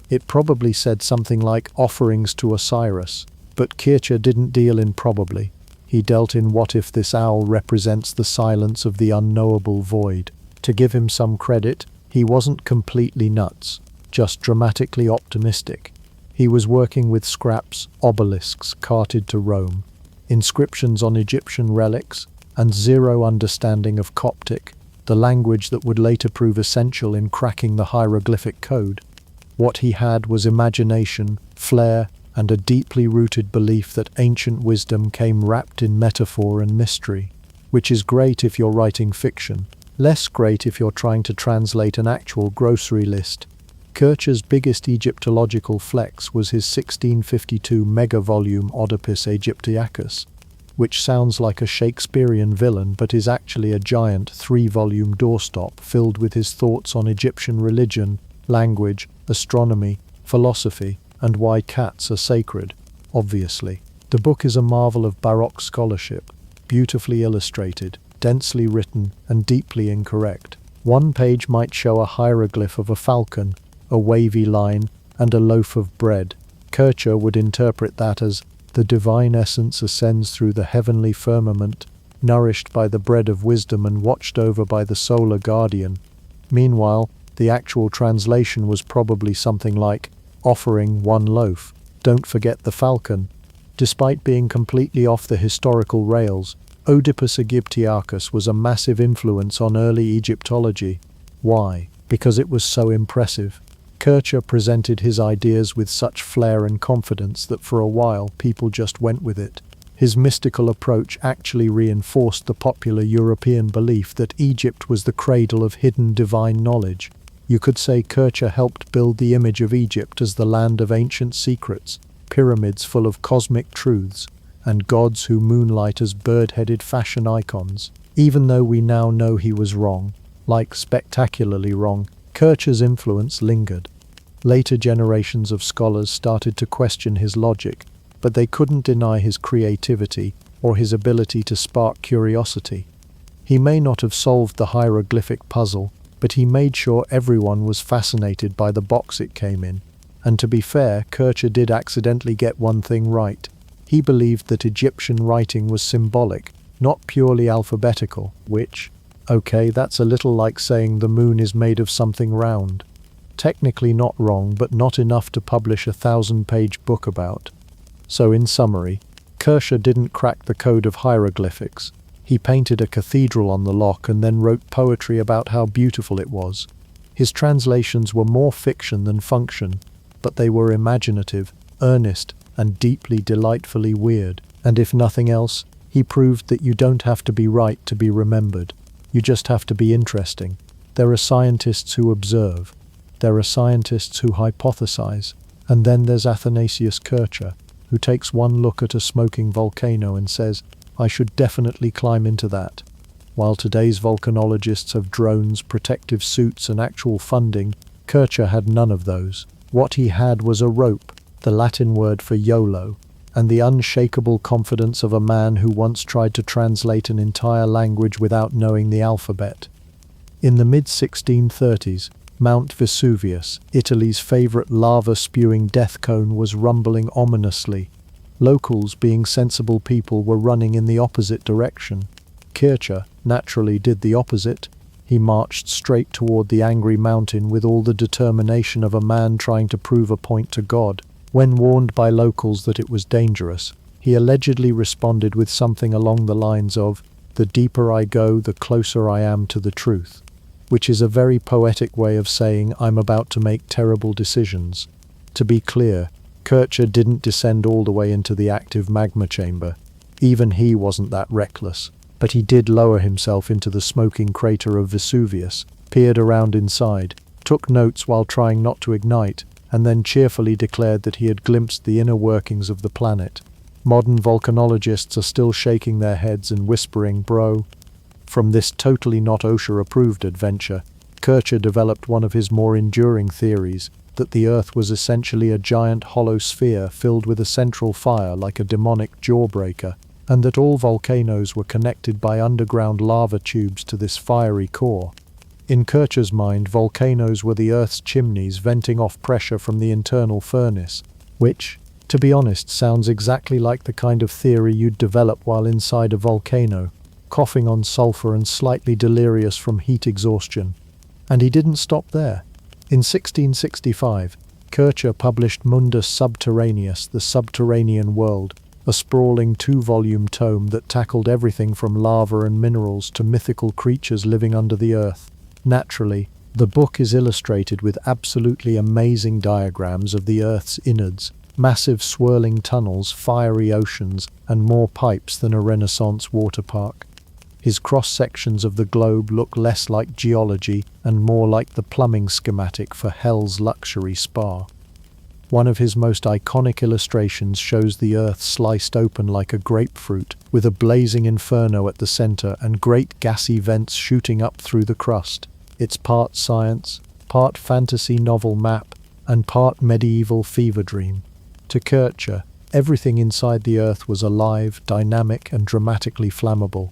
It probably said something like "offerings to Osiris," but Kercher didn't deal in probably. He dealt in what if this owl represents the silence of the unknowable void. To give him some credit, he wasn't completely nuts, just dramatically optimistic. He was working with scraps, obelisks carted to Rome, inscriptions on Egyptian relics, and zero understanding of Coptic, the language that would later prove essential in cracking the hieroglyphic code. What he had was imagination, flair, and a deeply rooted belief that ancient wisdom came wrapped in metaphor and mystery, which is great if you're writing fiction, less great if you're trying to translate an actual grocery list. Kercher's biggest Egyptological flex was his 1652 mega-volume Oedipus Aegyptiacus, which sounds like a Shakespearean villain but is actually a giant 3-volume doorstop filled with his thoughts on Egyptian religion, language, astronomy, philosophy, and why cats are sacred, obviously. The book is a marvel of Baroque scholarship, beautifully illustrated, densely written, and deeply incorrect. One page might show a hieroglyph of a falcon, a wavy line, and a loaf of bread. Kercher would interpret that as the divine essence ascends through the heavenly firmament, nourished by the bread of wisdom and watched over by the solar guardian. Meanwhile, the actual translation was probably something like, offering one loaf, don't forget the falcon. Despite being completely off the historical rails, Oedipus Aegyptiacus was a massive influence on early Egyptology. Why? Because it was so impressive. Kercher presented his ideas with such flair and confidence that for a while people just went with it. His mystical approach actually reinforced the popular European belief that Egypt was the cradle of hidden divine knowledge. You could say Kercher helped build the image of Egypt as the land of ancient secrets, pyramids full of cosmic truths, and gods who moonlight as bird-headed fashion icons. Even though we now know he was wrong, like spectacularly wrong, Kercher's influence lingered. Later generations of scholars started to question his logic, but they couldn't deny his creativity or his ability to spark curiosity. He may not have solved the hieroglyphic puzzle, but he made sure everyone was fascinated by the box it came in. And to be fair, Kercher did accidentally get one thing right. He believed that Egyptian writing was symbolic, not purely alphabetical, which, okay, that's a little like saying the moon is made of something round. Technically not wrong, but not enough to publish a 1,000-page book about. So in summary, Kercher didn't crack the code of hieroglyphics. He painted a cathedral on the lock and then wrote poetry about how beautiful it was. His translations were more fiction than function, but they were imaginative, earnest, and deeply delightfully weird. And if nothing else, he proved that you don't have to be right to be remembered. You just have to be interesting. There are scientists who observe. There are scientists who hypothesize. And then there's Athanasius Kercher, who takes one look at a smoking volcano and says, "I should definitely climb into that." While today's volcanologists have drones, protective suits, and actual funding, Kercher had none of those. What he had was a rope, the Latin word for YOLO, and the unshakable confidence of a man who once tried to translate an entire language without knowing the alphabet. In the mid-1630s, Mount Vesuvius, Italy's favorite lava-spewing death cone, was rumbling ominously. Locals, being sensible people, were running in the opposite direction. Kercher naturally did the opposite. He marched straight toward the angry mountain with all the determination of a man trying to prove a point to God. When warned by locals that it was dangerous, he allegedly responded with something along the lines of, "The deeper I go, the closer I am to the truth," which is a very poetic way of saying I'm about to make terrible decisions. To be clear, Kercher didn't descend all the way into the active magma chamber. Even he wasn't that reckless. But he did lower himself into the smoking crater of Vesuvius, peered around inside, took notes while trying not to ignite, and then cheerfully declared that he had glimpsed the inner workings of the planet. Modern volcanologists are still shaking their heads and whispering, "Bro." From this totally not OSHA-approved adventure, Kercher developed one of his more enduring theories, that the Earth was essentially a giant hollow sphere filled with a central fire like a demonic jawbreaker, and that all volcanoes were connected by underground lava tubes to this fiery core. In Kercher's mind, volcanoes were the Earth's chimneys venting off pressure from the internal furnace, which, to be honest, sounds exactly like the kind of theory you'd develop while inside a volcano, coughing on sulfur and slightly delirious from heat exhaustion. And he didn't stop there. In 1665, Kercher published Mundus Subterraneus, the Subterranean World, a sprawling 2-volume tome that tackled everything from lava and minerals to mythical creatures living under the earth. Naturally, the book is illustrated with absolutely amazing diagrams of the Earth's innards, massive swirling tunnels, fiery oceans, and more pipes than a Renaissance water park. His cross-sections of the globe look less like geology and more like the plumbing schematic for Hell's luxury spa. One of his most iconic illustrations shows the Earth sliced open like a grapefruit, with a blazing inferno at the center and great gassy vents shooting up through the crust. It's part science, part fantasy novel map, and part medieval fever dream. To Kercher, everything inside the Earth was alive, dynamic, and dramatically flammable.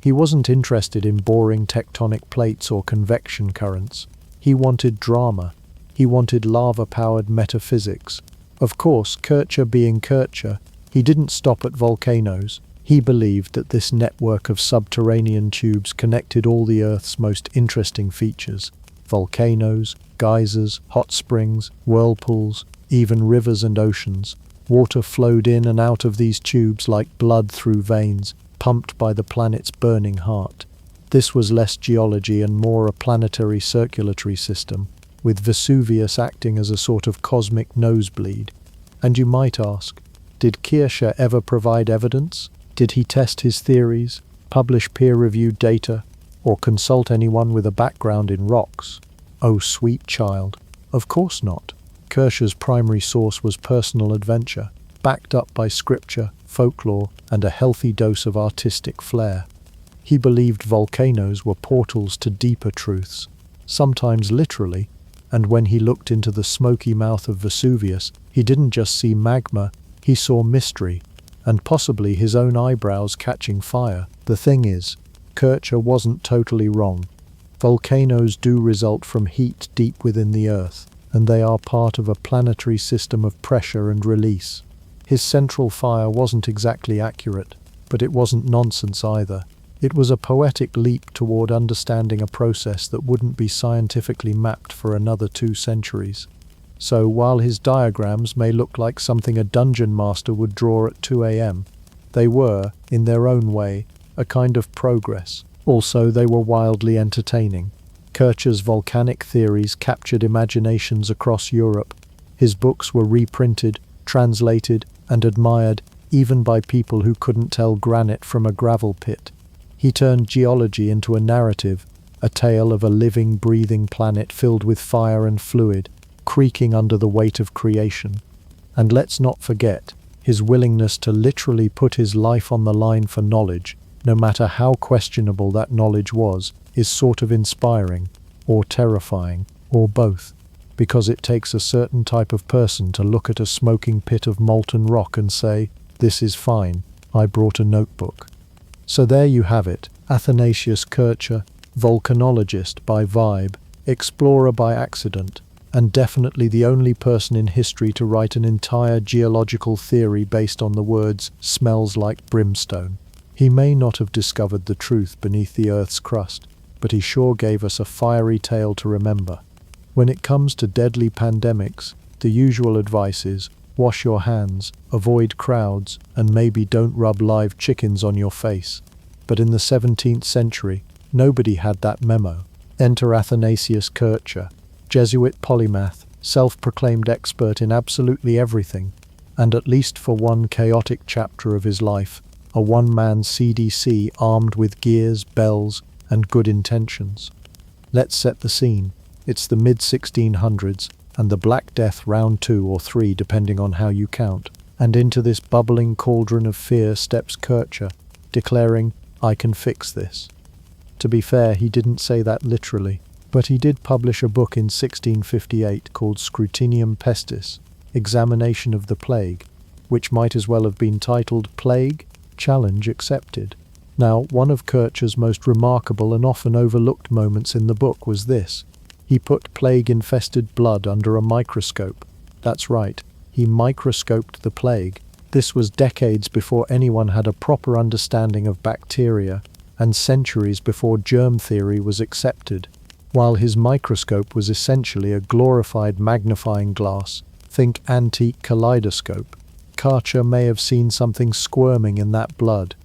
He wasn't interested in boring tectonic plates or convection currents. He wanted drama. He wanted lava-powered metaphysics. Of course, Kercher being Kercher, he didn't stop at volcanoes. He believed that this network of subterranean tubes connected all the Earth's most interesting features: volcanoes, geysers, hot springs, whirlpools, even rivers and oceans. Water flowed in and out of these tubes like blood through veins, pumped by the planet's burning heart. This was less geology and more a planetary circulatory system, with Vesuvius acting as a sort of cosmic nosebleed. And you might ask, did Kercher ever provide evidence? Did he test his theories, publish peer-reviewed data, or consult anyone with a background in rocks? Oh, sweet child, of course not. Kercher's primary source was personal adventure, backed up by scripture, folklore, and a healthy dose of artistic flair. He believed volcanoes were portals to deeper truths, sometimes literally, and when he looked into the smoky mouth of Vesuvius, he didn't just see magma, he saw mystery, and possibly his own eyebrows catching fire. The thing is, Kercher wasn't totally wrong. Volcanoes do result from heat deep within the Earth, and they are part of a planetary system of pressure and release. His central fire wasn't exactly accurate, but it wasn't nonsense either. It was a poetic leap toward understanding a process that wouldn't be scientifically mapped for another 2 centuries. So while his diagrams may look like something a dungeon master would draw at 2 a.m., they were, in their own way, a kind of progress. Also, they were wildly entertaining. Kercher's volcanic theories captured imaginations across Europe. His books were reprinted, translated, and admired, even by people who couldn't tell granite from a gravel pit. He turned geology into a narrative, a tale of a living, breathing planet filled with fire and fluid, creaking under the weight of creation. And let's not forget, His willingness to literally put his life on the line for knowledge, no matter how questionable that knowledge was, is sort of inspiring, or terrifying, or both, because it takes a certain type of person to look at a smoking pit of molten rock and say, "This is fine, I brought a notebook." So there you have it, Athanasius Kercher, volcanologist by vibe, explorer by accident, and definitely the only person in history to write an entire geological theory based on the words "smells like brimstone." He may not have discovered the truth beneath the Earth's crust, but he sure gave us a fiery tale to remember. When it comes to deadly pandemics, the usual advice is, wash your hands, avoid crowds, and maybe don't rub live chickens on your face. But in the 17th century, nobody had that memo. Enter Athanasius Kercher, Jesuit polymath, self-proclaimed expert in absolutely everything, and at least for one chaotic chapter of his life, a one-man CDC armed with gears, bells, and good intentions. Let's set the scene. It's the mid-1600s, and the Black Death round 2 or 3 depending on how you count, and into this bubbling cauldron of fear steps Kercher, declaring, "I can fix this." To be fair, he didn't say that literally, but he did publish a book in 1658 called Scrutinium Pestis, Examination of the Plague, which might as well have been titled Plague? Challenge Accepted. Now, one of Kercher's most remarkable and often overlooked moments in the book was this. He put plague-infested blood under a microscope. That's right, he microscoped the plague. This was decades before anyone had a proper understanding of bacteria, and centuries before germ theory was accepted. While his microscope was essentially a glorified magnifying glass, think antique kaleidoscope, Kercher may have seen something squirming in that blood.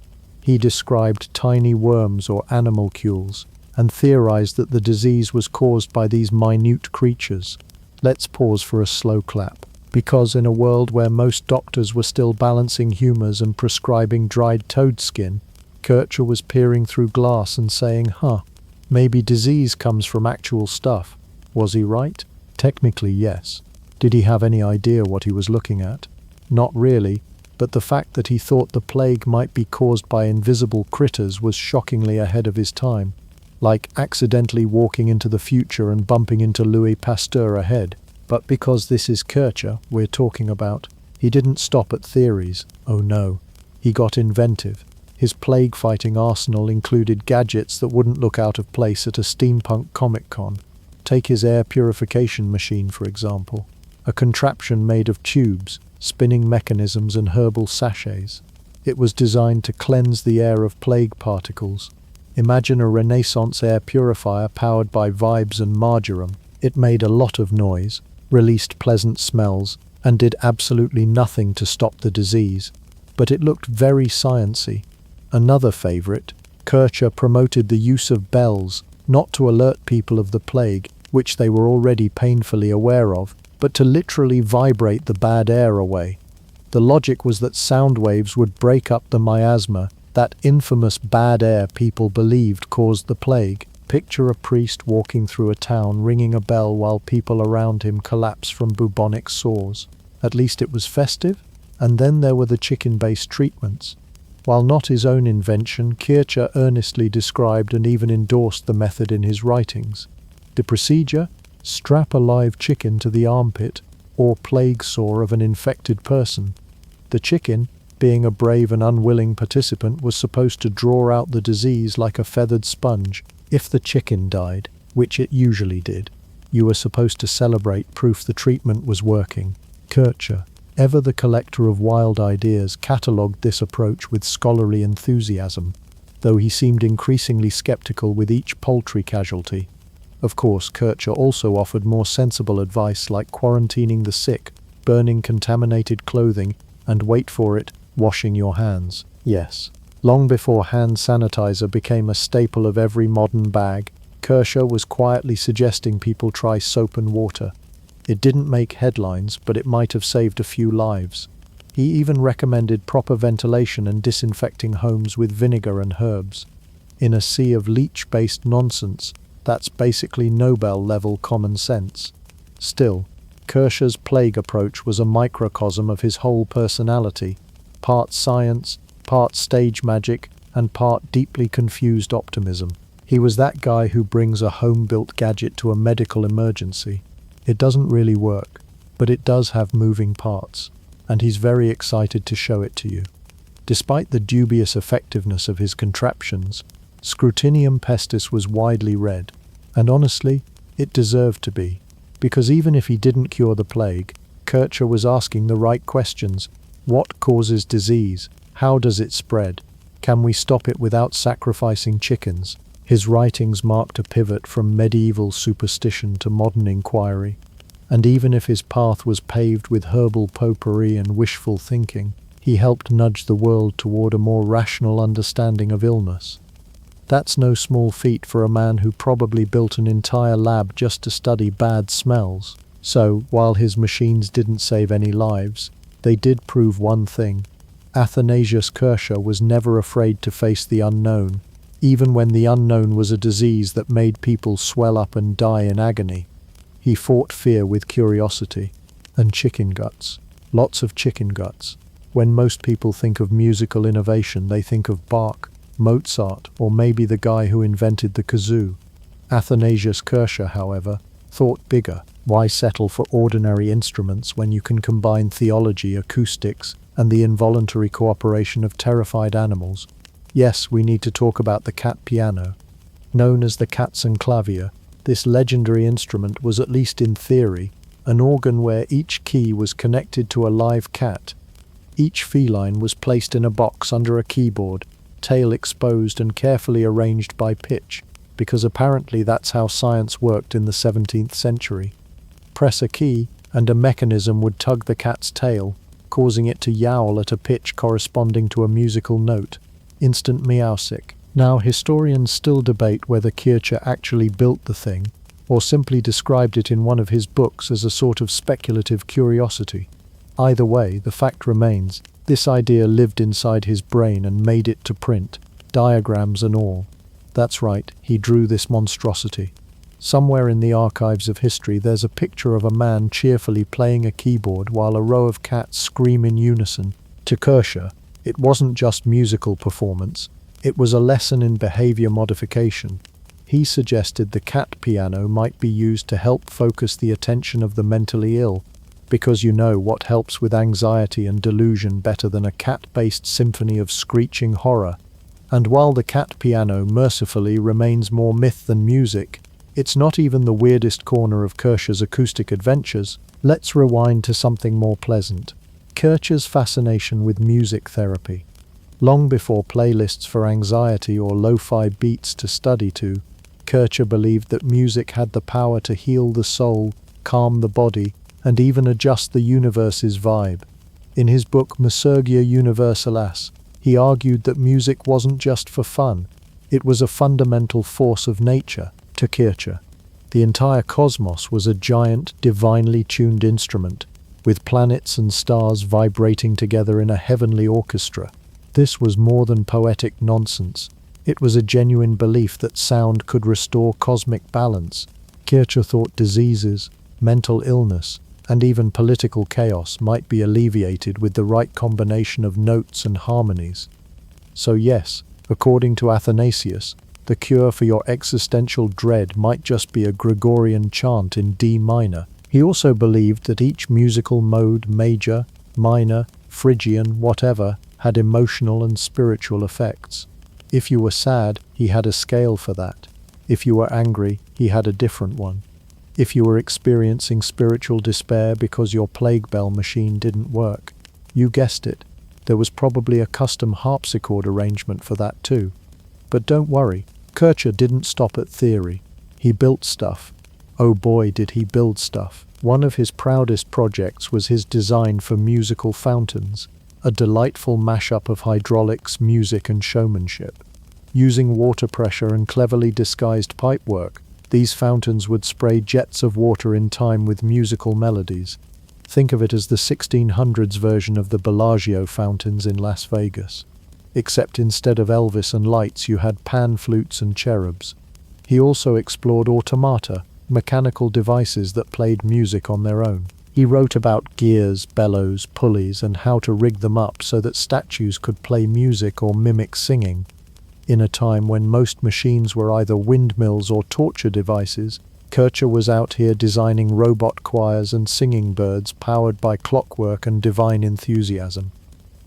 He described tiny worms or animalcules, and theorized that the disease was caused by these minute creatures. Let's pause for a slow clap, because in a world where most doctors were still balancing humors and prescribing dried toad skin, Kercher was peering through glass and saying, maybe disease comes from actual stuff. Was he right? Technically, yes. Did he have any idea what he was looking at? Not really, but the fact that he thought the plague might be caused by invisible critters was shockingly ahead of his time, like accidentally walking into the future and bumping into Louis Pasteur ahead. But because this is Kercher we're talking about, he didn't stop at theories. Oh no, he got inventive. His plague-fighting arsenal included gadgets that wouldn't look out of place at a steampunk Comic-Con. Take his air purification machine, for example, a contraption made of tubes, spinning mechanisms and herbal sachets. It was designed to cleanse the air of plague particles. Imagine a Renaissance air purifier powered by vibes and marjoram. It made a lot of noise, released pleasant smells, and did absolutely nothing to stop the disease. But it looked very sciencey. Another favorite, Kercher promoted the use of bells, not to alert people of the plague, which they were already painfully aware of, but to literally vibrate the bad air away. The logic was that sound waves would break up the miasma, that infamous bad air people believed caused the plague. Picture a priest walking through a town ringing a bell while people around him collapse from bubonic sores. At least it was festive. And then there were the chicken-based treatments. While not his own invention, Kercher earnestly described and even endorsed the method in his writings. The procedure? Strap a live chicken to the armpit or plague sore of an infected person. The chicken, being a brave and unwilling participant, was supposed to draw out the disease like a feathered sponge. If the chicken died, which it usually did, you were supposed to celebrate proof the treatment was working. Kercher, ever the collector of wild ideas, catalogued this approach with scholarly enthusiasm, though he seemed increasingly skeptical with each poultry casualty. Of course, Kercher also offered more sensible advice like quarantining the sick, burning contaminated clothing, and wait for it, washing your hands. Yes, long before hand sanitizer became a staple of every modern bag, Kercher was quietly suggesting people try soap and water. It didn't make headlines, but it might have saved a few lives. He even recommended proper ventilation and disinfecting homes with vinegar and herbs. In a sea of leech-based nonsense, that's basically Nobel-level common sense. Still, Kercher's plague approach was a microcosm of his whole personality, part science, part stage magic, and part deeply confused optimism. He was that guy who brings a home-built gadget to a medical emergency. It doesn't really work, but it does have moving parts, and he's very excited to show it to you. Despite the dubious effectiveness of his contraptions, Scrutinium pestis was widely read, and honestly, it deserved to be, because even if he didn't cure the plague, Kercher was asking the right questions. What causes disease? How does it spread? Can we stop it without sacrificing chickens? His writings marked a pivot from medieval superstition to modern inquiry, and even if his path was paved with herbal potpourri and wishful thinking, he helped nudge the world toward a more rational understanding of illness. That's no small feat for a man who probably built an entire lab just to study bad smells. So, while his machines didn't save any lives, they did prove one thing. Athanasius Kercher was never afraid to face the unknown, even when the unknown was a disease that made people swell up and die in agony. He fought fear with curiosity. And chicken guts. Lots of chicken guts. When most people think of musical innovation, they think of Bach, Mozart, or maybe the guy who invented the kazoo. Athanasius Kercher, however, thought bigger. Why settle for ordinary instruments when you can combine theology, acoustics, and the involuntary cooperation of terrified animals? Yes, we need to talk about the cat piano. Known as the Katzenclavier, this legendary instrument was, at least in theory, an organ where each key was connected to a live cat. Each feline was placed in a box under a keyboard, tail exposed and carefully arranged by pitch, because apparently that's how science worked in the 17th century. Press a key, and a mechanism would tug the cat's tail, causing it to yowl at a pitch corresponding to a musical note. Instant meowsick. Now, historians still debate whether Kercher actually built the thing, or simply described it in one of his books as a sort of speculative curiosity. Either way, the fact remains, this idea lived inside his brain and made it to print, diagrams and all. That's right, he drew this monstrosity. Somewhere in the archives of history there's a picture of a man cheerfully playing a keyboard while a row of cats scream in unison. To Kercher, it wasn't just musical performance, it was a lesson in behavior modification. He suggested the cat piano might be used to help focus the attention of the mentally ill, because you know what helps with anxiety and delusion better than a cat-based symphony of screeching horror. And while the cat piano mercifully remains more myth than music, it's not even the weirdest corner of Kercher's acoustic adventures. Let's rewind to something more pleasant. Kercher's fascination with music therapy. Long before playlists for anxiety or lo-fi beats to study to, Kercher believed that music had the power to heal the soul, calm the body, and even adjust the universe's vibe. In his book Musurgia Universalis, he argued that music wasn't just for fun, it was a fundamental force of nature. To Kercher, the entire cosmos was a giant, divinely tuned instrument, with planets and stars vibrating together in a heavenly orchestra. This was more than poetic nonsense. It was a genuine belief that sound could restore cosmic balance. Kercher thought diseases, mental illness, and even political chaos might be alleviated with the right combination of notes and harmonies. So yes, according to Athanasius, the cure for your existential dread might just be a Gregorian chant in D minor. He also believed that each musical mode, major, minor, Phrygian, whatever, had emotional and spiritual effects. If you were sad, he had a scale for that. If you were angry, he had a different one. If you were experiencing spiritual despair because your plague bell machine didn't work, you guessed it, there was probably a custom harpsichord arrangement for that too. But don't worry, Kercher didn't stop at theory. He built stuff. Oh boy, did he build stuff. One of his proudest projects was his design for musical fountains, a delightful mashup of hydraulics, music and showmanship. Using water pressure and cleverly disguised pipework, these fountains would spray jets of water in time with musical melodies. Think of it as the 1600s version of the Bellagio fountains in Las Vegas. Except instead of Elvis and lights you had pan flutes and cherubs. He also explored automata, mechanical devices that played music on their own. He wrote about gears, bellows, pulleys, and how to rig them up so that statues could play music or mimic singing. In a time when most machines were either windmills or torture devices, Kercher was out here designing robot choirs and singing birds powered by clockwork and divine enthusiasm.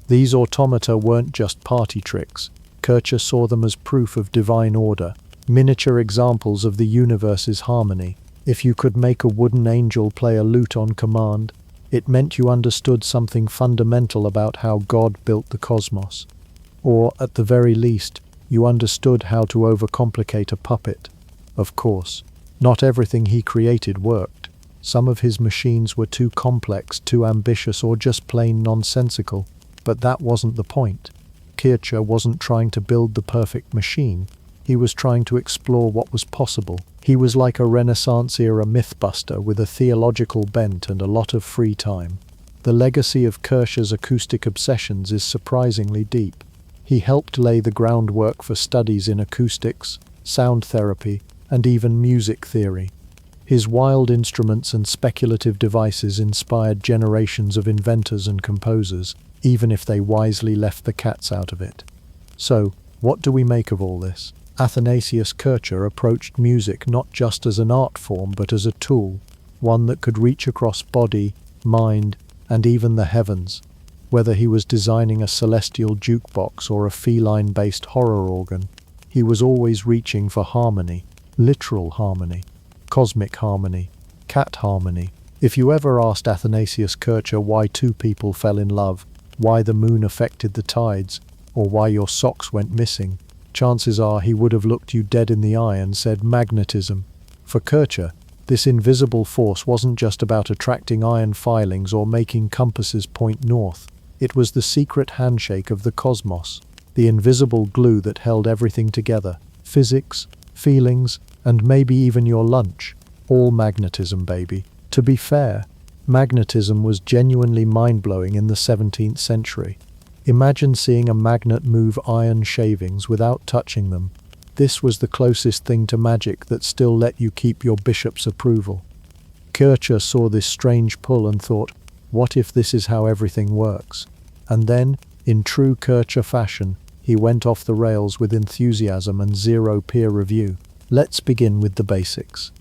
These automata weren't just party tricks. Kercher saw them as proof of divine order, miniature examples of the universe's harmony. If you could make a wooden angel play a lute on command, it meant you understood something fundamental about how God built the cosmos. Or, at the very least, you understood how to overcomplicate a puppet. Of course, not everything he created worked. Some of his machines were too complex, too ambitious, or just plain nonsensical. But that wasn't the point. Kercher wasn't trying to build the perfect machine. He was trying to explore what was possible. He was like a Renaissance-era mythbuster with a theological bent and a lot of free time. The legacy of Kercher's acoustic obsessions is surprisingly deep. He helped lay the groundwork for studies in acoustics, sound therapy, and even music theory. His wild instruments and speculative devices inspired generations of inventors and composers, even if they wisely left the cats out of it. So, what do we make of all this? Athanasius Kercher approached music not just as an art form but as a tool, one that could reach across body, mind, and even the heavens. Whether he was designing a celestial jukebox or a feline-based horror organ, he was always reaching for harmony, literal harmony, cosmic harmony, cat harmony. If you ever asked Athanasius Kercher why two people fell in love, why the moon affected the tides, or why your socks went missing, chances are he would have looked you dead in the eye and said magnetism. For Kercher, this invisible force wasn't just about attracting iron filings or making compasses point north. It was the secret handshake of the cosmos, the invisible glue that held everything together. Physics, feelings, and maybe even your lunch. All magnetism, baby. To be fair, magnetism was genuinely mind-blowing in the 17th century. Imagine seeing a magnet move iron shavings without touching them. This was the closest thing to magic that still let you keep your bishop's approval. Kercher saw this strange pull and thought, what if this is how everything works? And then, in true Kercher fashion, he went off the rails with enthusiasm and zero peer review. Let's begin with the basics.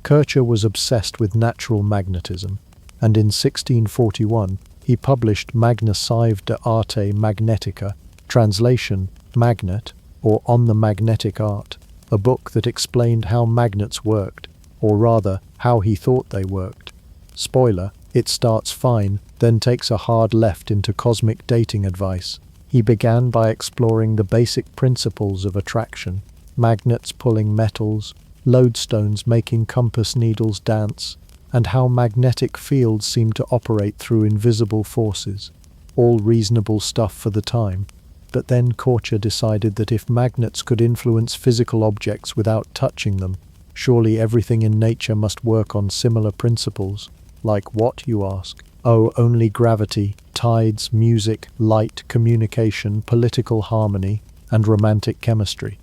Kercher was obsessed with natural magnetism, and in 1641, he published Magna Sive de Arte Magnetica, translation, Magnet, or On the Magnetic Art, a book that explained how magnets worked, or rather, how he thought they worked. Spoiler, it starts fine, then takes a hard left into cosmic dating advice. He began by exploring the basic principles of attraction, magnets pulling metals, lodestones making compass needles dance, and how magnetic fields seem to operate through invisible forces. All reasonable stuff for the time. But then Kercher decided that if magnets could influence physical objects without touching them, surely everything in nature must work on similar principles. Like what, you ask? Oh, only gravity, tides, music, light, communication, political harmony, and romantic chemistry.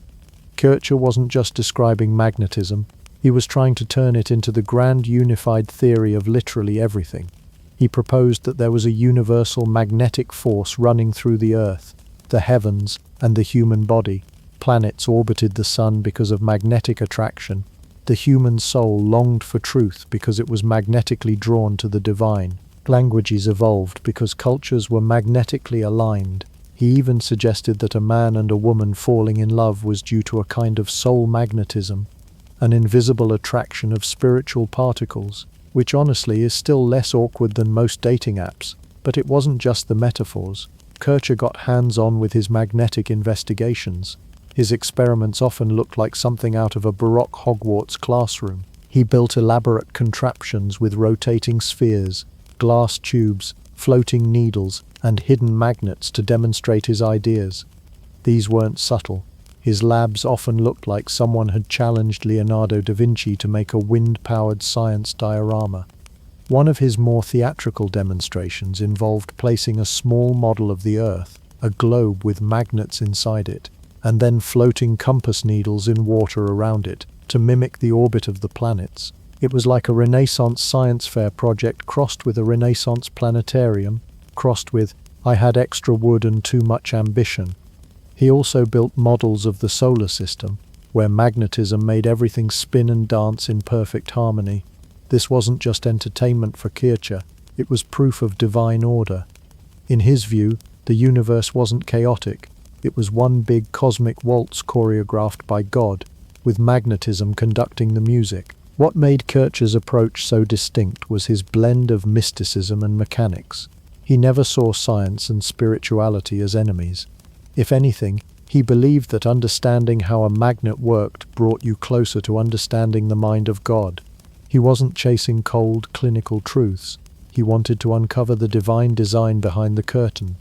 Kercher wasn't just describing magnetism, he was trying to turn it into the grand unified theory of literally everything. He proposed that there was a universal magnetic force running through the earth, the heavens, and the human body. Planets orbited the sun because of magnetic attraction. The human soul longed for truth because it was magnetically drawn to the divine. Languages evolved because cultures were magnetically aligned. He even suggested that a man and a woman falling in love was due to a kind of soul magnetism, an invisible attraction of spiritual particles, which honestly is still less awkward than most dating apps. But it wasn't just the metaphors. Kercher got hands-on with his magnetic investigations. His experiments often looked like something out of a Baroque Hogwarts classroom. He built elaborate contraptions with rotating spheres, glass tubes, floating needles, and hidden magnets to demonstrate his ideas. These weren't subtle. His labs often looked like someone had challenged Leonardo da Vinci to make a wind-powered science diorama. One of his more theatrical demonstrations involved placing a small model of the Earth, a globe with magnets inside it, and then floating compass needles in water around it to mimic the orbit of the planets. It was like a Renaissance science fair project crossed with a Renaissance planetarium, crossed with "I had extra wood and too much ambition." He also built models of the solar system, where magnetism made everything spin and dance in perfect harmony. This wasn't just entertainment for Kercher, it was proof of divine order. In his view, the universe wasn't chaotic, it was one big cosmic waltz choreographed by God, with magnetism conducting the music. What made Kercher's approach so distinct was his blend of mysticism and mechanics. He never saw science and spirituality as enemies. If anything, he believed that understanding how a magnet worked brought you closer to understanding the mind of God. He wasn't chasing cold, clinical truths. He wanted to uncover the divine design behind the curtain.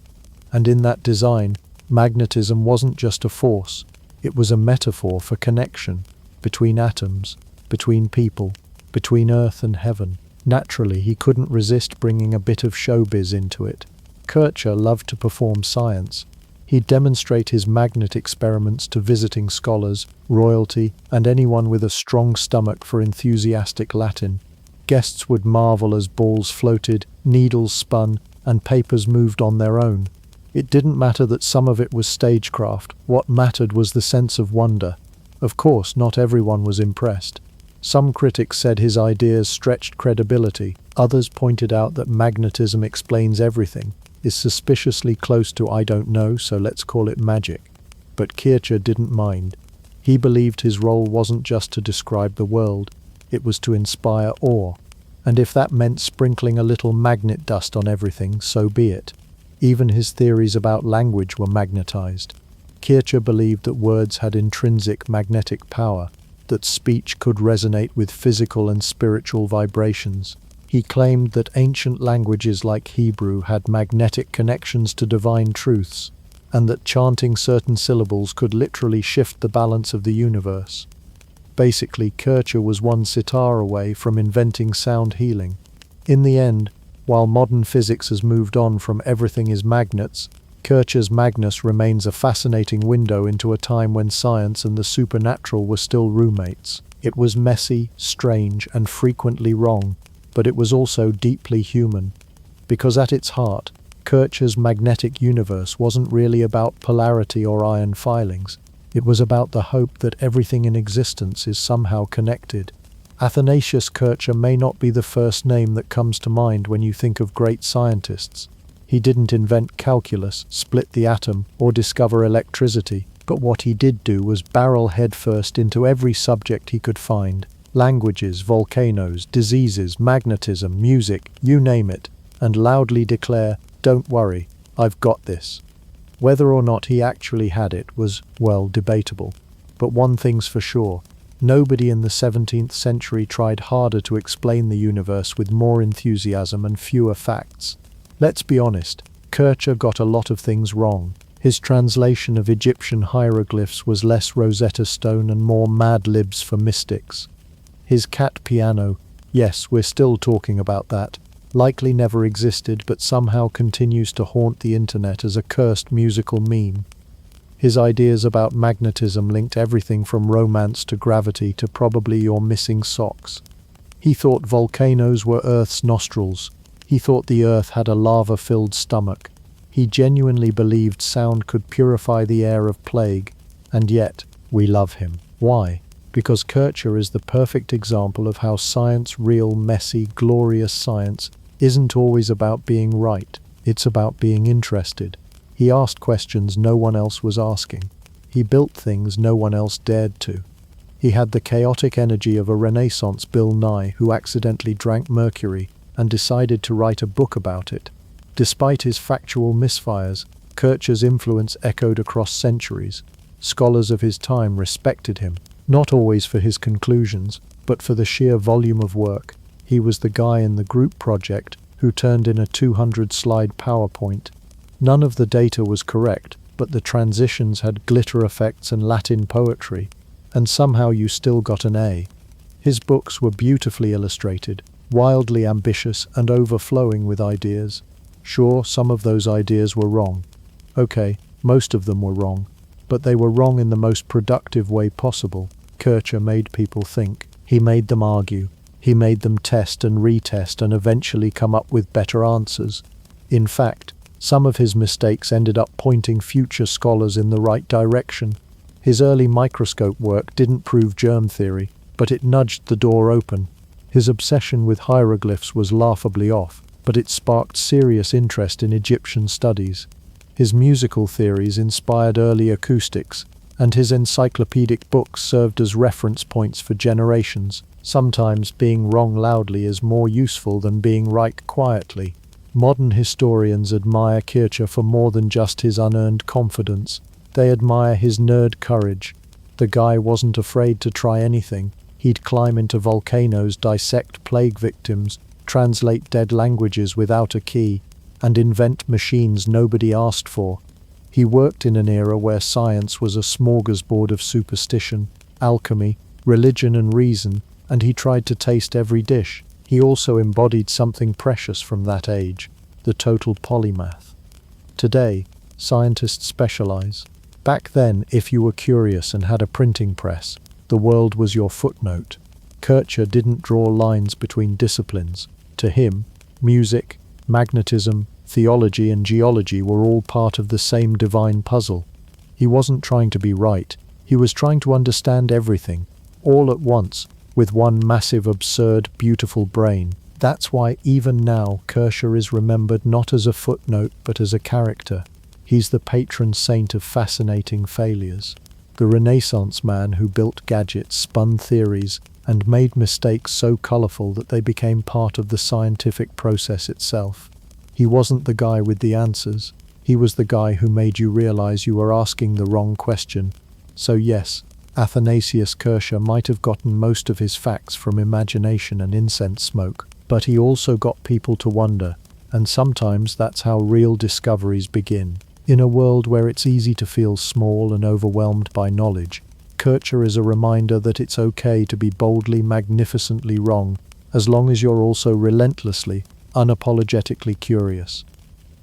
And in that design, magnetism wasn't just a force, it was a metaphor for connection, between atoms, between people, between earth and heaven. Naturally, he couldn't resist bringing a bit of showbiz into it. Kercher loved to perform science. He'd demonstrate his magnet experiments to visiting scholars, royalty, and anyone with a strong stomach for enthusiastic Latin. Guests would marvel as balls floated, needles spun, and papers moved on their own. It didn't matter that some of it was stagecraft. What mattered was the sense of wonder. Of course, not everyone was impressed. Some critics said his ideas stretched credibility. Others pointed out that magnetism explains everything, is suspiciously close to "I don't know, so let's call it magic." But Kercher didn't mind. He believed his role wasn't just to describe the world, it was to inspire awe. And if that meant sprinkling a little magnet dust on everything, so be it. Even his theories about language were magnetized. Kercher believed that words had intrinsic magnetic power, that speech could resonate with physical and spiritual vibrations. He claimed that ancient languages like Hebrew had magnetic connections to divine truths, and that chanting certain syllables could literally shift the balance of the universe. Basically, Kercher was one sitar away from inventing sound healing. In the end, while modern physics has moved on from everything is magnets, Kercher's Magnus remains a fascinating window into a time when science and the supernatural were still roommates. It was messy, strange, and frequently wrong, but it was also deeply human. Because at its heart, Kercher's magnetic universe wasn't really about polarity or iron filings. It was about the hope that everything in existence is somehow connected. Athanasius Kercher may not be the first name that comes to mind when you think of great scientists. He didn't invent calculus, split the atom, or discover electricity, but what he did do was barrel headfirst into every subject he could find. Languages, volcanoes, diseases, magnetism, music, you name it, and loudly declare, "Don't worry, I've got this." Whether or not he actually had it was, well, debatable. But one thing's for sure, nobody in the 17th century tried harder to explain the universe with more enthusiasm and fewer facts. Let's be honest, Kercher got a lot of things wrong. His translation of Egyptian hieroglyphs was less Rosetta Stone and more Mad Libs for mystics. His cat piano, yes, we're still talking about that, likely never existed but somehow continues to haunt the internet as a cursed musical meme. His ideas about magnetism linked everything from romance to gravity to probably your missing socks. He thought volcanoes were Earth's nostrils. He thought the Earth had a lava-filled stomach. He genuinely believed sound could purify the air of plague. And yet, we love him. Why? Because Kercher is the perfect example of how science, real, messy, glorious science, isn't always about being right. It's about being interested. He asked questions no one else was asking. He built things no one else dared to. He had the chaotic energy of a Renaissance Bill Nye who accidentally drank mercury and decided to write a book about it. Despite his factual misfires, Kercher's influence echoed across centuries. Scholars of his time respected him, not always for his conclusions, but for the sheer volume of work. He was the guy in the group project who turned in a 200-slide PowerPoint. None of the data was correct, but the transitions had glitter effects and Latin poetry, and somehow you still got an A. His books were beautifully illustrated, wildly ambitious and overflowing with ideas. Sure, some of those ideas were wrong. Okay, most of them were wrong, but they were wrong in the most productive way possible. Kercher made people think. He made them argue. He made them test and retest and eventually come up with better answers. In fact, some of his mistakes ended up pointing future scholars in the right direction. His early microscope work didn't prove germ theory, but it nudged the door open. His obsession with hieroglyphs was laughably off, but it sparked serious interest in Egyptian studies. His musical theories inspired early acoustics, and his encyclopedic books served as reference points for generations. Sometimes being wrong loudly is more useful than being right quietly. Modern historians admire Kercher for more than just his unearned confidence. They admire his nerd courage. The guy wasn't afraid to try anything. He'd climb into volcanoes, dissect plague victims, translate dead languages without a key, and invent machines nobody asked for. He worked in an era where science was a smorgasbord of superstition, alchemy, religion and reason, and he tried to taste every dish. He also embodied something precious from that age, the total polymath. Today, scientists specialize. Back then, if you were curious and had a printing press, the world was your footnote. Kercher didn't draw lines between disciplines. To him, music, magnetism, theology and geology were all part of the same divine puzzle. He wasn't trying to be right. He was trying to understand everything, all at once, with one massive, absurd, beautiful brain. That's why even now Kercher is remembered not as a footnote but as a character. He's the patron saint of fascinating failures. The Renaissance man who built gadgets, spun theories, and made mistakes so colorful that they became part of the scientific process itself. He wasn't the guy with the answers. He was the guy who made you realize you were asking the wrong question. So yes, Athanasius Kercher might have gotten most of his facts from imagination and incense smoke, but he also got people to wonder, and sometimes that's how real discoveries begin. In a world where it's easy to feel small and overwhelmed by knowledge, Kercher is a reminder that it's okay to be boldly, magnificently wrong, as long as you're also relentlessly, unapologetically curious.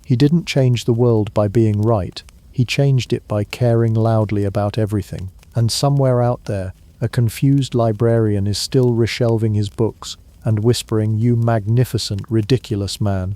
He didn't change the world by being right, he changed it by caring loudly about everything. And somewhere out there, a confused librarian is still reshelving his books and whispering, "You magnificent, ridiculous man."